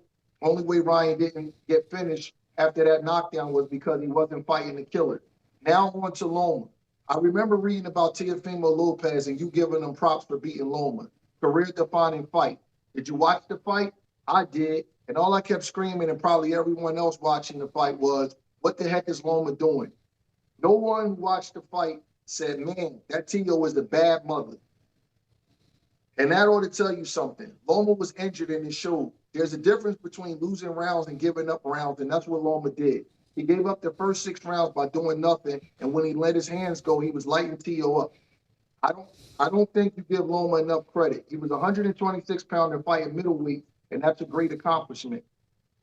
way Ryan didn't get finished after that knockdown was because he wasn't fighting the killer. Now on to Loma. I remember reading about Teofimo Lopez and you giving him props for beating Loma. Career-defining fight. Did you watch the fight? I did, and all I kept screaming, and probably everyone else watching the fight, was, what the heck is Loma doing? No one who watched the fight said, man, that Tio is the bad mother. And that ought to tell you something. Loma was injured in his show. There's a difference between losing rounds and giving up rounds, and that's what Loma did. He gave up the first 6 rounds by doing nothing, and when he let his hands go, he was lighting Tio up. I don't think you give Loma enough credit. He was 126 pounder fighting middleweight, and that's a great accomplishment.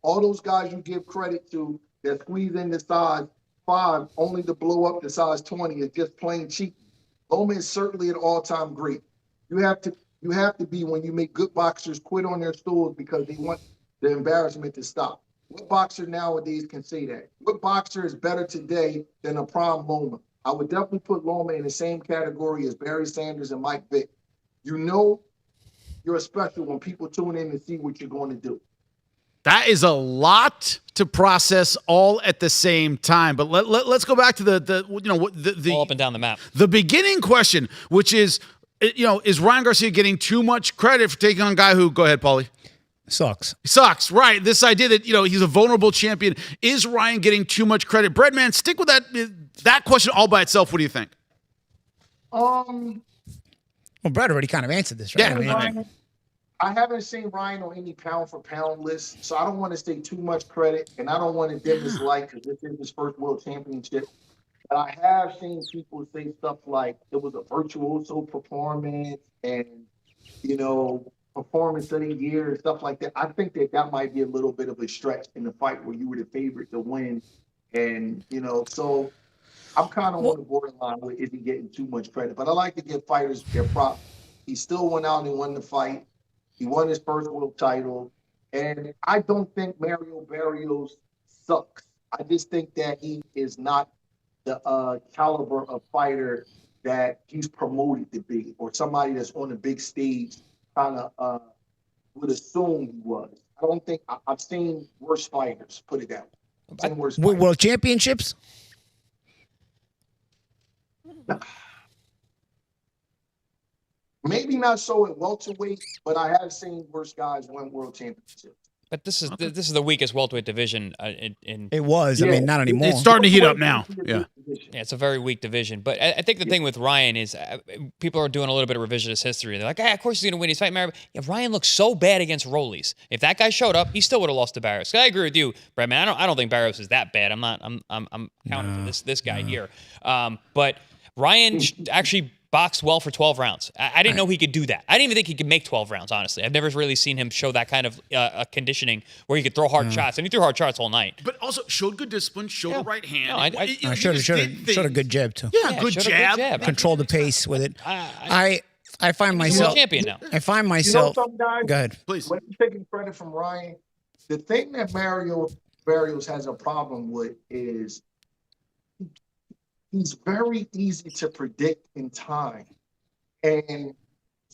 All those guys you give credit to that squeeze in the size 5 only to blow up the size 20 is just plain cheap. Loma is certainly an all-time great. You have to be when you make good boxers quit on their stools because they want the embarrassment to stop. What boxer nowadays can say that? What boxer is better today than a prime Loma? I would definitely put Loma in the same category as Barry Sanders and Mike Vick. You know you're special when people tune in to see what you're going to do.
That is a lot to process all at the same time. But let's go back to the
All up and down the map.
The beginning question, which is, is Ryan Garcia getting too much credit for taking on a guy who, go ahead, Paulie. Sucks, right. This idea that, he's a vulnerable champion. Is Ryan getting too much credit? Breadman, stick with that question all by itself. What do you think?
Well, Brett already kind of answered this, right?
Yeah,
I haven't seen Ryan on any pound-for-pound list, so I don't want to say too much credit, and I don't want to dim his light because this is his first world championship. But I have seen people say stuff like it was a virtuoso performance and, performance of the year and stuff like that. I think that might be a little bit of a stretch in the fight where you were the favorite to win. And, so I'm kind of on the borderline with is he getting too much credit. But I like to give fighters their props. He still went out and won the fight. He won his first world title. And I don't think Mario Barrios sucks. I just think that he is not the caliber of fighter that he's promoted to be, or somebody that's on the big stage kind of would assume he was. I don't think I've seen worse fighters, put it that way. I've seen worse fighters.
World championships?
Maybe not so at welterweight, but I have seen worse guys win world championships.
But this is the weakest welterweight division in.
It was. I mean, not anymore.
It's starting to heat up now. Yeah.
Yeah, it's a very weak division. But I think the thing with Ryan is people are doing a little bit of revisionist history. They're like, of course he's going to win. He's fighting Mario. Yeah, Ryan looks so bad against Rollies. If that guy showed up, he still would have lost to Barrios. I agree with you, Brett, man. I don't think Barrios is that bad. I'm counting for this guy here. But Ryan actually boxed well for 12 rounds. I didn't know he could do that. I didn't even think he could make 12 rounds, honestly. I've never really seen him show that kind of conditioning where he could throw hard shots. And he threw hard shots all night.
But also showed good discipline, showed the right hand.
No, showed a good jab, too.
Yeah, good jab.
Control the pace with it. I find myself...
He's a champion now.
I find myself...
Guys,
go ahead.
Please.
When you're taking credit from Ryan, the thing that Mario Barrios has a problem with is he's very easy to predict in time. And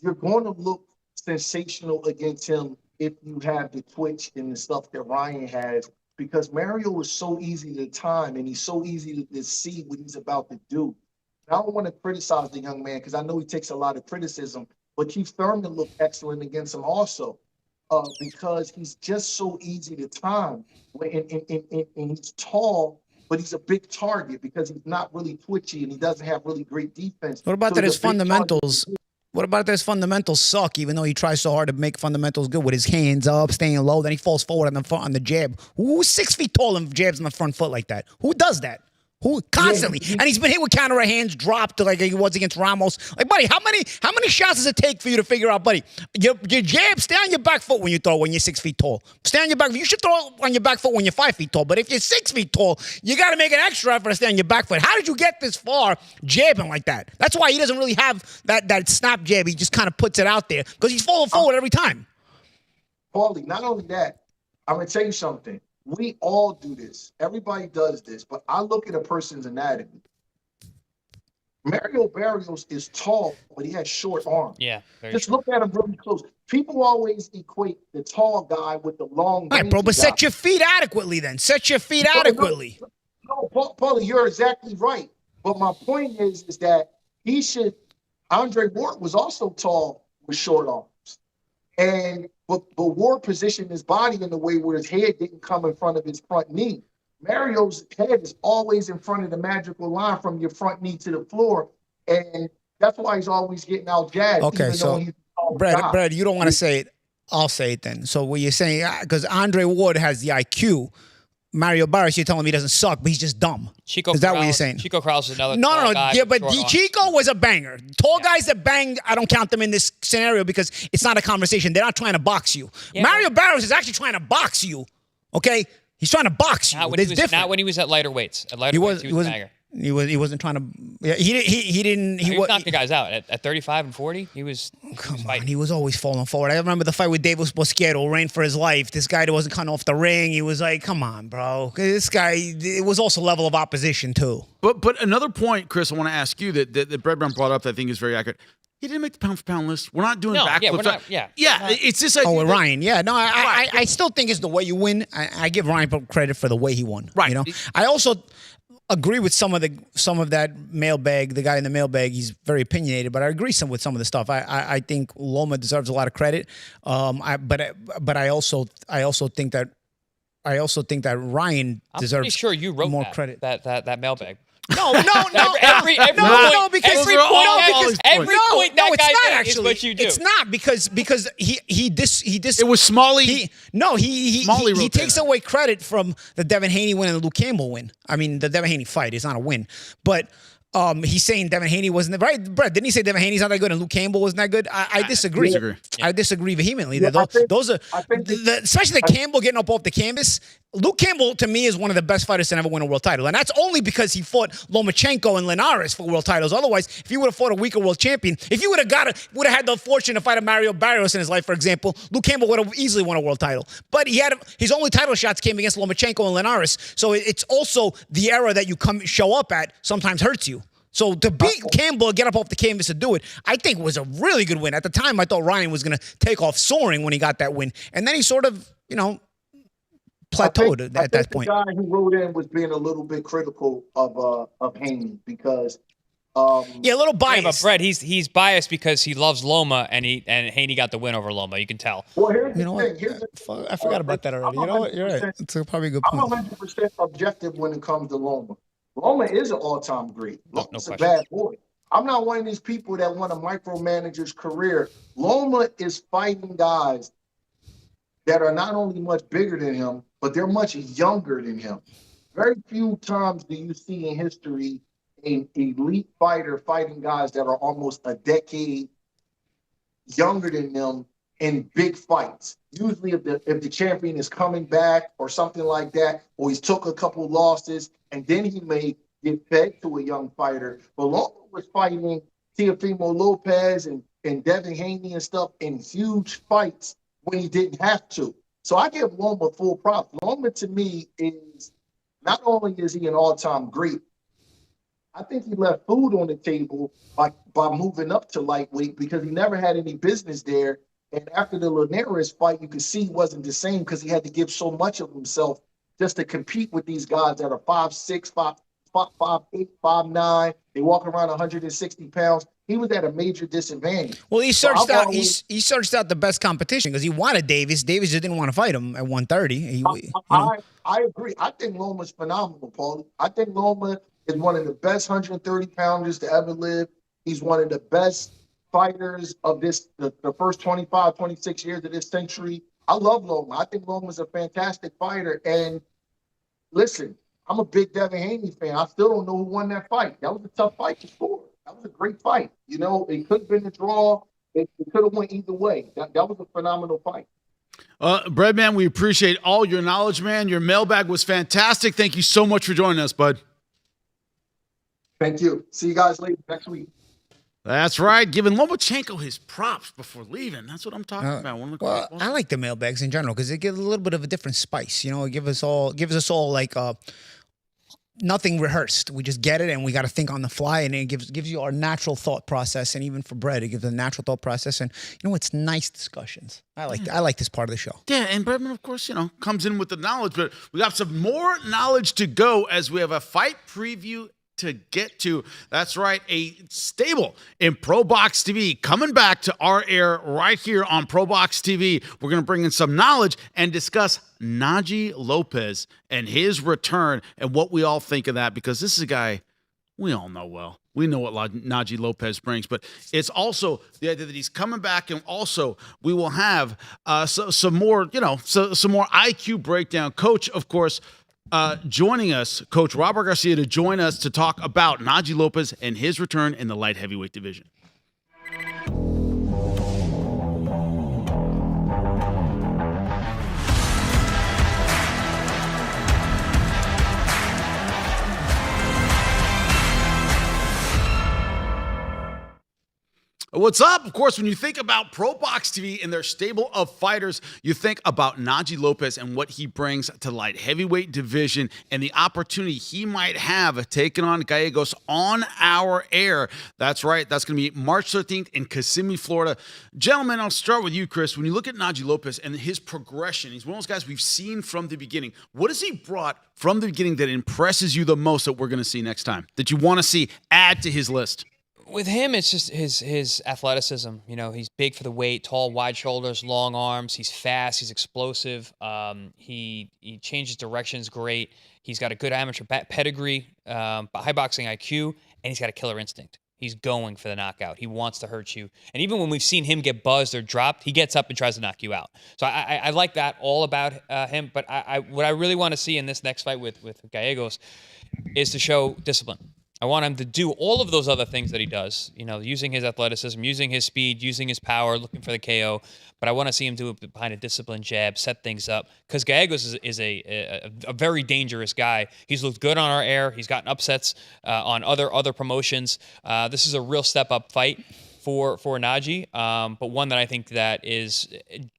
you're going to look sensational against him if you have the twitch and the stuff that Ryan has, because Mario is so easy to time and he's so easy to see what he's about to do. And I don't want to criticize the young man because I know he takes a lot of criticism, but Keith Thurman looked excellent against him also because he's just so easy to time. And he's tall, but he's a big target because he's not really twitchy and he doesn't have really great defense.
What about that his fundamentals? What about that his fundamentals suck, even though he tries so hard to make fundamentals good with his hands up, staying low, then he falls forward on the jab. Who's 6 feet tall and jabs on the front foot like that? Who does that? Who constantly? And he's been hit with counter hands dropped like he was against Ramos. Like, buddy, how many shots does it take for you to figure out, buddy? Your jab, stay on your back foot when you throw when you're 6 feet tall. Stay on your back. You should throw on your back foot when you're 5 feet tall. But if you're 6 feet tall, you got to make an extra effort to stay on your back foot. How did you get this far jabbing like that? That's why he doesn't really have that snap jab. He just kind of puts it out there because he's falling forward every time.
Paulie, not only that, I'm going to tell you something. We all do this. Everybody does this. But I look at a person's anatomy. Mario Barrios is tall, but he has short arms.
Yeah.
Just look at him really close. People always equate the tall guy with the long.
All right, bro, but set your feet adequately then. Set your feet adequately.
No, Paulie, you're exactly right. But my point is that he should. Andre Ward was also tall with short arms. But Ward positioned his body in the way where his head didn't come in front of his front knee. Mario's head is always in front of the magical line from your front knee to the floor, and that's why he's always getting out jabbed.
Okay, so Brad, you don't want to say it. I'll say it then. So what you're saying, because Andre Ward has the IQ, Mario Barrios, you're telling me he doesn't suck, but he's just dumb.
Chico
Is that
Corrals,
what you're saying?
Chico Corrals is another
No,
tall
no, no.
guy
Yeah,
with
but
short arms.
Chico was a banger. Tall guys that bang, I don't count them in this scenario because it's not a conversation. They're not trying to box you.
Yeah,
Mario Barrios is actually trying to box you. Okay, he's trying to box you.
Not when,
It's
he was,
different.
not when he was at lighter weights. At lighter weights, he was a banger.
He wasn't trying to. Yeah, he didn't.
He
He
was
was.
knocking guys out at 35 and 40. He was.
Come on,
fighting.
he was always falling forward. I remember the fight with Davis Bosquero, ran for his life. This guy that wasn't coming off the ring. He was like, "Come on, bro." This guy. It was also level of opposition too.
But another point, Chris, I want to ask you that Brett Brown brought up that I think is very accurate. He didn't make the pound for pound list. We're not doing
No,
backflips.
yeah, we're not- yeah.
yeah. It's this idea.
Oh, with
that-
Ryan. Yeah, no, I still think it's the way you win. I give Ryan credit for the way he won.
Right.
You know, I also agree with some of that mailbag. The guy in the mailbag, he's very opinionated, but I agree with some of the stuff. I think Loma deserves a lot of credit. But I also think that Ryan
I'm
deserves
pretty sure you wrote
more
that,
credit.
that mailbag.
No,
Every
no,
point,
because
every
those are
point,
all
that-
Ollie's
every
points.
point that
it's
guy
not
made
actually.
is what you do.
It's not because he dis.
It was Smalley.
He
wrote
takes
that.
away credit from the Devin Haney win and the Luke Campbell win. I mean, the Devin Haney fight is not a win, but he's saying Devin Haney wasn't right. Brett, didn't he say Devin Haney's not that good and Luke Campbell wasn't that good? I disagree.
disagree.
I disagree vehemently.
Yeah,
Those are
I think
especially the Campbell getting up off the canvas. Luke Campbell, to me, is one of the best fighters to ever win a world title. And that's only because he fought Lomachenko and Linares for world titles. Otherwise, if he would have fought a weaker world champion, if he would have had the fortune to fight a Mario Barrios in his life, for example, Luke Campbell would have easily won a world title. But his only title shots came against Lomachenko and Linares. So it's also the era that you show up at sometimes hurts you. So to beat Campbell, get up off the canvas to do it, I think was a really good win. At the time, I thought Ryan was going to take off soaring when he got that win. And then he sort of, plateaued at that point.
The guy who wrote in was being a little bit critical of Haney because
Yeah, a little
Yeah,
biased.
but Brett, he's biased because he loves Loma and Haney got the win over Loma. You can tell.
well, here's
You know
the
what?
thing.
I forgot about that already. You know what? You're right. It's probably a good
I'm
point.
100% objective when it comes to Loma. Loma is an all-time great. Loma's a
question.
bad boy. I'm not one of these people that want to micromanage his career. Loma is fighting guys that are not only much bigger than him, but they're much younger than him. Very few times do you see in history an elite fighter fighting guys that are almost a decade younger than them in big fights. Usually if the champion is coming back or something like that, or he's took a couple losses, and then he may get fed to a young fighter. But Loma was fighting Teofimo Lopez and Devin Haney and stuff in huge fights when he didn't have to. So I give Loma full props. Loma to me is, not only is he an all-time great, I think he left food on the table by moving up to lightweight because he never had any business there. And after the Linares fight, you could see he wasn't the same because he had to give so much of himself just to compete with these guys that are 5'6", 5'8", 5'9". They walk around 160 pounds. He was at a major disadvantage.
Well, he
So
searched
I've
out
always-
he searched out the best competition because he wanted Davis. Davis just didn't want to fight him at 130.
I agree. I think Loma's phenomenal, Paulie. I think Loma is one of the best 130 pounders to ever live. He's one of the best fighters of the first 25, 26 years of this century. I love Loma. I think Loma's a fantastic fighter. And listen, I'm a big Devin Haney fan. I still don't know who won that fight. That was a tough fight to score. That was a great fight. You know, it could have been a draw. It could have went either way. That was a phenomenal fight.
Breadman, we appreciate all your knowledge, man. Your mailbag was fantastic. Thank you so much for joining us, bud.
Thank you. See you guys later next week.
That's right. Giving Lomachenko his props before leaving. That's what I'm talking about. One of the
Well, I like the mailbags in general because it gives a little bit of a different spice. You know, it gives us all like nothing rehearsed. We just get it and we got to think on the fly, and it gives you our natural thought process. And even for Brett, it gives a natural thought process. And you know, it's nice discussions. I like this part of the show.
Yeah, and Breadman, of course, comes in with the knowledge, but we got some more knowledge to go as we have a fight preview to get to. That's right, a stable in Pro Box TV coming back to our air right here on Pro Box TV. We're going to bring in some knowledge and discuss Naji Lopez and his return and what we all think of that, because this is a guy we all know well. We know what Naji Lopez brings, but it's also the idea that he's coming back, and also we will have some more, some more IQ breakdown. Coach, of course, Joining us, Coach Robert Garcia, to join us to talk about Naji Lopez and his return in the light heavyweight division. What's up? Of course, when you think about Pro Box TV and their stable of fighters, you think about Naji Lopez and what he brings to the light heavyweight division and the opportunity he might have taking on Gallegos on our air. That's right. That's going to be March 13th in Kissimmee, Florida. Gentlemen, I'll start with you, Chris. When you look at Naji Lopez and his progression, he's one of those guys we've seen from the beginning. What has he brought from the beginning that impresses you the most that we're going to see next time, that you want to see add to his list?
With him, it's just his athleticism. You know, he's big for the weight, tall, wide shoulders, long arms. He's fast. He's explosive. He changes directions great. He's got a good amateur pedigree, high boxing IQ, and he's got a killer instinct. He's going for the knockout. He wants to hurt you. And even when we've seen him get buzzed or dropped, he gets up and tries to knock you out. So I like that all about him. But what I really want to see in this next fight with Gallegos is to show discipline. I want him to do all of those other things that he does, you know, using his athleticism, using his speed, using his power, looking for the KO. But I want to see him do it behind a disciplined jab, set things up. Because Gallegos is a very dangerous guy. He's looked good on our air. He's gotten upsets on other promotions. This is a real step-up fight for Naji, but one that I think that is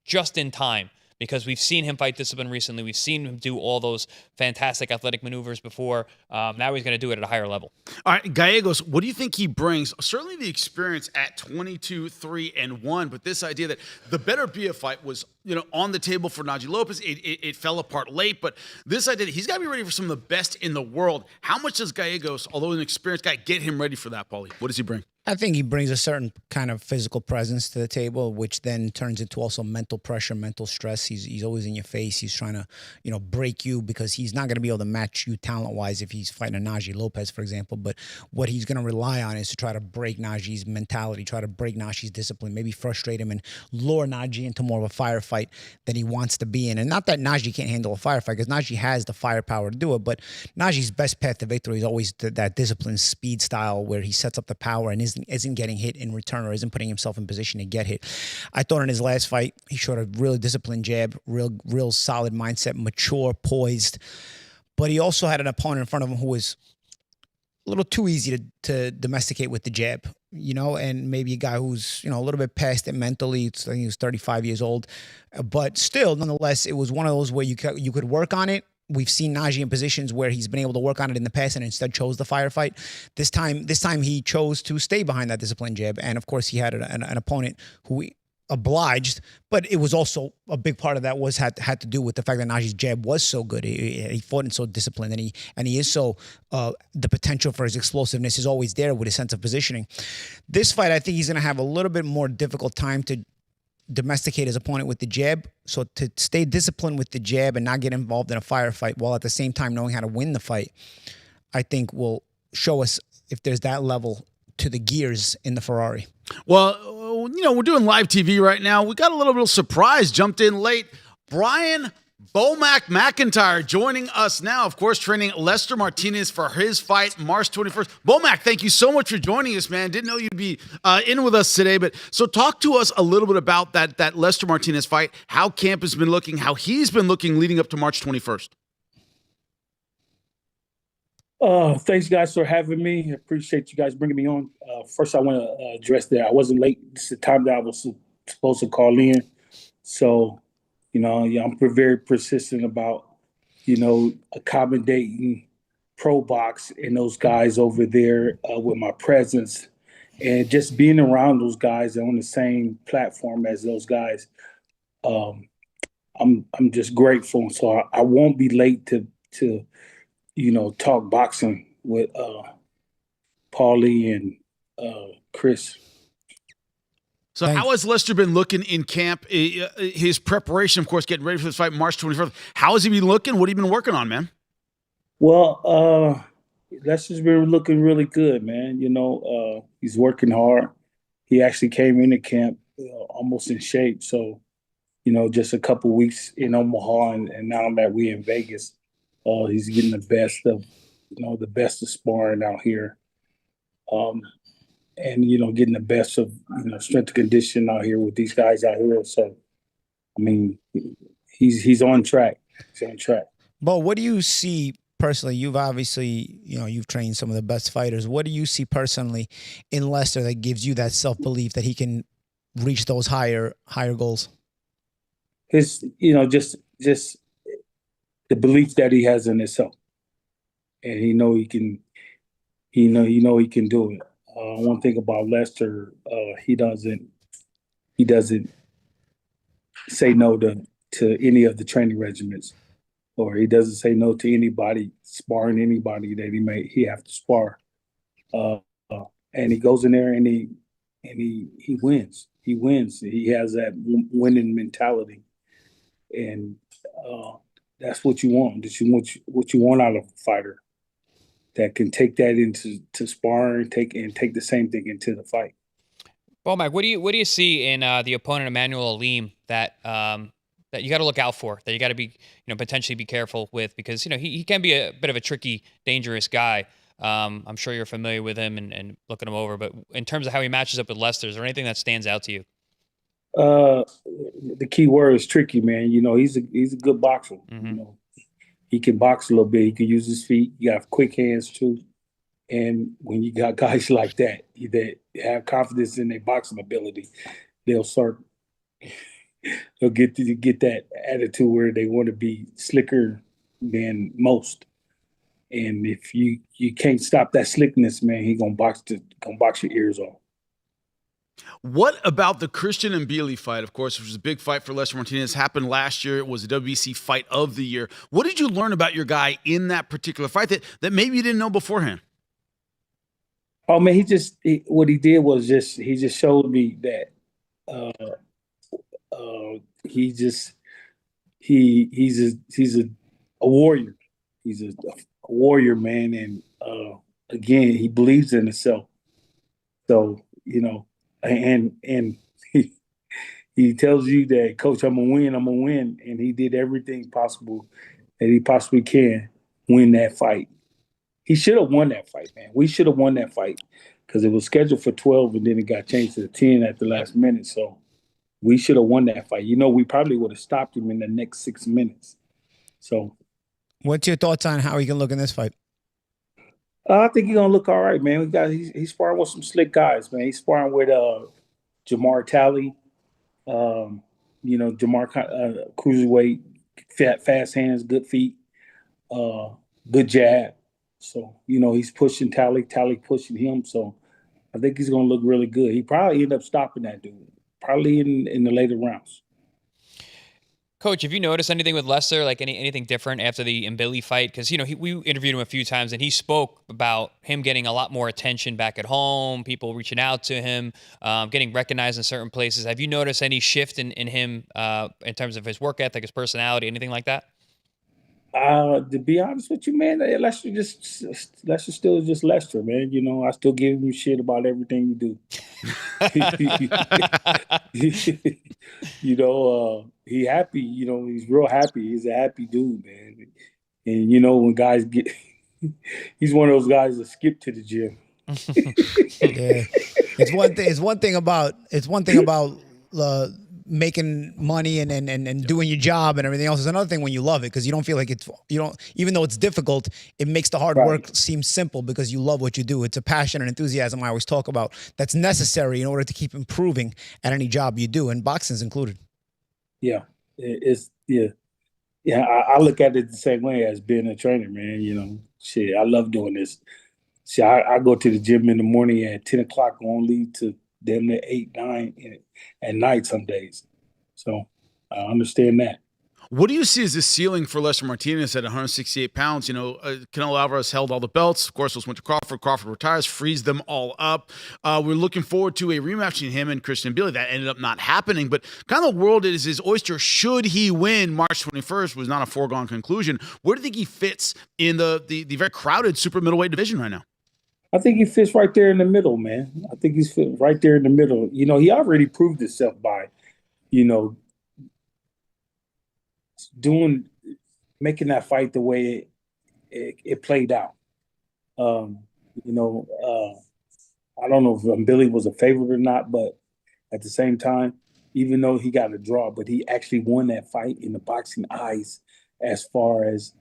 just in time. Because we've seen him fight discipline recently. We've seen him do all those fantastic athletic maneuvers before. Now he's going to do it at a higher level.
All right, Gallegos, what do you think he brings? Certainly the experience at 22-3-1, but this idea that the better be a fight was, you know, on the table for Naji Lopez. It fell apart late, but this idea that he's got to be ready for some of the best in the world. How much does Gallegos, although an experienced guy, get him ready for that, Paulie? What does he bring?
I think he brings a certain kind of physical presence to the table, which then turns into also mental pressure, mental stress. He's always in your face. He's trying to, you know, break you because he's not going to be able to match you talent-wise if he's fighting a Naji Lopez, for example. But what he's going to rely on is to try to break Naji's mentality, try to break Naji's discipline, maybe frustrate him and lure Naji into more of a firefight than he wants to be in. And not that Naji can't handle a firefight, because Naji has the firepower to do it, but Naji's best path to victory is always that disciplined speed style where he sets up the power and isn't getting hit in return or isn't putting himself in position to get hit. I thought in his last fight, he showed a really disciplined jab, real solid mindset, mature, poised. But he also had an opponent in front of him who was a little too easy to domesticate with the jab, you know, and maybe a guy who's, you know, a little bit past it mentally. I think he was 35 years old. But still, nonetheless, it was one of those where you could work on it. We've seen Naji in positions where he's been able to work on it in the past and instead chose the firefight. This time he chose to stay behind that disciplined jab. And of course, he had an opponent who obliged, but it was also a big part of that had to do with the fact that Naji's jab was so good. He fought in so disciplined, and he is so the potential for his explosiveness is always there with his sense of positioning. This fight, I think he's going to have a little bit more difficult time to domesticate his opponent with the jab. So to stay disciplined with the jab and not get involved in a firefight while at the same time knowing how to win the fight, I think will show us if there's that level to the gears in the Ferrari.
Well, you know, we're doing live TV right now. We got a little bit of surprise, jumped in late. Brian Bulmac McIntyre joining us now, of course, training Lester Martinez for his fight March 21st. Bulmac, thank you so much for joining us, man. Didn't know you'd be in with us today, but so talk to us a little bit about that Lester Martinez fight, how camp has been looking, how he's been looking leading up to March 21st.
Thanks, guys, for having me. I appreciate you guys bringing me on. First, I want to address that I wasn't late. This is the time that I was supposed to call in. So, you know, yeah, I'm very persistent about, you know, accommodating Pro Box and those guys over there with my presence and just being around those guys and on the same platform as those guys. I'm just grateful. So I won't be late to you know, talk boxing with Paulie and Chris.
So how has Lester been looking in camp? His preparation, of course, getting ready for this fight March 21st. How has he been looking? What have you been working on, man?
Well, Lester's been looking really good, man. You know, he's working hard. He actually came into camp almost in shape. So, you know, just a couple weeks in Omaha and now that we're in Vegas, He's getting the best of, the best of sparring out here. And, getting the best of, strength and condition out here with these guys out here. So, I mean, he's on track. He's on track.
But what do you see personally? You've obviously, you've trained some of the best fighters. What do you see personally in Lester that gives you that self-belief that he can reach those higher goals?
His, just the belief that he has in himself, and he can do it. One thing about Lester, he doesn't say no to any of the training regimens, or he doesn't say no to anybody sparring anybody that he have to spar. And he goes in there and he wins. He wins. He has that winning mentality, and that's what you want. What you want out of a fighter that can take that into sparring, take the same thing into the fight.
Bulmac, what do you see in the opponent Emanuel Alem that you got to look out for, that you got to be potentially be careful with, because he can be a bit of a tricky, dangerous guy. I'm sure you're familiar with him and looking him over, but in terms of how he matches up with Lester, is there anything that stands out to you?
The key word is tricky, man. He's a good boxer.
Mm-hmm.
He can box a little bit. He can use his feet. You got quick hands too. And when you got guys like that have confidence in their boxing ability, they'll get that attitude where they want to be slicker than most. And if you can't stop that slickness, man, he gonna box your ears off.
What about the Christian and Mbilli fight, of course, which was a big fight for Lester Martinez, happened last year. It was the WBC fight of the year. What did you learn about your guy in that particular fight that maybe you didn't know beforehand?
Oh man, what he did was he just showed me that he's a warrior. He's a warrior, man, and again, he believes in himself. So and he tells you that, Coach, I'm gonna win, and he did everything possible that he possibly can win that fight. He should have won that fight, man. We should have won that fight because it was scheduled for 12 and then it got changed to 10 at the last minute. So we should have won that fight. We probably would have stopped him in the next 6 minutes. So,
what's your thoughts on how he can look in this fight?
I think he's gonna look all right, man. He's sparring with some slick guys, man. He's sparring with Jamar Talley, Jamar cruiserweight, fast hands, good feet, good jab. So he's pushing Talley pushing him. So I think he's gonna look really good. He probably end up stopping that dude, probably in the later rounds.
Coach, have you noticed anything with Lester, like anything different after the Mbilli fight? Because, we interviewed him a few times, and he spoke about him getting a lot more attention back at home, people reaching out to him, getting recognized in certain places. Have you noticed any shift in him in terms of his work ethic, his personality, anything like that?
To be honest with you, man, Lester still just Lester, man. I still give him shit about everything you do. He happy. He's real happy. He's a happy dude, man. And when guys get, he's one of those guys that skip to the gym.
Yeah, it's one thing about making money and doing your job and everything else. Is another thing when you love it, because you don't feel like even though it's difficult, it makes the hard work seem simple because you love what you do. It's a passion and enthusiasm I always talk about that's necessary in order to keep improving at any job you do, and boxing's included.
Yeah, I look at it the same way as being a trainer, man. I love doing this. I go to the gym in the morning at 10 o'clock, gonna leave to them at 8, 9 at night some days. So I understand that.
What do you see as the ceiling for Lester Martinez at 168 pounds? Canelo Alvarez held all the belts. Of course, those went to Crawford. Crawford retires, frees them all up. We're looking forward to a rematch between him and Christian Mbilli. That ended up not happening, but kind of the world is his oyster. Should he win March 21st was not a foregone conclusion. Where do you think he fits in the very crowded super middleweight division right now?
I think he fits right there in the middle, man. I think he's fit right there in the middle. He already proved himself by, making that fight the way it played out. You know, I don't know if Billy was a favorite or not, but at the same time, even though he got a draw, but he actually won that fight in the boxing eyes as far as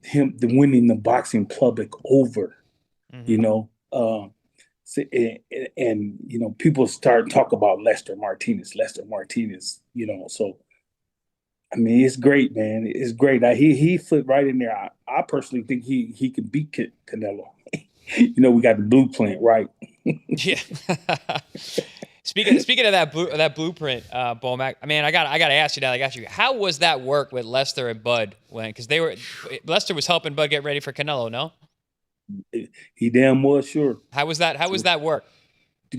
him winning the boxing public over. You know, and you know, people start talk about Lester Martinez, you know. So I mean, it's great, man. It's great. He fit right in there. I personally think he could beat Canelo. You know, we got the blueprint, right?
Yeah. Speaking of that blueprint, Bulmac, I mean, I got to ask you now. I got you. How was that work with Lester and Bud because Lester was helping Bud get ready for Canelo? No,
he damn well sure.
How was that work?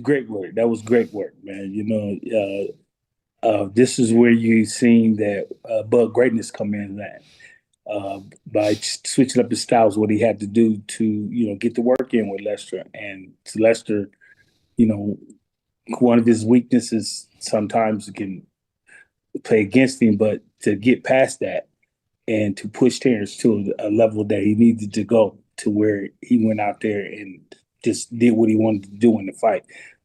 Great work. That was great work, man. You know, this is where you seen that Bud greatness come in. That by switching up his styles, what he had to do to, you know, get the work in with Lester. And to Lester, you know, one of his weaknesses sometimes can play against him, but to get past that and to push Terrence to a level that he needed to go to, where he went out there and just did what he wanted to do in the fight,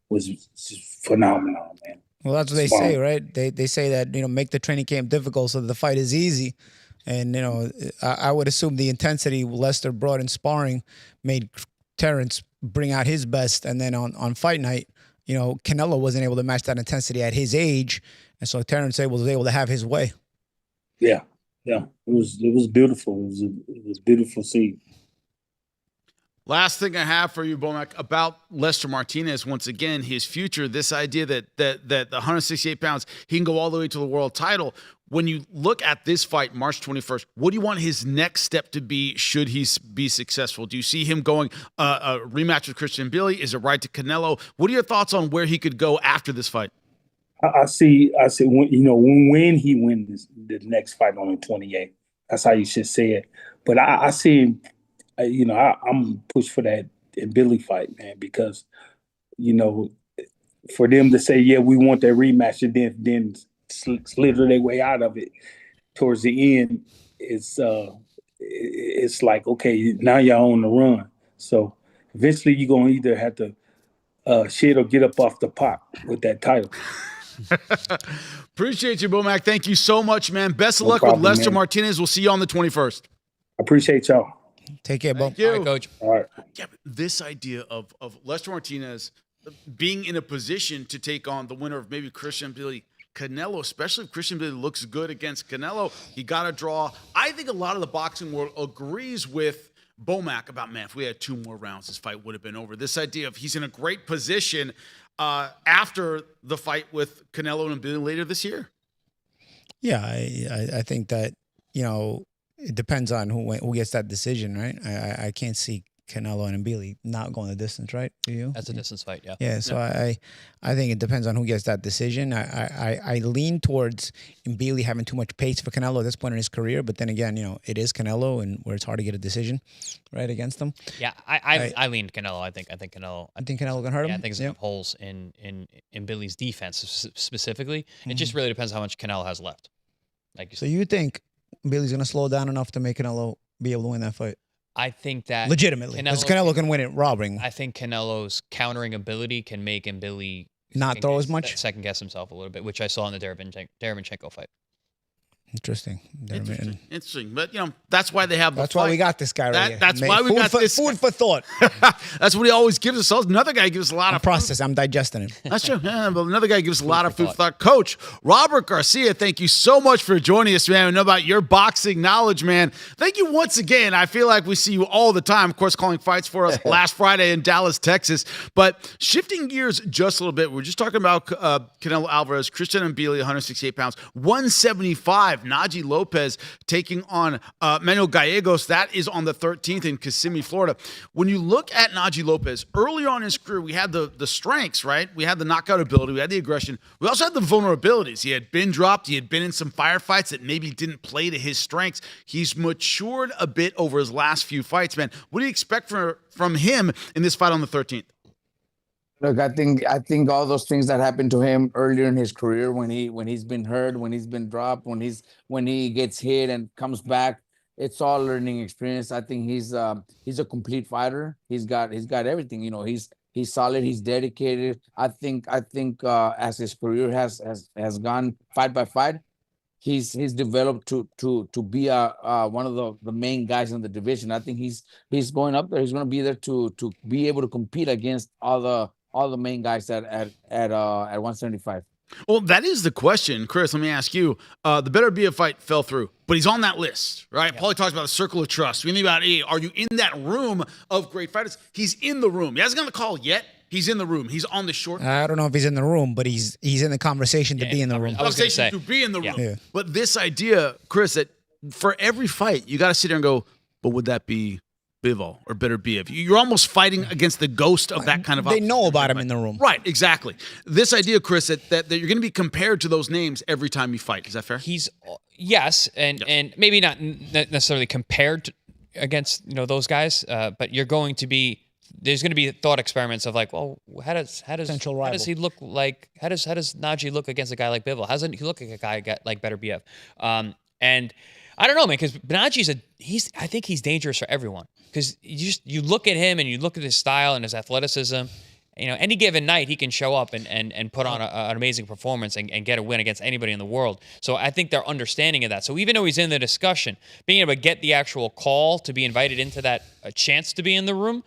was just phenomenal, man.
Well, that's what they say, right? They say that, you know, make the training camp difficult so that the fight is easy. And, you know, I would assume the intensity Lester brought in sparring made Terrence bring out his best. And then on fight night, you know, Canelo wasn't able to match that intensity at his age. And so Terrence was able to have his way.
Yeah. Yeah. It was beautiful. It was beautiful to see.
Last thing I have for you, Bulmac, about Lester Martinez. Once again, his future. This idea that the 168 pounds, he can go all the way to the world title. When you look at this fight, March 21st, what do you want his next step to be? Should he be successful? Do you see him going a rematch with Christian Billy? Is it right to Canelo? What are your thoughts on where he could go after this fight?
I see. When, you know, when he wins the next fight on the 28th, that's how you should say it. But I see him. You know, I'm push for that Billy fight, man, because, you know, for them to say, yeah, we want that rematch, and then slither their way out of it towards the end, it's like, okay, now y'all on the run. So eventually you're going to either have to shit or get up off the pot with that title.
Appreciate you, Bulmac. Thank you so much, man. Best of
No
luck
problem,
with Lester
man.
Martinez. We'll see you on the 21st.
I appreciate y'all.
Take care, Bo.
Thank you.
All right, Coach.
All right.
Yeah, but this idea of Lester Martinez being in a position to take on the winner of maybe Christian Billy Canelo, especially if Christian Billy looks good against Canelo, he got a draw. I think a lot of the boxing world agrees with Bulmac about, man, if we had 2 more rounds, this fight would have been over. This idea of he's in a great position after the fight with Canelo and Billy later this year.
Yeah, I think that, you know, it depends on who gets that decision, right? I can't see Canelo and Billy not going the distance, right? Do you?
That's a distance fight, yeah.
Yeah, so I think it depends on who gets that decision. I lean towards Billy having too much pace for Canelo at this point in his career, but then again, you know, it is Canelo, and where it's hard to get a decision right against him.
Yeah, I lean Canelo. I think Canelo.
I think Canelo can hurt him.
Yeah, I think there's some holes in Billy's defense specifically. It just really depends how much Canelo has left. Like,
so you think Billy's gonna slow down enough to make Canelo be able to win that fight?
I think that
legitimately, because Canelo can win it robbing.
I think Canelo's countering ability can make him Billy
not throw as much,
second guess himself a little bit, which I saw in the Derevyanchenko fight.
Interesting.
Interesting. But, you know, that's why they have the
That's
fight.
why we got this guy right here.
That's why we got this.
Food for thought.
That's what he always gives us. Another guy gives us a lot of
process.
Food.
I'm digesting it.
That's true. Yeah, but another guy gives us a lot of food for thought. Coach Robert Garcia, thank you so much for joining us, man. We know about your boxing knowledge, man. Thank you once again. I feel like we see you all the time, of course, calling fights for us last Friday in Dallas, Texas. But shifting gears just a little bit, we're just talking about Canelo Alvarez, Christian Mbili, 168 pounds, 175, Naji Lopez taking on Manuel Gallegos. That is on the 13th in Kissimmee, Florida. When you look at Naji Lopez, earlier on in his career, we had the strengths, right? We had the knockout ability. We had the aggression. We also had the vulnerabilities. He had been dropped. He had been in some firefights that maybe didn't play to his strengths. He's matured a bit over his last few fights, man. What do you expect from him in this fight on the 13th?
Look, I think all those things that happened to him earlier in his career, when he's been hurt, when he's been dropped, when he gets hit and comes back, it's all learning experience. I think he's a complete fighter. He's got everything. You know, he's solid. He's dedicated. I think as his career has gone fight by fight, he's developed to be one of the main guys in the division. I think he's going up there. He's going to be there to be able to compete against all the main guys at 175.
Well, that is the question, Chris. Let me ask you. The Better BF fight fell through, but he's on that list, right? Paulie talks about the circle of trust. We think about, hey, are you in that room of great fighters? He's in the room. He hasn't got the call yet. He's in the room. He's on the short.
I don't know if he's in the room, but he's in the conversation to be in the room.
I was gonna say,
to be in the room.
Yeah.
But this idea, Chris, that for every fight, you got to sit there and go, but would that be Bivol or Better BF? You're almost fighting against the ghost of that kind of.
They know about him in the room.
Right, exactly. This idea, Chris, that you're going to be compared to those names every time you fight. Is that fair?
Yes, and maybe not necessarily compared to, against those guys, but you're going to be. There's going to be thought experiments of like, well, how does he look like? How does Naji look against a guy like Bivol? How does he look like a guy like Better BF? And I don't know, man, because Naji's I think he's dangerous for everyone because you look at him and you look at his style and his athleticism. Any given night he can show up and put on an amazing performance and get a win against anybody in the world. So I think they're understanding of that. So even though he's in the discussion, being able to get the actual call to be invited into that a chance to be in the room.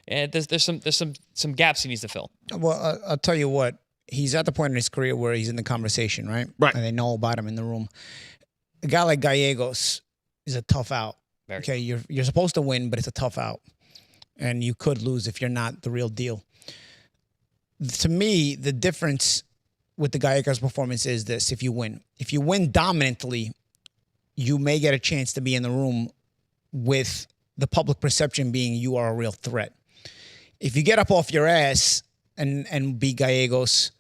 And there's some gaps he needs to fill.
Well, I'll tell you what. He's at the point in his career where he's in the conversation, right?
Right.
And they know about him in the room. A guy like Gallegos is a tough out.
Very.
Okay, you're supposed to win, but it's a tough out, and you could lose if you're not the real deal. To me, the difference with the Gallegos performance is this: if you win dominantly, you may get a chance to be in the room with the public perception being you are a real threat. If you get up off your ass and beat Gallegos,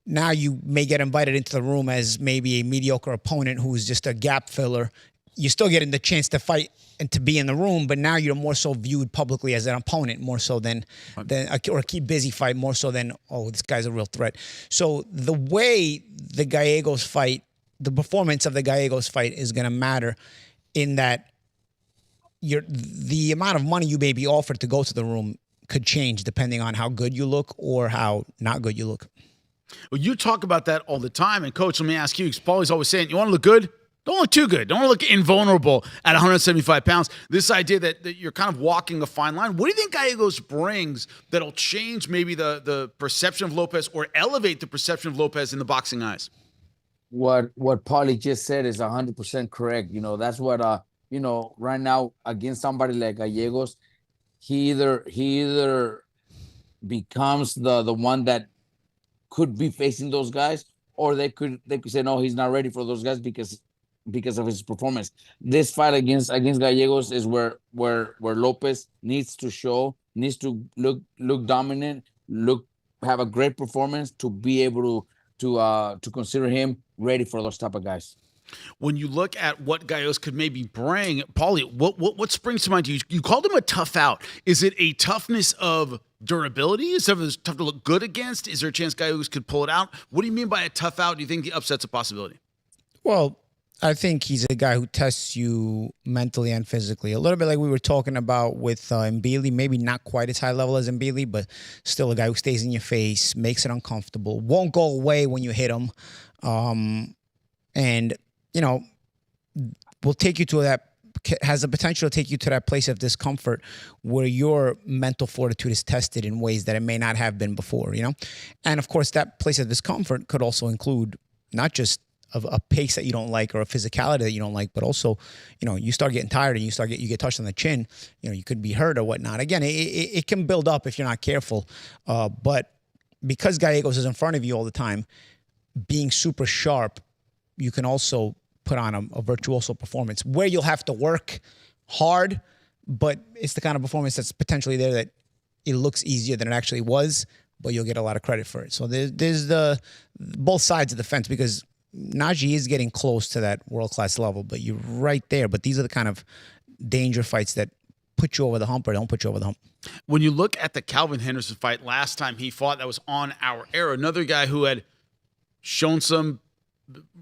now you may get invited into the room as maybe a mediocre opponent who's just a gap filler. You're still getting the chance to fight and to be in the room, but now you're more so viewed publicly as an opponent, more so than or a keep busy fight, more so than, oh, this guy's a real threat. So the way the Gallegos fight, the performance of the Gallegos fight is going to matter in that the amount of money you may be offered to go to the room could change depending on how good you look or how not good you look.
Well, you talk about that all the time. And, Coach, let me ask you, because Paulie's always saying, you want to look good? Don't look too good. Don't want to look invulnerable at 175 pounds. This idea that you're kind of walking a fine line. What do you think Gallegos brings that'll change maybe the perception of Lopez or elevate the perception of Lopez in the boxing eyes?
What Paulie just said is 100% correct. That's what right now against somebody like Gallegos, he either becomes the one that could be facing those guys, or they could say no, he's not ready for those guys because of his performance. This fight against Gallegos is where Lopez needs to look dominant, have a great performance to be able to consider him ready for those type of guys.
When you look at what Gallegos could maybe bring, Paulie, what springs to mind to you? You called him a tough out. Is it a toughness of durability? Is it tough to look good against? Is there a chance Gallegos could pull it out? What do you mean by a tough out? Do you think the upset's a possibility?
Well, I think he's a guy who tests you mentally and physically. A little bit like we were talking about with Mbili, maybe not quite as high level as Mbili, but still a guy who stays in your face, makes it uncomfortable, won't go away when you hit him. And will take you to that, has the potential to take you to that place of discomfort where your mental fortitude is tested in ways that it may not have been before, And of course, that place of discomfort could also include not just a pace that you don't like or a physicality that you don't like, but also, you start getting tired and you get touched on the chin, you could be hurt or whatnot. Again, it can build up if you're not careful. But because Gallegos is in front of you all the time, being super sharp, you can also put on a virtuoso performance where you'll have to work hard, but it's the kind of performance that's potentially there that it looks easier than it actually was, but you'll get a lot of credit for it. So there's the both sides of the fence, because Naji is getting close to that world-class level, but you're right there. But these are the kind of danger fights that put you over the hump or don't put you over the hump. When you look at the Calvin Henderson fight last time he fought, that was on our air, another guy who had shown some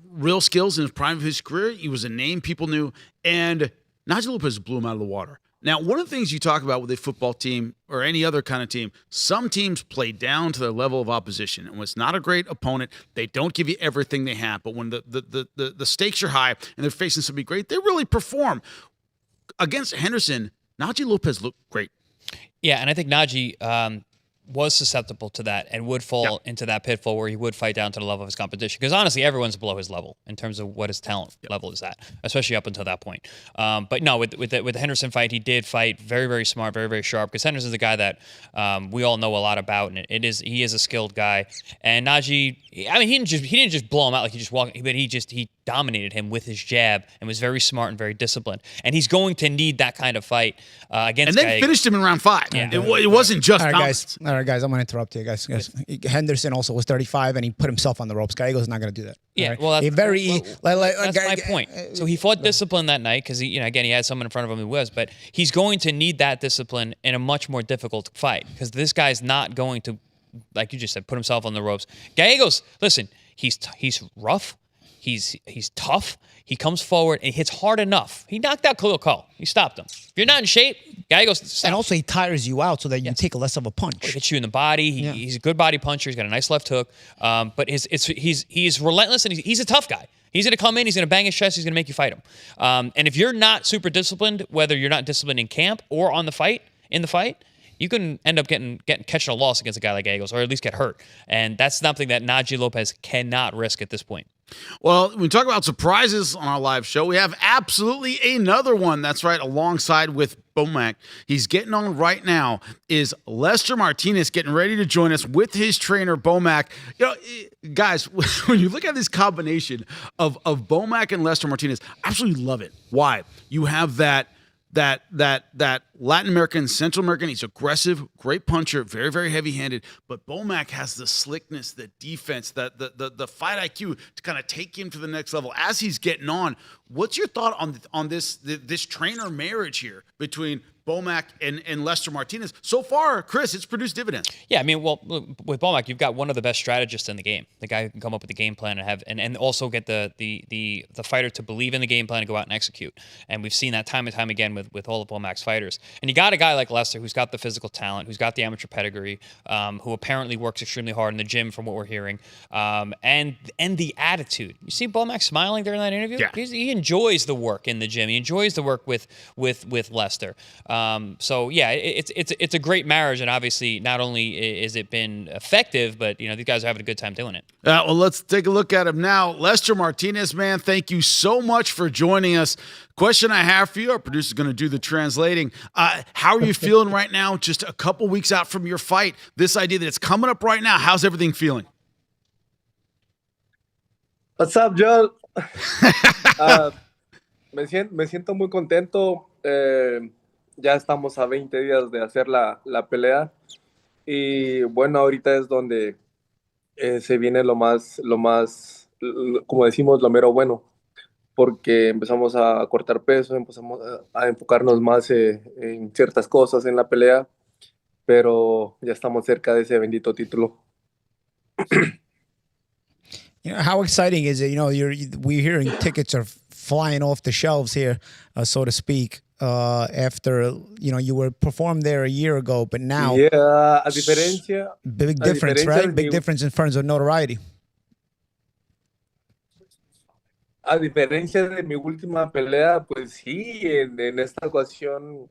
real skills in the prime of his career. He was a name people knew, and
Naji Lopez blew him out of the water. Now, one of the things you talk about with a football team or any other kind of team, some teams play down to their level of opposition. And when it's not a great opponent, they don't give you everything they have. But when the stakes are high and they're facing somebody great, they really perform. Against Henderson, Naji Lopez looked great.
Yeah, and I think Naji was susceptible to that and would fall into that pitfall where he would fight down to the level of his competition. Because honestly, everyone's below his level in terms of what his talent level is at, especially up until that point. But no, with the Henderson fight, he did fight very, very smart, very, very sharp. Because Henderson's a guy that we all know a lot about, and he is a skilled guy. And Naji, I mean, he didn't just blow him out like he just walked, but he dominated him with his jab and was very smart and very disciplined. And he's going to need that kind of fight against. And
then finished him in round 5. Yeah. It wasn't just
all right, guys, I'm going to interrupt you, guys. Henderson also was 35, and he put himself on the ropes. Gallegos not going to do that.
Yeah,
right?
well, that's my point. So he fought
discipline
discipline that night because again, he had someone in front of him who was, but he's going to need that discipline in a much more difficult fight because this guy's not going to, like you just said, put himself on the ropes. Gallegos, listen, he's rough. He's tough. He comes forward and hits hard enough. He knocked out Khalil Cole. He stopped him. If you're not in shape, Gallegos stops.
And also he tires you out so that you take less of a punch.
He hits you in the body. He's a good body puncher. He's got a nice left hook. But he's relentless and he's a tough guy. He's going to come in. He's going to bang his chest. He's going to make you fight him. And if you're not super disciplined, whether you're not disciplined in camp or in the fight, you can end up catching a loss against a guy like Gallegos, or at least get hurt. And that's something that Naji Lopez cannot risk at this point.
Well, when we talk about surprises on our live show, we have absolutely another one. That's right, alongside with Bulmac. He's getting on right now is Lester Martinez getting ready to join us with his trainer, Bulmac. Guys, when you look at this combination of Bulmac and Lester Martinez, I absolutely love it. Why? You have that Latin American, Central American. He's aggressive, great puncher, very, very heavy-handed. But Bulmac has the slickness, the defense, the fight IQ to kind of take him to the next level as he's getting on. What's your thought on this trainer marriage here between Bulmac and Lester Martinez? So far, Chris, it's produced dividends.
Yeah, I mean, well, with Bulmac, you've got one of the best strategists in the game. The guy who can come up with a game plan and also get the fighter to believe in the game plan and go out and execute. And we've seen that time and time again with all of Bulmac's fighters. And you got a guy like Lester who's got the physical talent, who's got the amateur pedigree, who apparently works extremely hard in the gym from what we're hearing, and the attitude. You see Bulmac smiling during that interview?
Yeah.
He enjoys the work in the gym. He enjoys the work with Lester. So yeah, it's a great marriage, and obviously not only is it been effective, but these guys are having a good time doing it.
Well, let's take a look at him now. Lester Martinez, man, thank you so much for joining us. Question I have for you, our producer's going to do the translating. How are you feeling right now, just a couple weeks out from your fight? This idea that it's coming up right now, how's everything feeling?
What's up, Joel? Me siento muy contento. Ya estamos a 20 días de hacer la pelea. Y bueno, ahorita es donde se viene lo más, como decimos, lo mero bueno. Porque empezamos a cortar peso, empezamos a enfocarnos más en ciertas cosas en la pelea. Pero ya estamos cerca de ese bendito título.
How exciting is it? We're hearing tickets are flying off the shelves here, so to speak. After you were performed there a year ago, but now
a diferencia,
big difference, right? Big difference in terms of notoriety.
A diferencia de mi última pelea, pues sí, en esta ocasión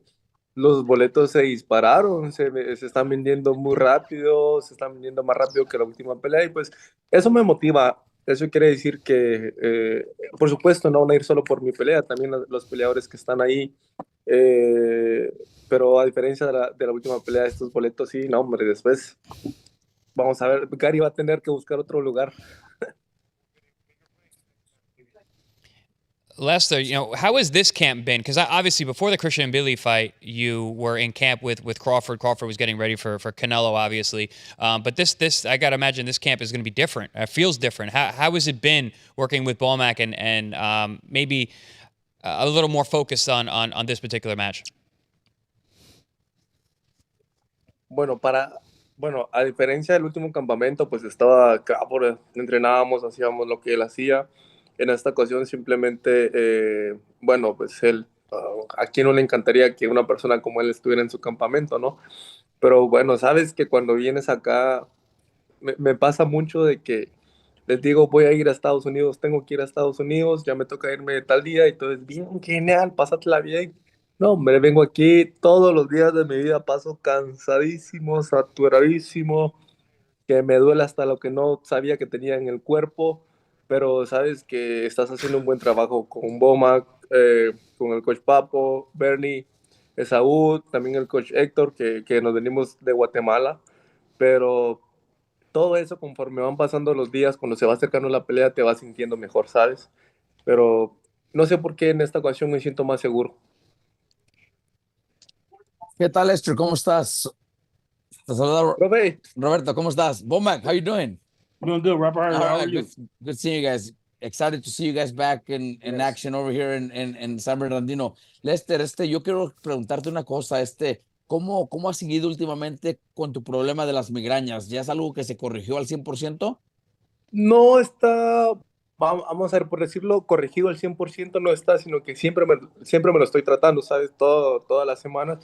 los boletos se dispararon, se están vendiendo muy rápido, se están vendiendo más rápido que la última pelea y pues eso me motiva. Eso quiere decir que, por supuesto, no van a ir solo por mi pelea, también los peleadores que están ahí. Pero a diferencia de la última pelea, estos boletos, sí, no, hombre, después vamos a ver, Gary va a tener que buscar otro lugar.
Lester, how has this camp been? Because obviously before the Christian and Billy fight, you were in camp with Crawford. Crawford was getting ready for Canelo, obviously. But this I got to imagine this camp is going to be different. It feels different. How has it been working with Bulmac and maybe a little more focused on this particular match?
Bueno, a diferencia del último campamento, pues estaba Crawford, entrenábamos, hacíamos lo que él hacía. En esta ocasión simplemente, pues él ¿A quién no le encantaría que una persona como él estuviera en su campamento, no? Pero bueno, sabes que cuando vienes acá, me pasa mucho de que les digo, voy a ir a Estados Unidos, tengo que ir a Estados Unidos, ya me toca irme tal día, y todo es bien, genial, pásatela bien. No, hombre, vengo aquí todos los días de mi vida, paso cansadísimo, saturadísimo, que me duele hasta lo que no sabía que tenía en el cuerpo, pero sabes que estás haciendo un buen trabajo con Bulmac, con el coach Papo, Bernie, Esaú, también el coach Héctor, que nos venimos de Guatemala, pero todo eso conforme van pasando los días, cuando se va acercando la pelea, te vas sintiendo mejor, ¿sabes? Pero no sé por qué en esta ocasión me siento más seguro.
¿Qué tal, Lester? ¿Cómo estás? Te saluda
Profe,
Roberto. ¿Cómo estás? Bulmac, how you doing?
Doing good, Robert. How
All
are
right,
you?
good seeing you guys. Excited to see you guys back in action over here in San Bernardino. Lester, yo quiero preguntarte una cosa, ¿cómo has seguido últimamente con tu problema de las migrañas? ¿Ya es algo que se corrigió al 100%?
no está, vamos a ver, por decirlo, corregido al 100% no está, sino que siempre me lo estoy tratando, ¿sabes? Todas las semanas.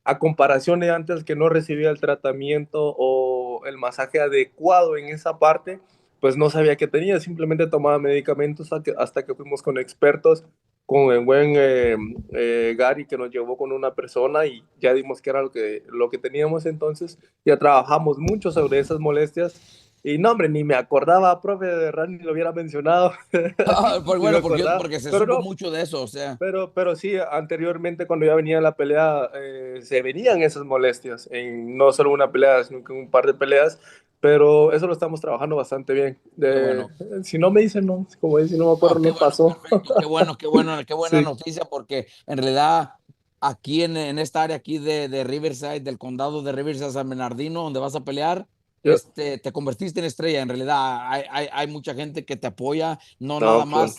A comparación de antes que no recibía el tratamiento o el masaje adecuado en esa parte, pues no sabía que tenía, simplemente tomaba medicamentos hasta que fuimos con expertos, con el buen Gary que nos llevó con una persona y ya dimos que era lo que teníamos, entonces ya trabajamos mucho sobre esas molestias. Y no, hombre, ni me acordaba, profe, de verdad, ni lo hubiera mencionado.
Pues
Ni me
bueno,
acordaba.
porque se
Pero
supo
no,
mucho de eso, o sea.
pero sí, anteriormente cuando ya venía la pelea, se venían esas molestias, en no solo una pelea, sino que en un par de peleas, pero eso lo estamos trabajando bastante bien.
Qué bueno.
Si no me dicen, no, como dicen, no me acuerdo,
No, qué
no
bueno,
pasó.
perfecto, qué buena
Sí,
noticia, porque en realidad aquí en esta área aquí de Riverside, del condado de Riverside, San Bernardino, donde vas a pelear,
yo,
te convertiste en estrella. En realidad hay mucha gente que te apoya,
no, qué bueno.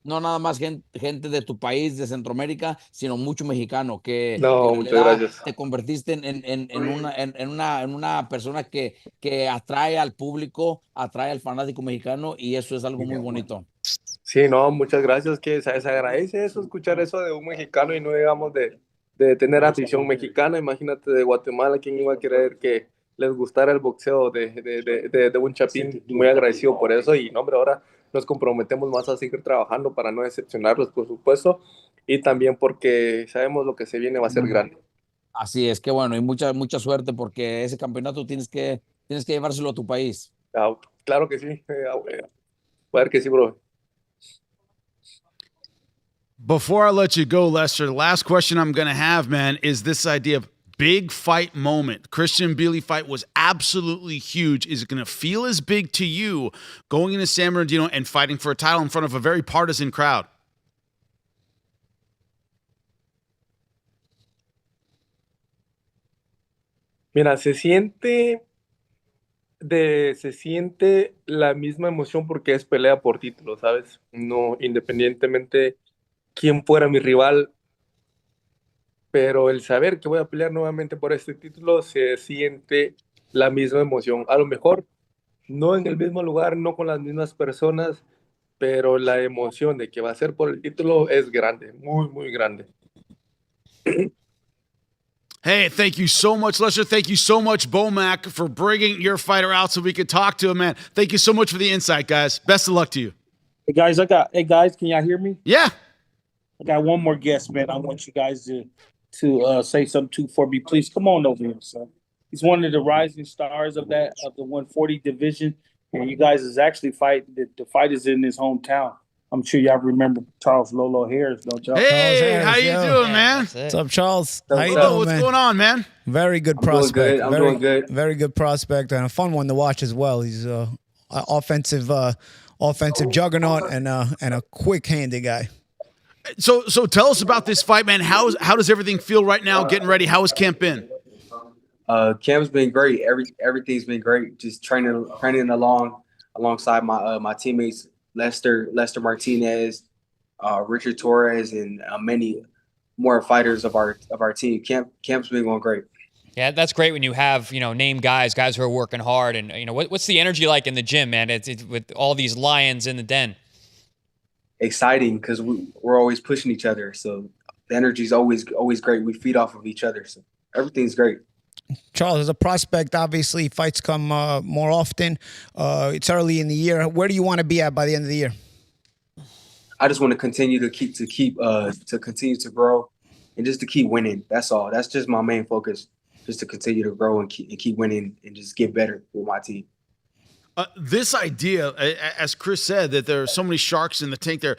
no nada más gente de tu país, de Centroamérica, sino mucho mexicano, que
No,
en
muchas
realidad
gracias.
te convertiste en una persona que atrae al público, atrae al fanático mexicano, y eso es algo muy bonito.
Sí, no, muchas gracias, que se agradece eso, escuchar eso de un mexicano y no digamos de tener afición mexicana. Imagínate de Guatemala, ¿quién iba a querer que les gustara el boxeo de un chapín? Muy agradecido por eso y, no, hombre, ahora nos comprometemos más a seguir trabajando para no decepcionarlos, por supuesto, y también porque sabemos lo que se viene va a ser grande.
Así es, que bueno, y mucha suerte, porque ese campeonato tienes que llevárselo a tu país.
Ah, claro que sí, a ver que sí, bro.
Before I let you go, Lester, the last question I'm going to have, man, is this idea of big fight moment. Christian Billy fight was absolutely huge. Is it going to feel as big to you going into San Bernardino and fighting for a title in front of a very partisan crowd?
Mira, se siente la misma emoción porque es pelea por título, ¿sabes? No, independientemente quién fuera mi rival, pero el saber que voy a pelear nuevamente por este título se siente la misma emoción. A lo mejor no en el mismo lugar, no con las mismas personas, pero la emoción de que va a ser por el título es grande, muy, muy grande.
Hey, thank you so much, Lester. Thank you so much, Bulmac, for bringing your fighter out so we could talk to him, man. Thank you so much for the insight, guys. Best of luck to you.
Hey guys, can y'all hear me?
Yeah.
I got one more guest, man. I want you guys to say something for me, please. Come on over here, son. He's one of the rising stars of the 140 division, and you guys is actually the fight is in his hometown. I'm sure y'all remember Charles Lolo Harris, don't y'all?
Hey,
Harris,
how you
yo.
doing, man?
What's up, Charles? How you
What's
doing,
What's
man?
going on, man?
Very good
I'm doing
prospect.
good. I'm doing good.
Very good prospect, and a fun one to watch as well. He's a offensive juggernaut and a quick-handed guy.
So tell us about this fight, man. How does everything feel right now? Getting ready. How has camp been?
Camp's been great. Everything's been great. Just training alongside my teammates, Lester Martinez, Richard Torres, and many more fighters of our team. Camp's been going great.
Yeah, that's great when you have, name guys who are working hard. And, what's the energy like in the gym, man? It's with all these lions in the den.
Exciting because we're always pushing each other. So the energy is always great. We feed off of each other, so everything's great.
Charles, as a prospect, obviously fights come more often. It's early in the year. Where do you want to be at by the end of the year?
I just want to continue to continue to grow and just to keep winning. That's all. That's just my main focus, just to continue to grow and keep winning and just get better with my team.
This idea, as Chris said, that there are so many sharks in the tank there.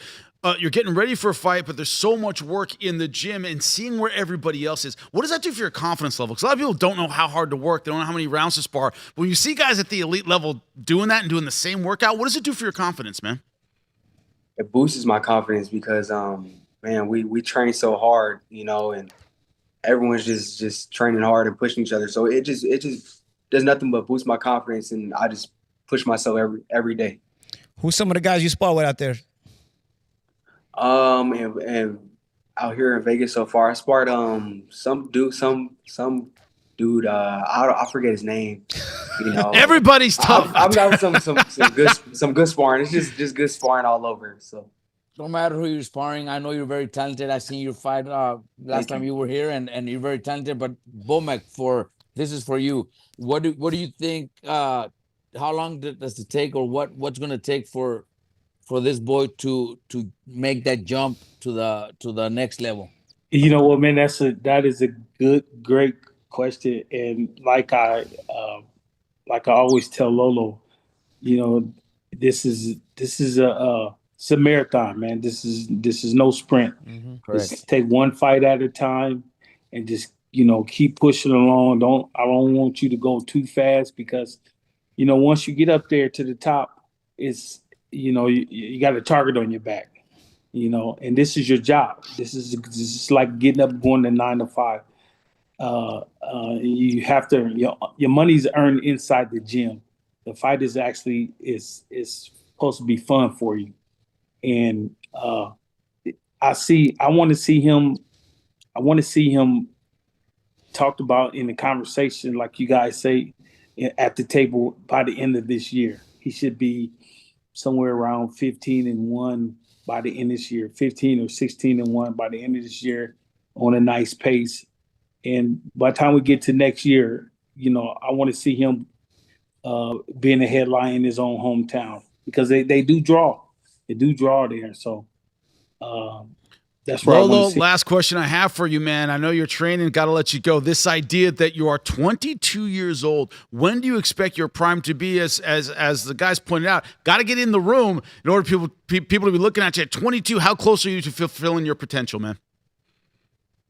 You're getting ready for a fight, but there's so much work in the gym and seeing where everybody else is. What does that do for your confidence level? Because a lot of people don't know how hard to work. They don't know how many rounds to spar. But when you see guys at the elite level doing that and doing the same workout, what does it do for your confidence, man?
It boosts my confidence because, man, we train so hard, and everyone's just training hard and pushing each other. So it just does nothing but boost my confidence, and I just push myself every day.
Who's some of the guys you spar with out there?
And out here in Vegas so far, I sparred some dude. I forget his name.
Everybody's tough.
I've got some good sparring. It's just good sparring all over. So
no matter who you're sparring, I know you're very talented. I seen your fight last time you were here, and you're very talented. But Bulmac, this is for you. What do you think? How long does it take, or what's going to take for this boy to make that jump to the next level?
You know what, man? That is a great question, and like I always tell Lolo, this is it's a marathon, man. This is no sprint. Just take one fight at a time, and just keep pushing along. I don't want you to go too fast because once you get up there to the top, it's you got a target on your back, and this is your job. This is like getting up, going to 9 to 5. You have to, your money's earned inside the gym. The fight is actually is supposed to be fun for you. And I want to see him talked about in the conversation, like you guys say, at the table by the end of this year. He should be somewhere around 15-1 by the end of this year, 15 or 16-1 by the end of this year on a nice pace. And by the time we get to next year, I want to see him being a headline in his own hometown because they do draw. They do draw there. So that's where
Lolo,
I want to see.
last question I have for you, man. I know you're training, got to let you go. This idea that you are 22 years old, when do you expect your prime to be? As the guys pointed out, got to get in the room in order for people to be looking at you at 22. How close are you to fulfilling your potential, man?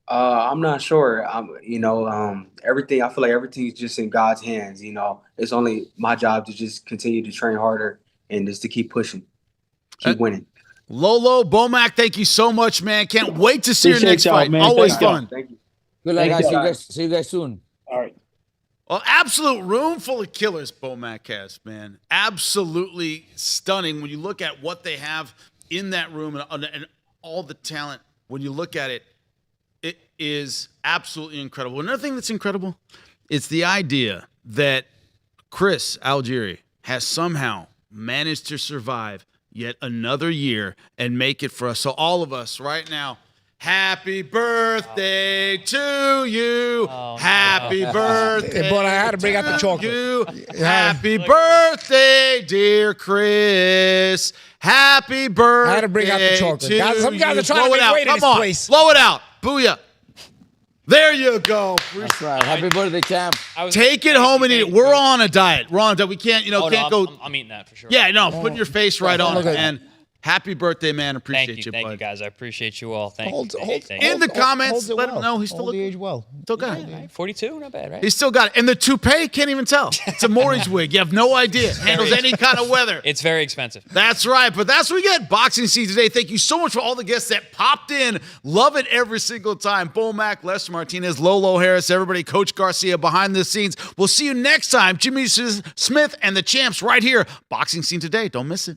I'm not sure. Everything. I feel like everything's just in God's hands. It's only my job to just continue to train harder and just to keep pushing, keep winning.
Lolo, Bulmac, thank you so much, man. Can't wait to see your next fight.
Man.
Always
Thank
fun.
Thank you.
Good luck, guys. See you guys soon.
All right.
Well, absolute room full of killers, Bulmac has, man. Absolutely stunning when you look at what they have in that room and all the talent. When you look at it, it is absolutely incredible. Another thing that's incredible, it's the idea that Chris Algieri has somehow managed to survive yet another year and make it for us. So all of us right now, happy birthday to you. Happy birthday.
Hey, but I had to bring out the chocolate.
You. Happy birthday, dear Chris. Happy birthday.
I had to bring out the chocolate. Guys, some guys are trying to make weight in this place.
Blow it out. Booyah. There you go.
That's right. Happy birthday, champ.
Take it home and eat it. We're on a diet. We're on a diet. We can't, can't go.
I'm eating that for sure.
Yeah, no, put your face right on it, man. Happy birthday, man. Appreciate you,
Thank
bud.
you, guys. I appreciate you all. Thank you.
In the comments, let him know he's still
the age well.
Still got it.
42, not bad, right?
He's still got it. And the toupee, can't even tell. It's a Maury's wig. You have no idea. Handles any kind of weather.
It's very expensive.
That's right. But that's what we get. Boxing Scene Today. Thank you so much for all the guests that popped in. Love it every single time. Bulmac, Lester Martinez, Lolo Harris, everybody, Coach Garcia behind the scenes. We'll see you next time. Jimmy Smith and the champs right here. Boxing Scene Today. Don't miss it.